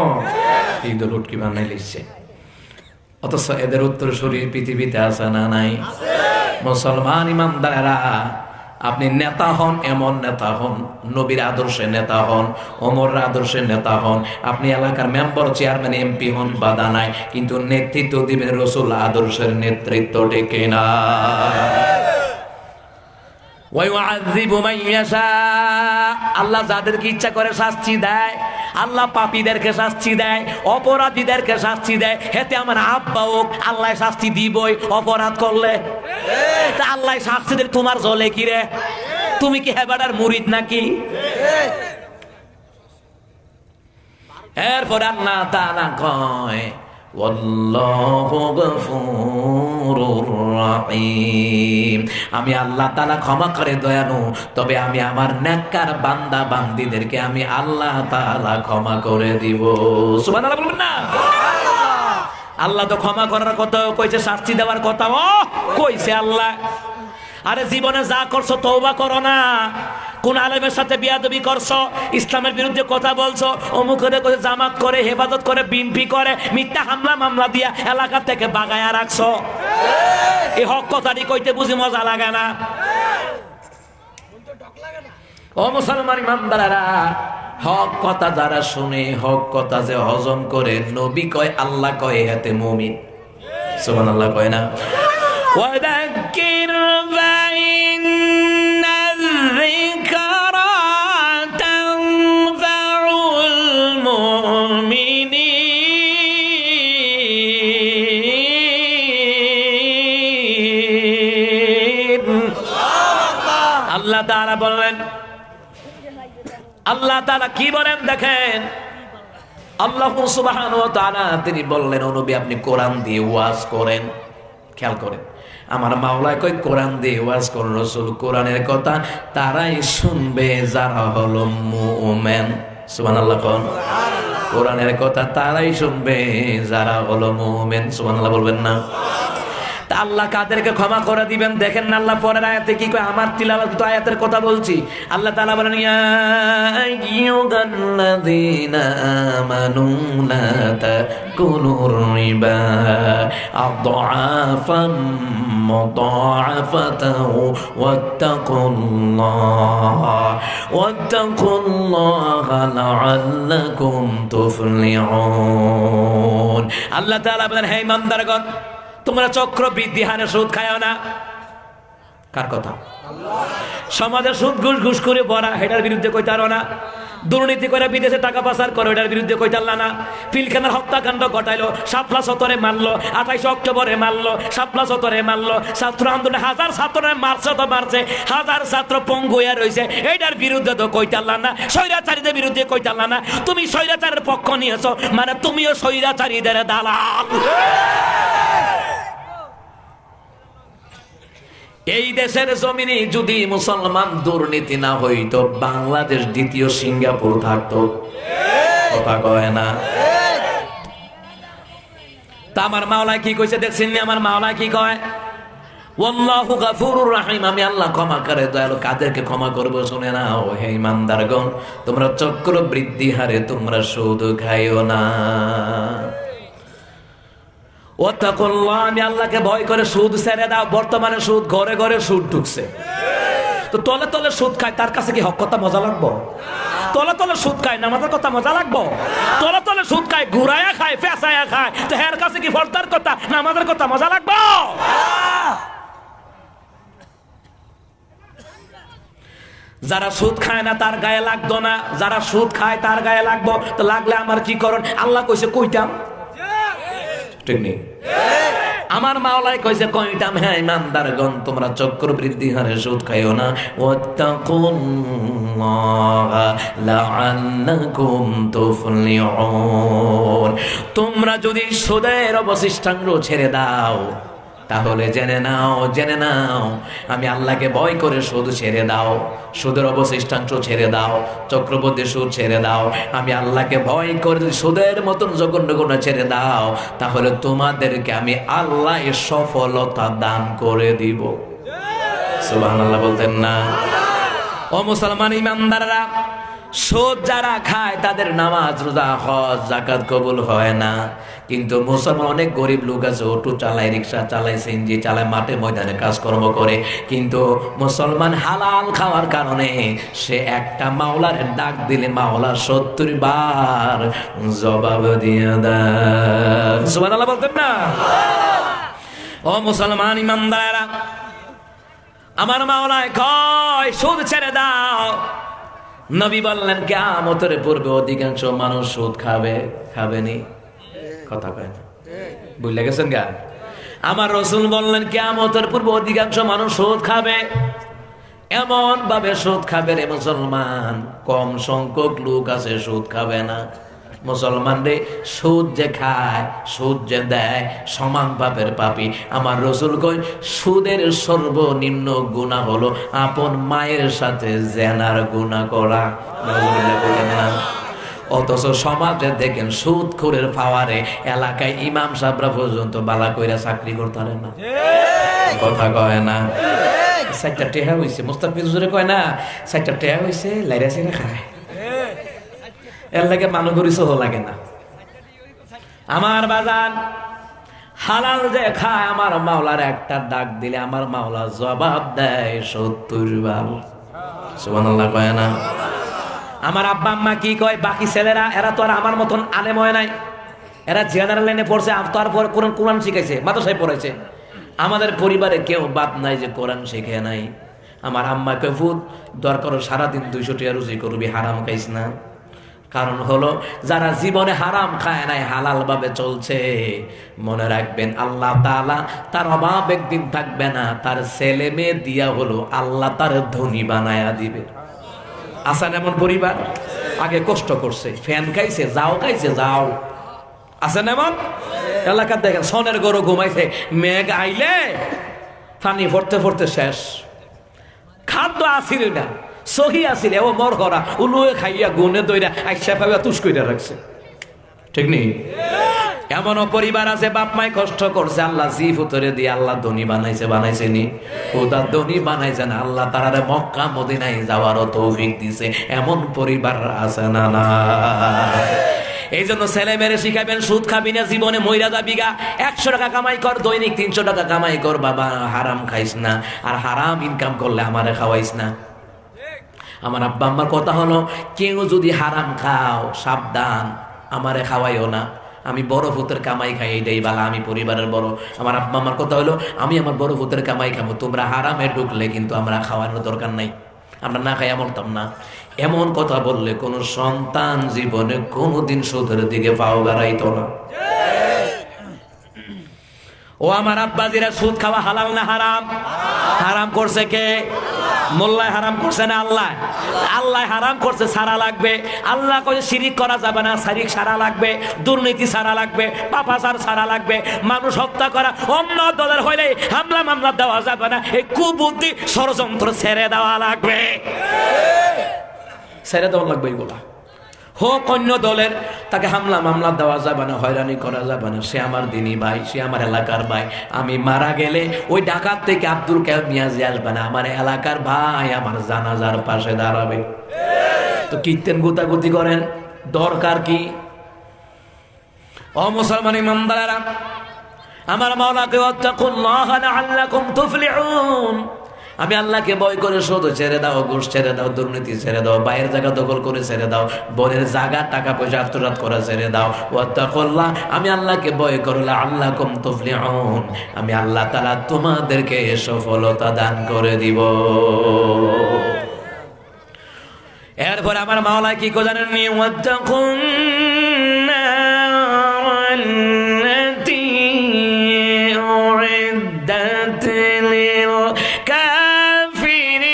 হিদুল হুটকি বানাই লাইছে। অথচ এদের উত্তরসূরি পৃথিবীতে আছে না নাই? মুসলমান ইমানদারেরা, আপনি নেতা হন, এমন নেতা হন, নবীর আদর্শে নেতা হন, ওমরের আদর্শে নেতা হন, আপনি এলাকার মেম্বার, চেয়ারম্যান, এমপি হন, বাধা নাই, কিন্তু নেতৃত্ব দিবেন রাসূল আদর্শের নেতৃত্ব, ঠিক না? আল্লাহ যাদেরকে ইচ্ছা করে শাস্তি দেয়, আল্লাহ পাপীদেরকে শাস্তি দেয়, অপরাধীদেরকে শাস্তি দেয়। হেতে আমার আব্বা হোক, আল্লাহ শাস্তি দিবই অপরাধ করলে। তা আল্লাহ শাস্তি দেয়, তোমার জলে কি রে? তুমি কি হেবাডার মুরিদ নাকি? এরপর আল্লাহ তাআলা কয়, ওয়াল্লাহু গফুরুর রহিম, আমি আল্লাহ তাআলা ক্ষমা করে দয়ালু, তবে আমি আমার নেককার বান্দা বান্দীদেরকে আমি আল্লাহ তাআলা ক্ষমা করে দিব। সুবহানাল্লাহ বলবেন না? আল্লাহ তো ক্ষমা করার কথা কইছে, শাস্তি দেওয়ার কথাও কইছে আল্লাহ। আরে জীবনে যা করছো তওবা করো না। কোন আলেমের সাথে বিয়াদবি করছো, ইসলামের বিরুদ্ধে কথা বলছো, অমুকের করে জামাত করে, হেফাজত করে, বিএনপি করে, মিথ্যা হামলা মামলা দিয়া এলাকা থেকে বাগায়া রাখছো, এই হক কথাটি কইতে বুঝি মজা লাগে না? ও মুসলমান ইমানদারেরা, হক কথা যারা শুনে, হক কথা যে হজম করে, নবী কয়, আল্লাহ কয়, হাতে মুমিন। সুবহানাল্লাহ কয় না? ওয়াদাক্কির ফাইন্নাল যিকরা তানফাউল মুমিনিন। আল্লাহ তাআলা বললেন, আল্লাহ তাআলা কি বলেন দেখেন, আল্লাহ সুবহানাহু ওয়া তাআলা তিনি বললেন, ও নবী আপনি কোরআন দিয়ে ওয়াজ করেন। খেয়াল করেন, আমার মাওলা কই কোরআন দিয়ে ওয়াজ করেন রাসূল, কোরআনের কথা তারাই শুনবে যারা হলো মুমিন। সুবহানাল্লাহ কোন? কোরআনের কথা তারাই শুনবে যারা হলো মুমিন। সুবহানাল্লাহ বলবেন না? আল্লাহ কাদেরকে ক্ষমা করে দিবেন দেখেন না, আল্লাহ পরের আয়াতে কি কয়, আমার তিলাওয়াত তো আয়াতের কথা বলছি। আল্লাহ তাআলা বলেন, ইয়া আইয়ুহাল্লাযীনা আমানু লা তাকুলুর রিবা আদআফাম মুদাআফাতান ওয়াত্তাকুল্লাহা লাআল্লাকুম তুফলিহুন। আল্লাহ তাআলা বলেন, হে ইমানদারগণ, তোমরা চক্রবৃদ্ধি হারে সুদ খায়ও না। কার কথা? সমাজে সুদ ঘুষ করে ভরা, হেটার বিরুদ্ধে কইতে পারো না। দুর্নীতি করে বিদেশে টাকা পাচার করে, ওটার বিরুদ্ধে কইতাল্লা না? পিলখানার হত্যাকাণ্ড ঘটাইলো, শাপলা চত্বরে মারলো, 28 অক্টোবরে মারলো, শাপলা চত্বরে মারলো, ছাত্র আন্দোলনে হাজার ছাত্ররা মারছে তো মারছে, হাজার ছাত্র পঙ্গু হয়ে রয়েছে, এইটার বিরুদ্ধে তো কইতাল্লা না? স্বৈরাচারীদের বিরুদ্ধে কইতাল্লা না? তুমি স্বৈরাচারের পক্ষ নিয়েছো, মানে তুমিও স্বৈরাচারীদের দালাল। এই দেশের জমিনে যদি মুসলমান দুর্নীতি না হইতো, বাংলাদেশ দ্বিতীয় সিঙ্গাপুর থাকতো। কথা কয় না? তা আমার মাওলা কি কইছে দেখছেন? আমার মাওলা কি কয়? ওয়াল্লাহু গাফুরুর রাহিম, আমি আল্লাহ ক্ষমা করে দয়ালু। কাদেরকে ক্ষমা করবো শুনে নাও হে ইমানদারগণ, তোমরা চক্রবৃদ্ধি হারে তোমরা সুদ খাইও না। ওয়াত্তাকুল্লাহ, আমি আল্লাহকে ভয় করে সুদ ছেড়ে দাও। বর্তমানে সুদ ঘরে ঘরে সুদ ঢুকছে, তো তলে তলে সুদ খায়, তার কাছে কি হক কথা মজা লাগবো? তলে তলে সুদ খায়, নামাজের কথা মজা লাগবো? তলে তলে সুদ খায়, ঘুরাইয়া খায়, পেঁচাইয়া খায়, তো হের কাছে কি ফর্দার কথা নামাজের কথা মজা লাগবো? যারা সুদ খায় না তার গায়ে লাগতো না, যারা সুদ খায় তার গায়ে লাগবো। তো লাগলে আমার কি করণ? আল্লাহ কইছে কইতাম, ঠিক নেই? আমার মাওলাই কইছে কইতাম। হ্যাঁ ইমানদারগণ, তোমরা চক্রবৃদ্ধি হারে সুদ খাইও না। ওয়াত্তাকুল্লাহা লাআল্লাকুম তুফলিহুন, তোমরা যদি সুদের অবশিষ্টাংশ ছেড়ে দাও, তাহলে জেনে নাও, জেনে নাও, আমি আল্লাহকে ভয় করে সুদ ছেড়ে দাও, সুদের অবশিষ্টাংশ ছেড়ে দাও, চক্রবর্তী সুদ ছেড়ে দাও, আমি আল্লাহকে ভয় করে সুদের মতন জঘন্য গুনাহ ছেড়ে দাও, তাহলে তোমাদেরকে আমি আল্লাহ সফলতা দান করে দিব। সুবহানাল্লাহ বলতেন না? ও মুসলমান ইমানদাররা, সুদ যারা খায় তাদের নামাজ, রোজা, হজ, যাকাত কবুল হয় না। কিন্তু মুসলমান অনেক গরিব লোক আছে, অটো চালায়, রিক্সা চালায়, সিএনজি চালায়, মাঠে ময়দানে কাজকর্ম করে, কিন্তু মুসলমান হালাল খাওয়ার কারণে সে একটা মাওলার ডাক দিলে মাওলা 70 বার জবাব দিয়ে দেয়। সুবহানাল্লাহ বলতেন না? ও মুসলমান ইমানদাররা, আমার মাওলায় কয় সুদ ছেড়ে দাও। নবী বললেন কিয়ামতের পূর্বে অধিকাংশ মানুষ সুদ খাবে, খাবেনি? কথা কয় না? বুঝলে গেছেন গা? আমার রাসূল বললেন কিয়ামতের পূর্বে অধিকাংশ মানুষ সুদ খাবে। এমন ভাবে সুদ খাবে রে মুসলমান, কম সংখ্যক লোক আছে সুদ খাবে না। মুসলমান রে, সুদ যে খায়, সুদ যে দেয়, সমান পাপের পাপী। আমার রাসূল কই সুদের সর্বনিম্ন গুনাহ হলো আপন মায়ের সাথে জেনার গুনাহ করা। অথচ সমাজে দেখেন সুদখোরের পাওয়ারে এলাকায় ইমাম সাহেবরা পর্যন্ত বালা কইরা চাকরি করতে না। কথা কয় না? 4টা টেহা হইছে, মুস্তাফিজ হুজুরে কয় না 4টা টেহা হইছে, লাইরা সিরা খায়, এর লাগে মানুষ সহ লাগে না। আমার বাজান হালাল যে খায়, আমার মাওলার একটা ডাক দিলে আমার মাওলা জবাব দেয় 70 বার। সুবহানাল্লাহ কয় না? আমার আব্বা আম্মা কি কয়? বাকি ছেলেরা এরা তো আর আমার মতন আলেম হয় নাই, এরা জেনারেল লাইনে পড়ছে, তারপর কোরআন শিখাইছে, মাদ্রাসায় পড়াইছে। আমাদের পরিবারে কেউ বাদ নাই যে কোরআন শিখে নাই। আমার আম্মা কয় ফুট দরকার সারাদিন 200 টাকা রুজি করবি, হারাম খাইস না। কারণ হলো যারা জীবনে হারাম খায় নাই, হালাল ভাবে চলছে, মনে রাখবেন আল্লাহ তাআলা তার অভাব একদিন থাকবে না, তার ছেলে মেয়ে দিয়া হলো আল্লাহ তার ধনী বানায়া দিবে। আছেন এমন পরিবার? আগে কষ্ট করছে, ফ্যান খাইছে, যাও খাইছে, যাও। আছেন এমন এলাকার? দেখেন সনের গরু ঘুমাইছে, মেঘ আইলে পানি পড়তে পড়তে শেষ, খাদ্য আসিল না, সহি আসিল, ও মর করা উলুয়ে খাইয়া গুনে দইরা আইসা পাইয়া তুস কইরা রাখছে, ঠিক নেই? এমনও পরিবার আছে বাপ মাই কষ্ট করছে, আল্লাহ জিফ উতরে দিয়ে আল্লাহ ধনী বানাইছে, বানাইছে নি? ওটা ধনী বানাইছে না, আল্লাহ তারারে মক্কা মদিনায় যাওয়ারও তৌফিক দিছে। এমন পরিবার আছে না? না। এই জন্য ছেলে মেরে শিখাবেন সুদ খাবি না, জীবনে মইরা যাবি গা। 100 টাকা কামাই কর, দৈনিক 300 টাকা কামাই কর বাবা, হারাম খাইস না। আর হারাম ইনকাম করলে আমারে খাওয়াইস না। আমার আব্বা আম্মার কথা হলো, কেউ যদি হারাম খাও সাবধান, আমারে খাওয়াইও না। আমি বড় ভূতের কামাই খাই, এইটাই বালা, আমি পরিবারের বড়। আমার আব্বা আমার কথা হলো, আমি আমার বড় ভূতের কামাই খাবো, তোমরা হারামে ঢুকলে কিন্তু আমরা খাওয়ানোর দরকার নাই, আমরা না খাইয়া মরতাম না। এমন কথা বললে কোন সন্তান জীবনে কোনোদিন সুদের দিকে পাও বাড়াইতো না। ও আমার আব্বাজিরা, সুদ খাওয়া হালাল না হারাম? হারাম করছে কে? মোল্লায় হারাম করছে না আল্লাহ? আল্লাহ হারাম করছে, সারা লাগবে। আল্লাহ কয়ে শিরিক করা যাবে না, শিরিক সারা লাগবে। দুর্নীতি সারা লাগবে, পাপাচার সারা লাগবে। মানুষ হত্যা করা অন্য দলের হইলে হামলা মামলা দেওয়া যাবে না। এই কুবুদ্ধি ষড়যন্ত্র ছেড়ে দেওয়া লাগবে, ছেড়ে দেওয়া লাগবে। এগুলা হোক অন্য দলের, তাকে হামলা মামলা দেওয়া যাবে না, হয়রানি করা যাবে না। সে আমার দিনী ভাই, সে আমার এলাকার ভাই। আমি মারা গেলে ওই ঢাকার থেকে আব্দুল কাইয়ুম মিয়াজি আসবে না, আমার এলাকার ভাই আমার জানাজার পাশে দাঁড়াবে। তো কীর্তেন গুতাগুতি করেন, দরকার কি? ও মুসলমান ইমানদারেরা, আমার মাওলাকে ওয়াত্তাকুল্লাহ লাআল্লাকুম তুফলিহুন। আমি আল্লাহকে ভয় করে শুধু ছেড়ে দাও, ঘুষ ছেড়ে দাও, দুর্নীতি ছেড়ে দাও, বাইরের জায়গা দখল করে ছেড়ে দাও, বনের জায়গা টাকা পয়সা আত্মসাৎ করা ছেড়ে দাও। ওয়াত্তাকুল্লাহ, আমি আল্লাহকে ভয় করে লাআল্লাকুম তুফলিহুন, আমি আল্লাহ তাআলা তোমাদেরকে সফলতা দান করে দিব। এরপর আমার মাওলা কি কো জানেন? ওয়াত্তাকুন নারাল্লাতী উইদ্দাত লিল কাফিরিন।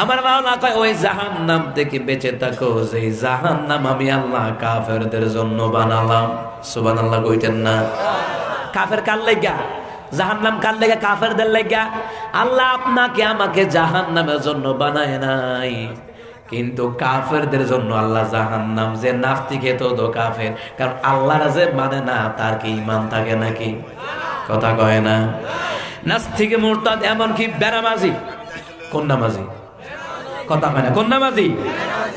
আমার মাওলা কয় ওই জাহান্নাম থেকে বেঁচে থাকো, যে জাহান্নাম আমি আল্লাহ কাফেরদের জন্য বানালাম। সুবহানাল্লাহ কইতেন না? কাফের কার লাগা? জাহান্নাম কার লাগা? কাফেরদের লাগা। আল্লাহ আপনাকে আমাকে জাহান্নামের জন্য বানায় নাই, কিন্তু কাফেরদের জন্য আল্লাহ জাহান্নাম। যে নাস্তিক হেতো তো কাফের, কারণ আল্লাহর যে মানে না তার কি ঈমান থাকে নাকি? কথা কয় না? নাস্তিক মুরতাদ, এমনকি বেনামাজি। কোন নামাজি? কথা কয় না? কোন নামাজি?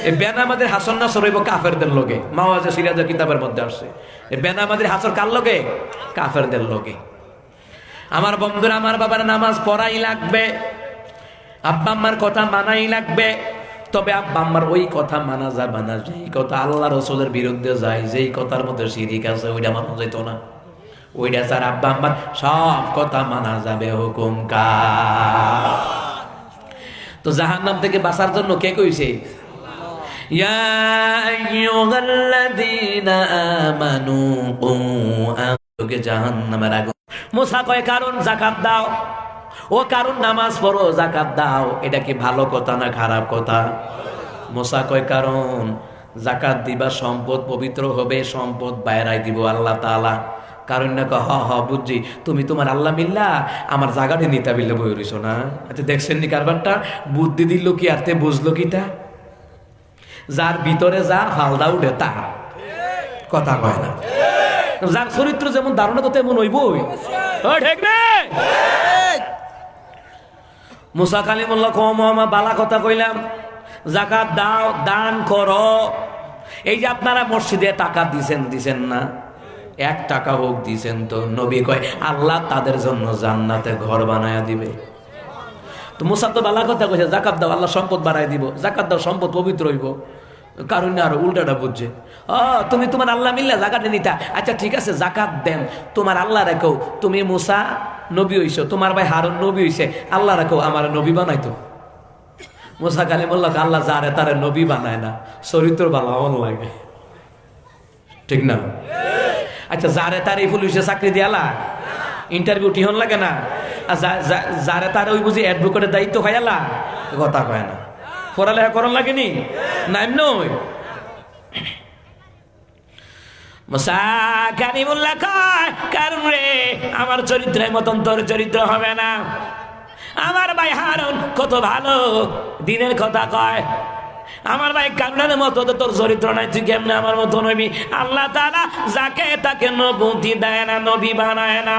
এই বেনামাজির হাসর নাসর হইব কাফেরদের লোকে। মাওয়াজে সিরাজের কিতাবের মধ্যে আসছে এই বেনামাজির হাসর কার লোকে? কাফেরদের লোকে। আমার বন্ধুরা, আমার বাবার নামাজ পড়াই লাগবে, আব্বা আম্মার কথা মানাই লাগবে। তবে আব্বা আম্মার ওই কথা মানা যাবে না যেই কথা আল্লাহ রসুলের বিরুদ্ধে যায়, যেই কথার মধ্যে শিরিক আছে ওইটা মানা যেত না। ওইটা স্যার আব্বা আম্মার সব কথা মানা যাবে। হুকুম কার? তো জাহান্নাম থেকে বাঁচার জন্য কে কইছে? ইয়া আইয়ুহাল্লাযীনা আমানু কু আনফুসাকুম জাহান্নামের আগুন। মুসা কয় কারণ যাকাত দাও। ও কারণ নামাজ পড়ো, যাকাত দাও। এটা কি ভালো কথা না খারাপ কথা? মুসা কয় কারণ যাকাত দিবা সম্পদ পবিত্র হবে, সম্পদ বাইরাই দিব আল্লাহ তাআলা। কারণ না কয় হ বুঝছি, তুমি তোমার আল্লাহ মিল্লা আমার জায়গাটি নিতা বিল্লে বই রইছ না। আচ্ছা দেখছেন নি কারবারটা? বুদ্ধি দিল কি আর তে বুঝলো কিটা? যার ভিতরে যা হালদা উঠে তা। কথা কয় না? যার চরিত্র যেমন ধারণা তো তেমন হইবই। ঠিক না? মুসা কালিমুল্লাহ কওমা বালা কথা কইলাম, যাকাত দাও, দান করো। এই যে আপনারা মসজিদে টাকা দিছেন না, 1 টাকা হোক দিছেন, তো নবী কয় আল্লাহ তাদের জন্য জান্নাতে ঘর বানায়া দিবে। তো মুসা তো বালা কথা কইছে, যাকাত দাও আল্লাহ সম্পদ বাড়ায় দিব, যাকাত দাও সম্পদ পবিত্র হইব। কারণ আর উল্টাটা বুঝছে, তুমি তোমার আল্লাহ মিল্লা জাকাতে নিতা। আচ্ছা ঠিক আছে, জাকাত দেন, তোমার আল্লাহ রাখো। তুমি মুসা নবী হইছো, তোমার ভাই হারুন নবী হইছে, আল্লাহ রাখো আমার নবী বানাইতো। মুসা কালিমুল্লাহ আল্লাহ যারে তারে নবী বানায় না, চরিত্র ভালো আমল লাগে। ঠিক না? আচ্ছা যারে তারে পুলিশে চাকরি দিয়ালা, ইন্টারভিউ টিহন লাগে না? আর যারে তারে ওই বুঝি অ্যাডভোকেটের দায়িত্ব খাইয়ালা, কথা কয় না? পড়ালেখা করন লাগেনি না? এমন মুসা কালিমুল্লাহ কয় কারণ রে আমার চরিত্রের মতন তোর চরিত্র হবে না। আমার ভাই হারুন কত ভালো, দিনের কথা কয়। আমার ভাই কারণের মতো তো তোর চরিত্র নাই, তুই কেমনে আমার মতো নবী? আল্লাহ তাআলা যাকে তাকে নবুতি দেয় না, নবী বানায় না।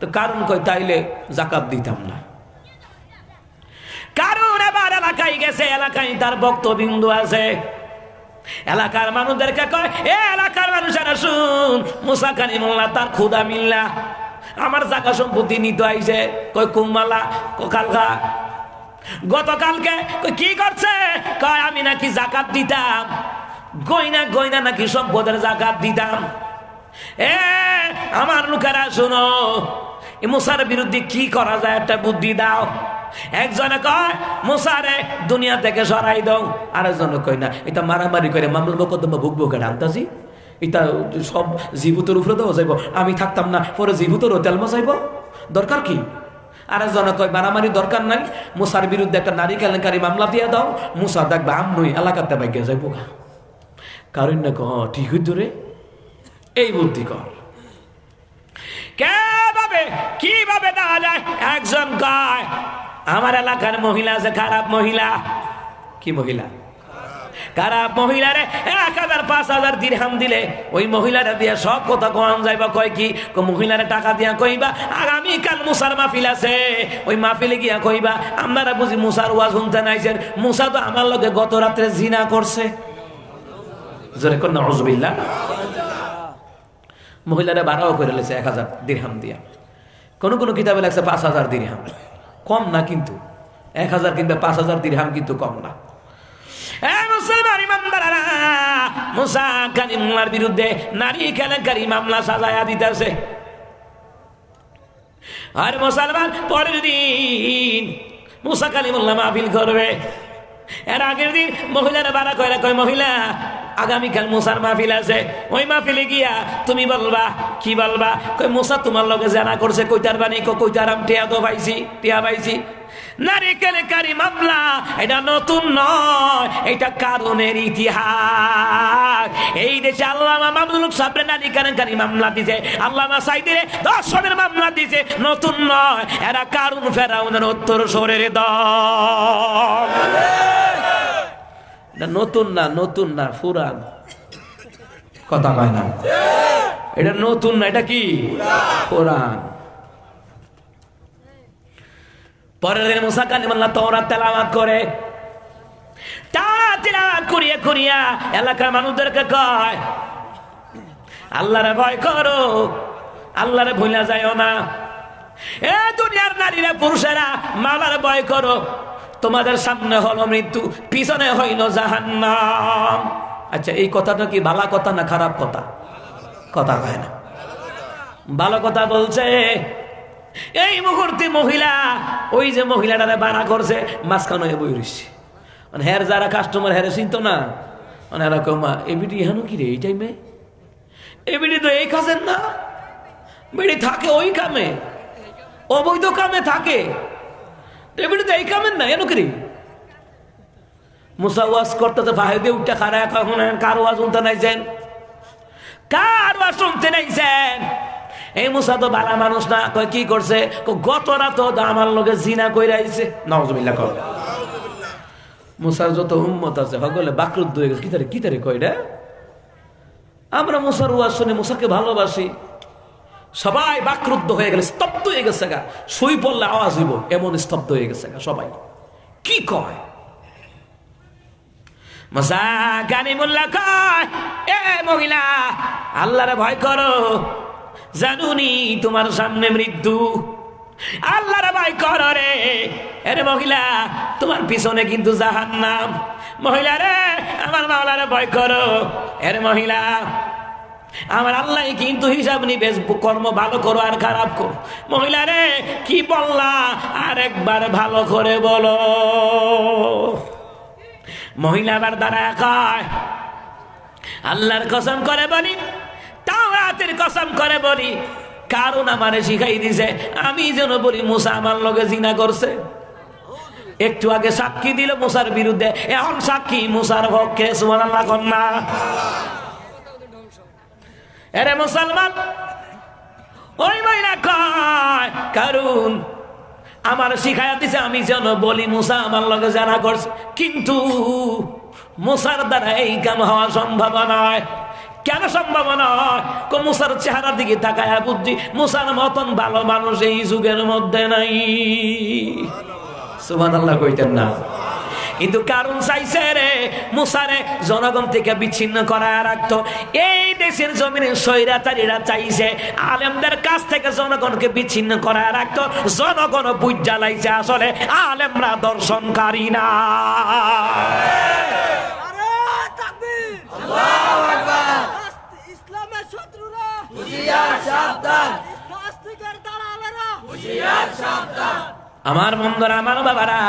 তো কারণ কই তাইলে যাকাত দিতাম না। কারণ এবার এলাকায় গেছে, এলাকায় তার বক্তবিন্দু আছে। এলাকার মানুষদেরকে কয়, এ এলাকার মানুষেরা শুন, মুসা কালিমুল্লাহ তার খুদা মিল্লা আমার জায়গা সম্পত্তি নিতে আইছে। কয় কুম্মালা কালকা গতকালকে কি করছে? কয় আমি নাকি জাকাত দিতাম, গয়না নাকি সম্পদের জাকাত দিতাম। এ আমার লোকেরা শুনো, এই মুসার বিরুদ্ধে কি করা যায় একটা বুদ্ধি দাও। একজনে কয় মুসারে দুনিয়া থেকে সরাই দাও, আরেকজনে কয় না এটা মারামারি করে মামলা মোকদ্দমা ভুগবো কেন আন্তাজি, এটা সব জীবুতের উপরে দেওয়া যাইব, আমি থাকতাম না পরে জীবুতের তেল মাসাইব, দরকার কি? আরেকজনে কয় মারামারি দরকার নাই, মুসার বিরুদ্ধে একটা নারী কেলেঙ্কারি মামলা দিয়ে দাও, মুসা দেখবে আমনই এলাকাতে বাইকে যাইব। কারণ না ক ঠিক হইতো রে, এই বুদ্ধি কর কিভাবে দেওয়া যায়। একজন কয় আমার এলাকার মহিলা আছে খারাপ মহিলা, কি মহিলা? খারাপ মহিলারে 1000-5000 দিরহাম দিলে ওই মহিলারা দিয়ে সব কথা কোয়ান যাইবা। কয় কি? মহিলারে টাকা দিয়া কইবা আগামীকাল মুসার মাহফিল আছে, ওই মাহফিলে গিয়া কইবা আপনারা বুঝি মুসার ওয়াজ শুনতে নাইছেন, মুসা তো আমার লগে গত রাত্রে জিনা করছে। জোরে কোন নাউজুবিল্লাহ। মহিলারা ভাড়াও করে লেছে 1000 দিরহাম দিয়া, কোন কোন কিতাবে লাগছে 5000 দিরহাম, কম না কিন্তু 1000 কিংবা 5000 দিরহাম কিন্তু কম না। মুসলমান ইমানদারেরা, মুসা কালিমুল্লাহর বিরুদ্ধে নারী কেলেঙ্কারি মামলা সাজায়া দিতেছে। আর মুসলমান পরের দিন মুসা কালিমুল্লাহ মাহফিল করবে, এর আগের দিন মহিলারা বাড়া কয় মহিলা আগামীকাল মুসার মাহফিল আছে, ওই মাহফিলে গিয়া তুমি বলবা। কি বলবা? কই মুসা তোমার লগে জানা করছে, কইতার বাণী কইতারাম টিয়া তো পাইছি, টিয়া পাইছি। নারী কেলেঙ্কারি মামলা এটা নতুন নয়, এটা কারণের ইতিহাস। এই দেশে আল্লামা মামুনুল হক সাহেব নারী কেলেঙ্কারি মামলা দিছে, আল্লামা সাইদিরে ধর্ষণের মামলা দিছে, নতুন নয়, এরা কারণ ফেরাউনের উত্তর সরের দল। নতুন না, নতুন না, পুরান কথা কয় না, এটা নতুন না, এটা কি পুরান। পরের দিন মুসা কালিমুল্লাহ তাওরাত তেলাওয়াত করে, তেলাওয়াত করিয়া করিয়া এলাকার মানুষদেরকে কয় আল্লাহরে ভয় করো, আল্লাহরে ভুলা যায়ও না। এ দুনিয়ার নারীরা পুরুষেরা মাওলার ভয় করো, তোমাদের সামনে হলো মৃত্যু, পিছনে হইল জাহান্নাম। আচ্ছা, এই কথাটা কি ভালো কথা না খারাপ কথা? কথা কয় না, ভালো কথা বলছে। এই মুহূর্তে মহিলা, ওই যে মহিলাটা বাড়া করছে মাঝখানে বই রয়েছে, মানে হের যারা কাস্টমার হেরে চিনত না, মানে এরকম এবিডি এখানে কি রে এই টাইমে, এবিডি তো এই কাজের না, বিড়ি থাকে ওই কামে, অবৈধ কামে থাকে, এবিডি তো এই কামের না, এন কি মুসা ওয়াজ করতে ফাহেদে উঠতে খারা এখন কার ওয়াজ শুনতে নাইছেন, কার ওয়াজ শুনতে নাইছেন। এই মুসা তো বালা মানুষ না, কয় কি করছে, গত রাত আমার লগে জিনা কইরা আইছে, নাউজুবিল্লাহ কর। মুসার যত উম্মত আছে সকলে বাকরুদ্ধ হয়ে গেছে, কি তারে কয় রে, আমরা মুসার ওয়াজ শুনে মুসাকে ভালোবাসি, সবাই বাকরুদ্ধ হয়ে গেলে স্তব্ধ হয়ে গেছে গা, শুই পড়লে আওয়াজ হইব এমন স্তব্ধ হয়ে গেছে গা সবাই। কি কয় মুসা কালিমুল্লাহ কয়, এ মহিলা আল্লাহরে ভয় করো, জানুনি তোমার সামনে মৃত্যু, আল্লাহরে ভয় করো রে। এরে মহিলা তোমার পিছনে কিন্তু জাহান্নাম, মহিলা রে আমার মাওলারে ভয় করো। এরে মহিলা আমার আল্লাহ কিন্তু হিসাব নিবে, কর্ম ভালো করো আর খারাপ করো। মহিলা রে কি বললা আর একবার ভালো করে বলো। মহিলা আবার দাঁড়ায় কয় আল্লাহর কসম করে বলি, তাওরাতের কসম করে বলি, কারণ আমারে শিখাই দিছে আমি যেন বলি মুসা আমার লগে জিনা করছে। একটু আগে সাক্ষী দিল মুসার বিরুদ্ধে, এখন সাক্ষী মুসার পক্ষে, সুবহানাল্লাহ কন্যা। এরে মুসলমান, ওই মহিলা কয় কারণ আমার শিখাইয়া দিছে আমি যেন বলি মুসা আমার লগে জানা করছে, কিন্তু মুসার দ্বারা এই কাম হওয়া সম্ভব নয়। কেন সম্ভব নয়? মুসার চেহারার দিকে তাকায় বুদ্ধি মুসার মতন ভালো মানুষ এই যুগের মধ্যে নাই। সুবহানাল্লাহ কইতেন না, কিন্তু কারণ চাইছে রে মুসারে জনগণ থেকে বিচ্ছিন্ন করা রাখতো। এই দেশের জমিনে স্বৈরাচারীরা চাইছে আলেমদের কাছ থেকে জনগণকে বিচ্ছিন্ন করা রাখতো, জনগণ বুঝ জ্বালাইছে আসলে আলেমরা দর্শনকারী না। ইসলামের শত্রুরা সাবধান, নাস্তিকের দালালেরা আমার বন্ধুরা, আমার বাবারা,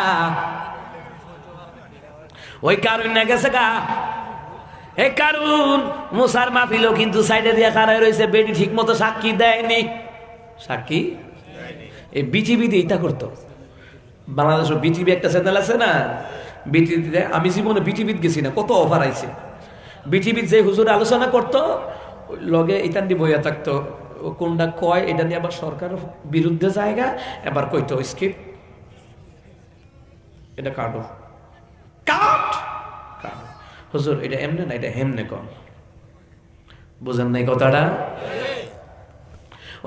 ওই কারুন না গেছে গা। এই কারুন মুসার মাহফিল কিন্তু সাইডে দিয়ে খাড়ায় রয়েছে, বেটি ঠিক মতো সাক্ষী দেয়নি। সাক্ষী এই বিটিভি দিয়ে এটা করতো। বাংলাদেশের বিটিভি একটা চ্যানেল আছে না, বিটিভিতে আমি জীবনে বিটিভিত গেছি না, কত অফার আইছে। বিটিভিত যে হুজুর আলোচনা করতো লগে এটা নিয়ে বইয়া থাকতো, কোনটা কয় এটা নিয়ে আবার সরকার বিরুদ্ধে জায়গা, এবার কইতো স্কিপ, এটা কাটো কাট কাট, হুজুর এটা এমনে না, এটা হেমনে কন। বুঝেন নাই কথাটা?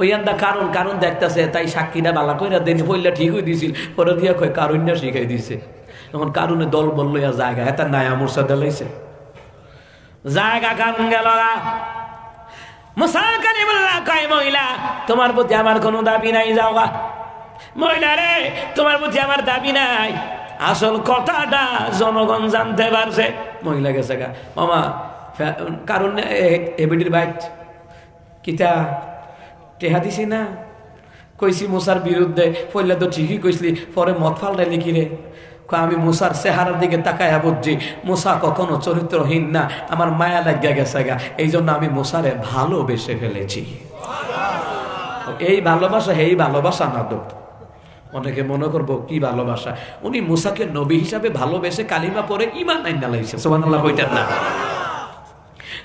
ওই আন্দা কারণ কারণ দেখতেছে, তাই সাক্ষীটা বালা কইরা দেনি পইলা ঠিক হয়ে দিছিল, পরে দিয়া কয় কারণ না শিখাই দিছে। তখন কারণে দল বললো জায়গা হেতার নায়া মুরসা দিলাইছে জায়গা, কারণ গেল না। মুসার কালিমুল্লাহ কয়, মহিলা তোমার প্রতি আমার কোনো দাবি নাই, যাওয়া। মহিলা রে, তোমার প্রতি আমার দাবি নাই, আসল কথাটা জনগণ জানতে পারছে। মহিলা গেছে গা, মামা কারণ এবিডির বাইট কিতা টেহা দিছি না, কইছি মুসার বিরুদ্ধে, পইলা তো ঠিকই কইসলি, পরে মত ফালটা লিখি রে। আমি মুসার চেহারার দিকে তাকায়া বুঝছি মুসা কখনো চরিত্রহীন না, আমার মায়া লাগিয়া গেছে গা, এই জন্য আমি মুসারে ভালোবেসে ফেলেছি। এই ভালোবাসা এই ভালোবাসা না তো, অনেকে মনে করবো কি ভালোবাসা, উনি মুসাকে নবী হিসাবে ভালোবেসে কালিমা পরে ঈমান আইনা লাইছে। সুবহানাল্লাহ কইতেন না?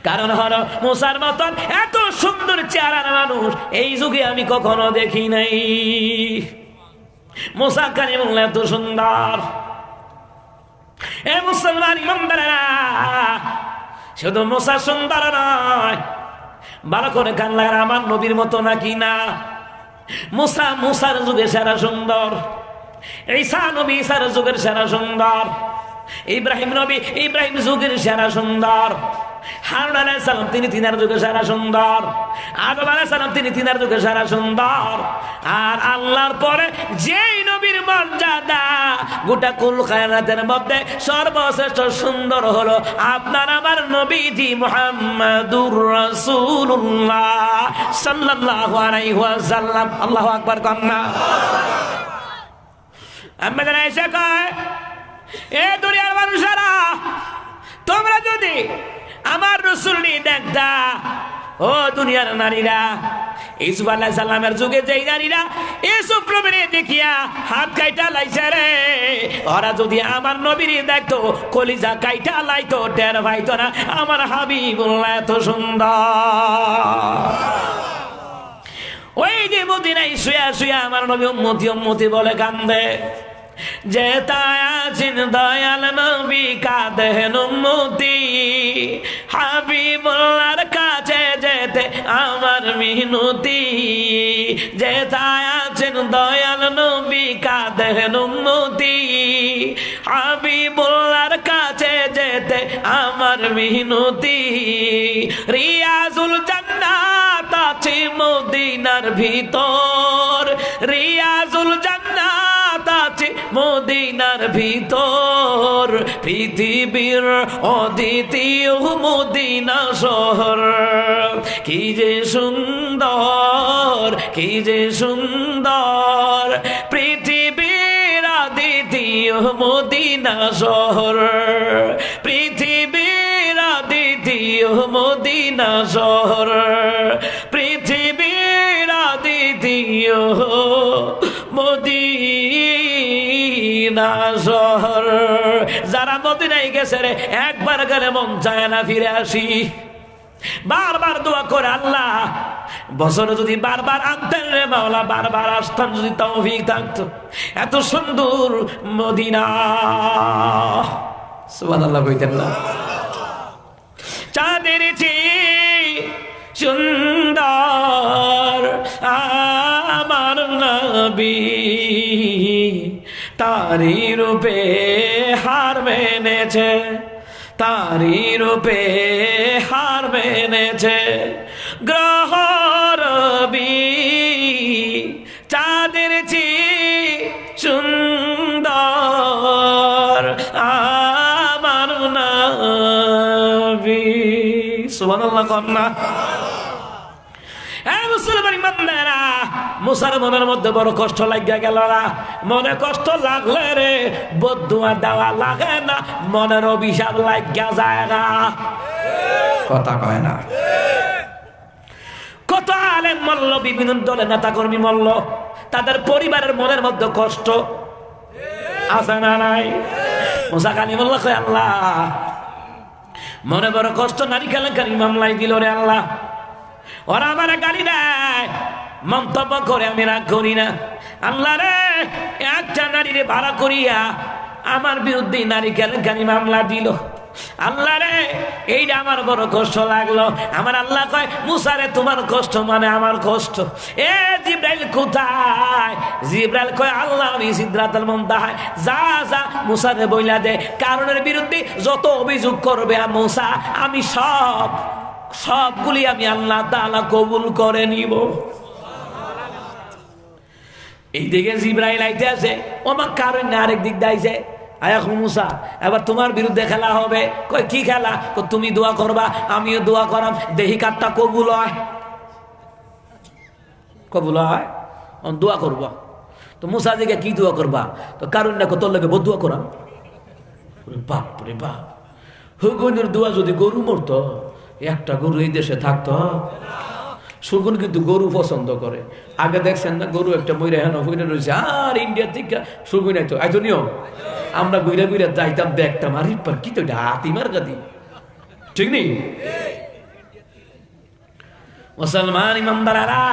কারণ হলো মুসার মতন এত সুন্দর চেহারার মানুষ এই যুগে আমি কখনো দেখি নাই। মুসা কালিমুল্লাহ এত সুন্দর। এ মুসলমান ইমানদারেরা, শুধু মুসা সুন্দর নয়, ভালো করে কান লাগার, আমার নবীর মতো নাকি না। মুসা মুসার যুগে সেরা সুন্দর, ঈসা নবী ঈসার যুগের সেরা সুন্দর, ইব্রাহিম নবী ইব্রাহিম যুগের সেরা সুন্দর, হারুন আলাইহিস সালাম তিনি তিনার যুগে সেরা সুন্দর, আদম আলাইহিস সালাম তিনি তিনার যুগে সেরা সুন্দর। আর আল্লাহর পরে যেই নবীর মর্যাদা, গোটা কুল কায়নাতের মধ্যে সর্বশ্রেষ্ঠ সুন্দর হলো আপনার আমার নবীজি মুহাম্মাদুর রাসূলুল্লাহ সাল্লাল্লাহু আলাইহি ওয়াসাল্লাম। আল্লাহু আকবার কন্না। আমাদের আয়েশা কয়, এ দুনিয়ার মানুষেরা, তোমরা যদি আমার রাসূলকে দেখতা, ও দুনিয়ার নারীরা, ইউসুফ আলাইহিস সালামের যুগে যেই নারীরা ইউসুফ নবীরে দেখিয়া হাত কাইটা লাইছে রে, ওরা যদি আমার নবীরে দেখতো কলিজা কাইটা লাইতো, টের পাইতো না আমার হাবিবুল্লাহ এত সুন্দর। ওই যে মদিনায় শুয়া শুয়া আমার নবী উম্মতি উম্মতি বলে কান্দে, যে তায়াছিন দয়াল নবী কাঁদেন উম্মতি, হাবিবুল্লাহর কাছে যেতে আমার মিনতি। যে তায়াছিন দয়াল নবী কাঁদেন উম্মতি, হাবিবুল্লাহর কাছে যেতে আমার মিনতি। রিয়াজুল জান্নাত আছে মদিনার ভিতর, রিয়াজুল জান্নাত আছে মদিনার ভিতর, পৃথিবীর অদ্বিতীয় মদিনা শহর। কি যে সুন্দর, কি যে সুন্দর, পৃথিবীর অদ্বিতীয় মদিনা শহর, পৃথিবীর অদ্বিতীয় মদিনা শহর, পৃথিবীর অদ্বিতীয় মদিনা শহর। যারা মদিনায় গেছে রে, একবার গেলে মন চায় না ফিরে আসি। বারবার দোয়া করে, আল্লাহ বছরে যদি বারবার আনতেন রে মাওলা, বারবার আসতাম যদি তৌফিক থাকতো। এত সুন্দর মদিনা, সুবহানাল্লাহ কইতেন না? চাঁদের চেয়ে সুন্দর আমার নবী, তারি রূপে হার মেনেছে, তারি রূপে হার মেনেছে গ্রহ রবি। চাঁদের চেয়ে সুন্দর আমার নবী। সুবহানাল্লাহ কন্না। এই মুসলমান ইমানদারেরা, মুসার মনের মধ্যে বড় কষ্ট লাগিয়া গেল না। মনে কষ্ট লাগলে রে বদুয়া দেওয়া লাগে না, মনের অভিশাপ লাগিয়া যায় না। কথা কয় না। কত আলেম মল্ল, বিভিন্ন দলের নেতা কর্মী মল্ল, তাদের পরিবারের মনের মধ্যে কষ্ট আছে না নাই? মুসা কালিমুল্লাহ কয়, আল্লাহ মনে বড় কষ্ট, নারী কেলেঙ্কারি মামলাই দিল রে আল্লাহ। ওরা আমার গালি দেয়, মন্তব্য করে আমি রাগ করি না। আল্লাহ রে, একটা নারীরে ভাড়া করিয়া আমার বিরুদ্ধে নারী কেলেঙ্কারি মামলা দিল। আল্লাহ রে, এইটা আমার বড় কষ্ট লাগলো। আমার আল্লাহ কয়, মুসা রে তোমার কষ্ট মানে আমার কষ্ট। এ জিব্রাইল কোথায়? জিব্রাইল কয়, আল্লাহ আমি সিদরাতুল মুনতাহায়। যা যা মুসা রে বইলা দে, কারণের বিরুদ্ধে যত অভিযোগ করবে মুসা, আমি সবগুলি আমি আল্লাহ তাআলা কবুল করে নিব। এইদিকে জিব্রাইল আইতে আছে, আমার কারণ না আরেক দিক দাইছে। আয়াখন মুসা, এবার তোমার বিরুদ্ধে খেলা হবে। কই কি খেলা? তুমি দোয়া করবা, আমিও দোয়া করাম, দেহি কাটটা কবুল হয়। কবুল হয়, দোয়া করবা। তো মুসা দিকে কি দোয়া করবা? তো কারণ না তোর লোকে বদুয়া করাম। বাপ রে বাপ, হুগুনের দোয়া যদি গরু মরতো, একটা গরু এই দেশে থাকতো। শগুন কিন্তু গরু পছন্দ করে। আগে দেখছেন না, গরু একটা ময়রা হেন হইলে রয়েছে, আর ইন্ডিয়া থেকে শগুন আইতো, আইতো নিও। আমরা গুইরা গুইরা যাইতাম, দেখতাম, আর কি তো হাতিমার গাদি, ঠিক নেই? মুসলমান ইমানদারেরা,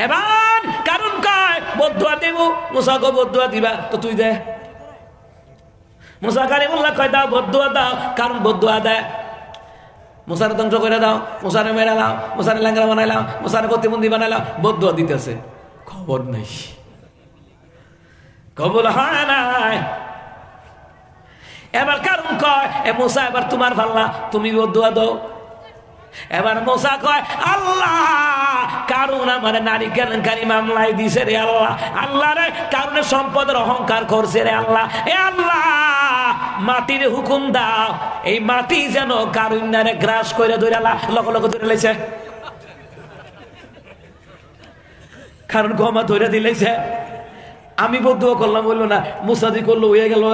এবার কারণ কয় বদুয়া দেব। মুসা কয় বদুয়া দিবা, তো তুই দে। মুসা কালিমুল্লাহ কয় দাও, বদুয়া দাও। কারণ বদুয়া দেয়, মুসারে ধ্বংস করে দাও, মুসারে মেরে দাও, মুসারে ল্যাংরা বানাইলাম, মুসারে প্রতিবন্ধী বানাইলাম, বদুয়া দিতেছে। খবর নাই, কবুল হয় নাই। এবার কারণ কয়, এ মুসা এবার তোমার পাল্লা, তুমি বদুয়া দাও। এবার মুসা কয়, আল্লাহ কারণ আমার নারী কেলেঙ্কারি মামলাই দিছে রে আল্লাহ। আল্লাহ রে, কারণে সম্পদের অহংকার করছে রে আল্লাহ। এ আল্লাহ, মাটির হুকুম দাও, এই মাটি যেন কারুন্যারে গ্রাস করে ধরে লক লক ধরে লেছে। কারণ গমা ধরে দিলেছে। আমি বদুয়া করলাম, বললো না, মুসাদি করলো, হয়ে গেল,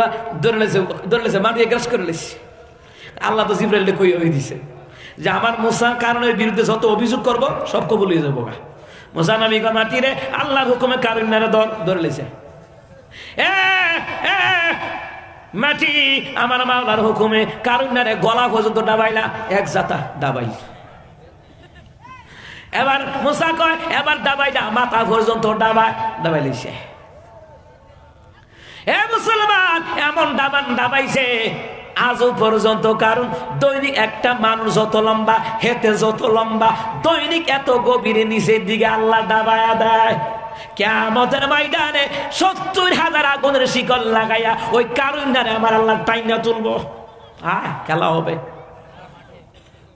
ধরে লেছে, মাটি গ্রাস করে লেছে। আল্লাহ তো জিব্রাইলকে কই হয়ে দিছে যে আমার মুসা কারণের বিরুদ্ধে যত অভিযোগ করব সব কবুল হয়ে যাবো। মুসা নবী মাটি রে আল্লাহর হুকুমে কারুন্যারে ধরে লেছে। মাটি আমার মাওলার হুকুমে কারুন্যারে গলা পর্যন্ত ডাবাইলা, এক জাতা ডাবাই। এবার মুসা কয়, এবার ডাবাইলা মাথা পর্যন্ত ডাবাই লিছে। এ মুসলমান, এমন ডাবাইছে আজও পর্যন্ত। কারণ দৈনিক একটা মানুষ যত লম্বা, হেতে যত লম্বা, দৈনিক এত গভীরে নিচের দিকে আল্লাহ ডাবায়া দেয়। কিয়ামতের ময়দানে ৭০,০০০ আগুনের শিকল লাগাইয়া ওই কারুন্যারে আমার আল্লাহ টাইনা তুলবো। খেলা হবে,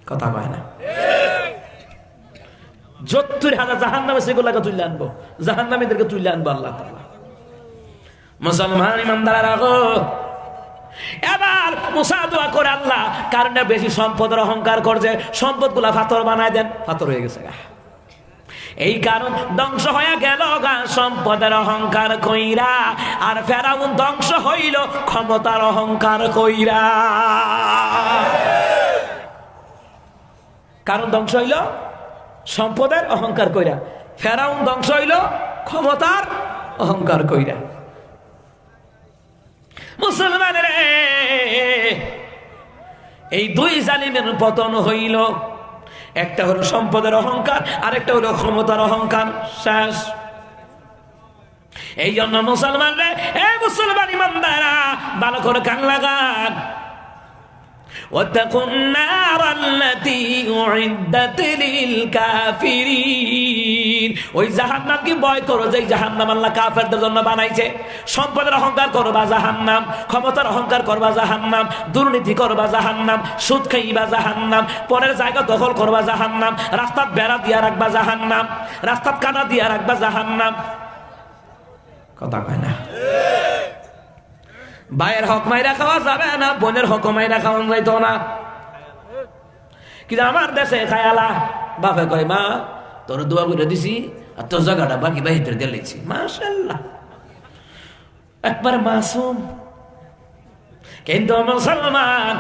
কথা কয় না? ৭০,০০০ জাহান্নামে সেগুলোকে তুলে আনবো, জাহান্নামীদেরকে তুলে আনবো আল্লাহ তাআলা। মুসলমান ইমানদারেরা গো, এবার মুসা দোয়া করে, আল্লাহ কারণ বেশি সম্পদের অহংকার করছে, সম্পদ গুলা পাথর বানায় দেন। পাথর হয়ে গেছে। এই কারণ ধ্বংস হয়ে গেল গা সম্পদের অহংকার কইরা, আর ফেরাউন ধ্বংস হইল ক্ষমতার অহংকার কইরা। কারণ ধ্বংস হইল সম্পদের অহংকার কইরা, ফেরাউন ধ্বংস হইল ক্ষমতার অহংকার কইরা। মুসলমানের এই দুই জালিমের পতন হইল। একটা হলো সম্পদের অহংকার, আর একটা হলো ক্ষমতার অহংকার। শেষ। এই জন্য মুসলমান রে, এই মুসলমান ইমানদাররা ভালো করে কান লাগান। واتقوا النار التي أعدت للكافرين। ওই জাহান্নামকে ভয় করো, যে জাহান্নাম আল্লাহ কাফেরদের জন্য বানাইছে। সম্পদের অহংকার করবা জাহান্নাম, ক্ষমতার অহংকার করবা জাহান্নাম, দুর্নীতি করবা জাহান্নাম, সুদ খাইবা জাহান্নাম, পরের জায়গা দখল করবা জাহান্নাম, রাস্তার বেড়া দিয়া রাখবা জাহান্নাম, রাস্তার কানা দিয়া রাখবা জাহান্নাম। কথা কয় না? ভাইয়ের হক মাইরা খাওয়া যাবে না, বোনের হক মাইরা খাওয়া যাইতো না। কিন্তু আমার দেশে খায়ালা বাপে কয় মা তোর দোয়া করে দিছি আর তোর জায়গাটা বাকি বাহিতে দিয়েছি। মাশাআল্লাহ, একবার মাসুম। কিন্তু মুসলমান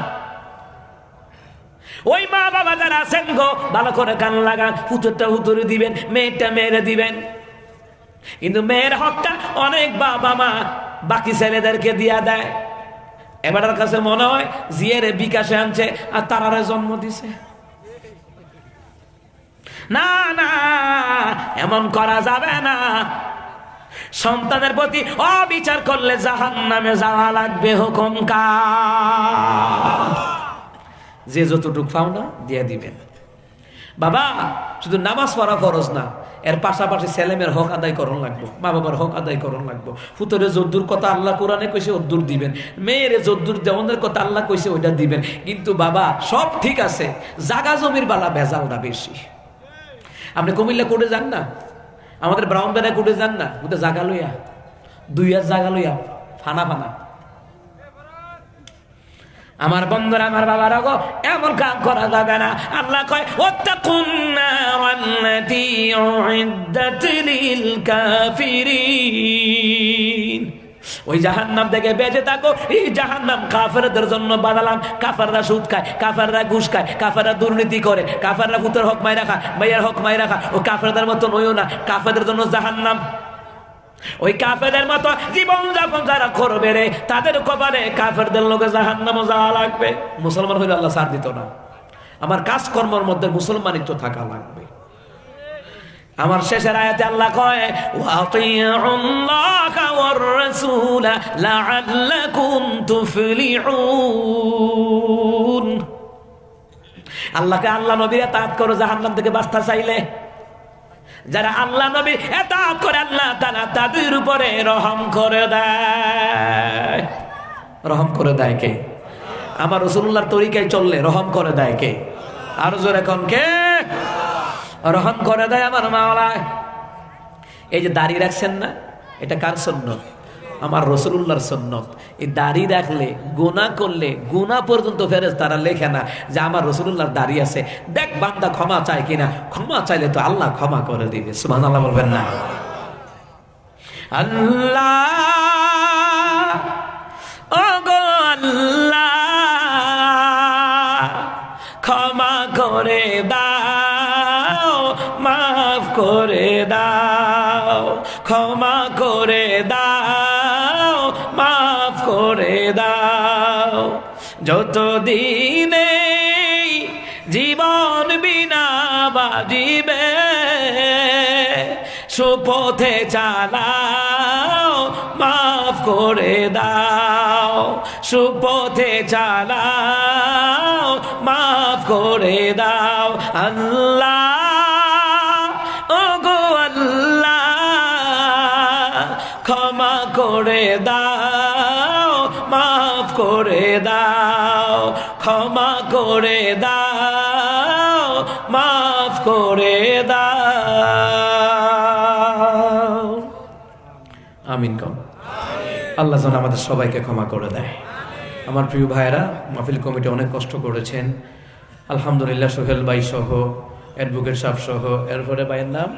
ওই মা বাবা যারা আছেন গো, ভালো করে কান লাগান, পুতুরটা উতুরে দিবেন, মেয়েটা মেয়েরে দিবেন। কিন্তু মেয়ের হকটা অনেক বাবা মা বাকি ছেলেদেরকে দিয়া দেয়। এবারের কাছে মনে হয় জিয়ের বিকাশে আনছে আর তারারে জন্ম দিছে। না না, এমন করা যাবে না। সন্তানের প্রতি অবিচার করলে জাহান্নামে যাওয়া লাগবে। হুকুম কার? যে যতটুক পাও না দিয়ে দিবেন। বাবা শুধু নামাজ পড়া ফরজ না, এর পাশাপাশি ছেলেমেয়ের হক আদায় করণ লাগবো, মা বাবার হক আদায় করণ লাগবো। পুতরে যদ্দুর কথা আল্লাহ কোরআনে কইছে অদ্দুর দিবেন, মেয়েরে যদ্দুর দেওয়ানের কথা আল্লাহ কইছে ওইটা দিবেন। কিন্তু বাবা সব ঠিক আছে, জাগা জমির বালা ভেজালটা বেশি। আপনি কুমিল্লা কোর্টে যান না, আমাদের ব্রাহ্মণবাড়িয়া কোর্টে যান না, ওটা জাগা লইয়া 2 হাত জাগা লইয়া ফানা ফানা। আমার বন্ধুরা, আমার বাবারা গো, এমন কাম করা যাবে না। আল্লাহ কয় ওয়াত্তাকুন নারাল্লাতী উইদ্দাত লিল কাফিরিন। ওই জাহান্নাম থেকে বেঁচে থাকো। এই জাহান্নাম কাফেরদের জন্য বানালাম। কাফেররা সুদ খায়, কাফেররা ঘুষ খায়, কাফেররা দুর্নীতি করে, কাফেররা পুত্রের হক মাইরা খায়, মেয়ের হক মাইরা খায়। ও কাফেরদের মতো নইও না, কাফেরদের জন্য জাহান্নাম। ওই কাফেরদের মতো জীবন যাপন যারা করবে রে, তাদের কপালে কাফেরদের লোকে জাহান্নাম যাওয়া লাগবে। মুসলমান হইলে আল্লাহ ছাড় দিত না। আমার কাজকর্মের মধ্যে মুসলমানিত্ব থাকা লাগবে। আমার শেষের আয়াতে আল্লাহ কয় ওয়াতিউল্লাহা ওয়ার রাসূলা লাআল্লাকুম তুফলিহুন। আল্লাহকে আল্লাহ নবীর ইতাআত করো জাহান্নাম থেকে বাঁচতে চাইলে। যারা আল্লাহ নবী ইতাআত করে আল্লাহ তাআলা তাদের উপরে রহম করে দেয়। রহম করে দেয় কে? আমার রাসূলুল্লাহর তরিকায় চললে রহম করে দেয় কে? আর জোরে কোন কে? রহম করে দেয় আমার মাওলা। এই যে দাড়ি রাখছেন না, এটা কার সুন্নত? আমার রাসূলুল্লাহর সুন্নত। এই দাড়ি রাখলে গুনাহ করলে গুনাহ পর্যন্ত ফেরেশতারা লেখে না যে আমার রাসূলুল্লাহর দাড়ি আছে, দেখ বান্দা ক্ষমা চায় কিনা। ক্ষমা চাইলে তো আল্লাহ ক্ষমা করে দিবে। সুবহানাল্লাহ বলবেন না? আল্লাহ ওগো আল্লাহ ক্ষমা করে দাও, মাফ করে দাও, ক্ষমা করে দাও, মাফ করে দাও। যতদিনে জীবন বিনা বাজিবে সুপথে চালাও, মাফ করে দাও, সুপথে চালাও, মাফ করে দাও। আল্লাহ ওগো আল্লাহ ক্ষমা করে দাও, মাফ করে দাও, ক্ষমা করে দাও, মাফ করে দাও। আমিন কম। আল্লাহ যেন আমাদের সবাইকে ক্ষমা করে দেয়। আমার প্রিয় ভাইয়েরা, মাহফিল কমিটি অনেক কষ্ট করেছেন আলহামদুলিল্লাহ। সোহেল ভাই সহ, অ্যাডভোকেট সাহেব সহ, এরপরে ভাইয়ের নাম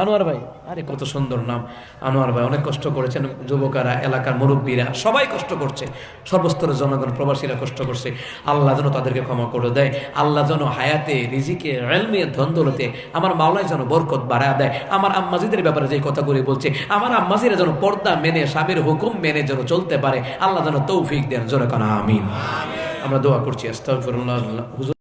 আনোয়ার ভাই, আরে কত সুন্দর নাম, আনোয়ার ভাই অনেক কষ্ট করেছেন। যুবকেরা, এলাকার মুরব্বীরা সবাই কষ্ট করছে, সর্বস্তরের জনগণ, প্রবাসীরা কষ্ট করছে। আল্লাহ যেন তাদেরকে ক্ষমা করে দেয়। আল্লাহ যেন হায়াতে, রিজিকে, ইলমে, ধন দৌলতে আমার মাওলাই যেন বরকত বাড়ায় দেয়। আমার আম্মাজিদের ব্যাপারে যে কথাগুলি বলছে, আমার আম্মাজিরা যেন পর্দা মেনে, স্বামীর হুকুম মেনে যেন চলতে পারে। আল্লাহ যেন তৌফিক দেন। জোরে কানা আমিন। আমরা দোয়া করছি। আস্তাগফিরুল্লাহ।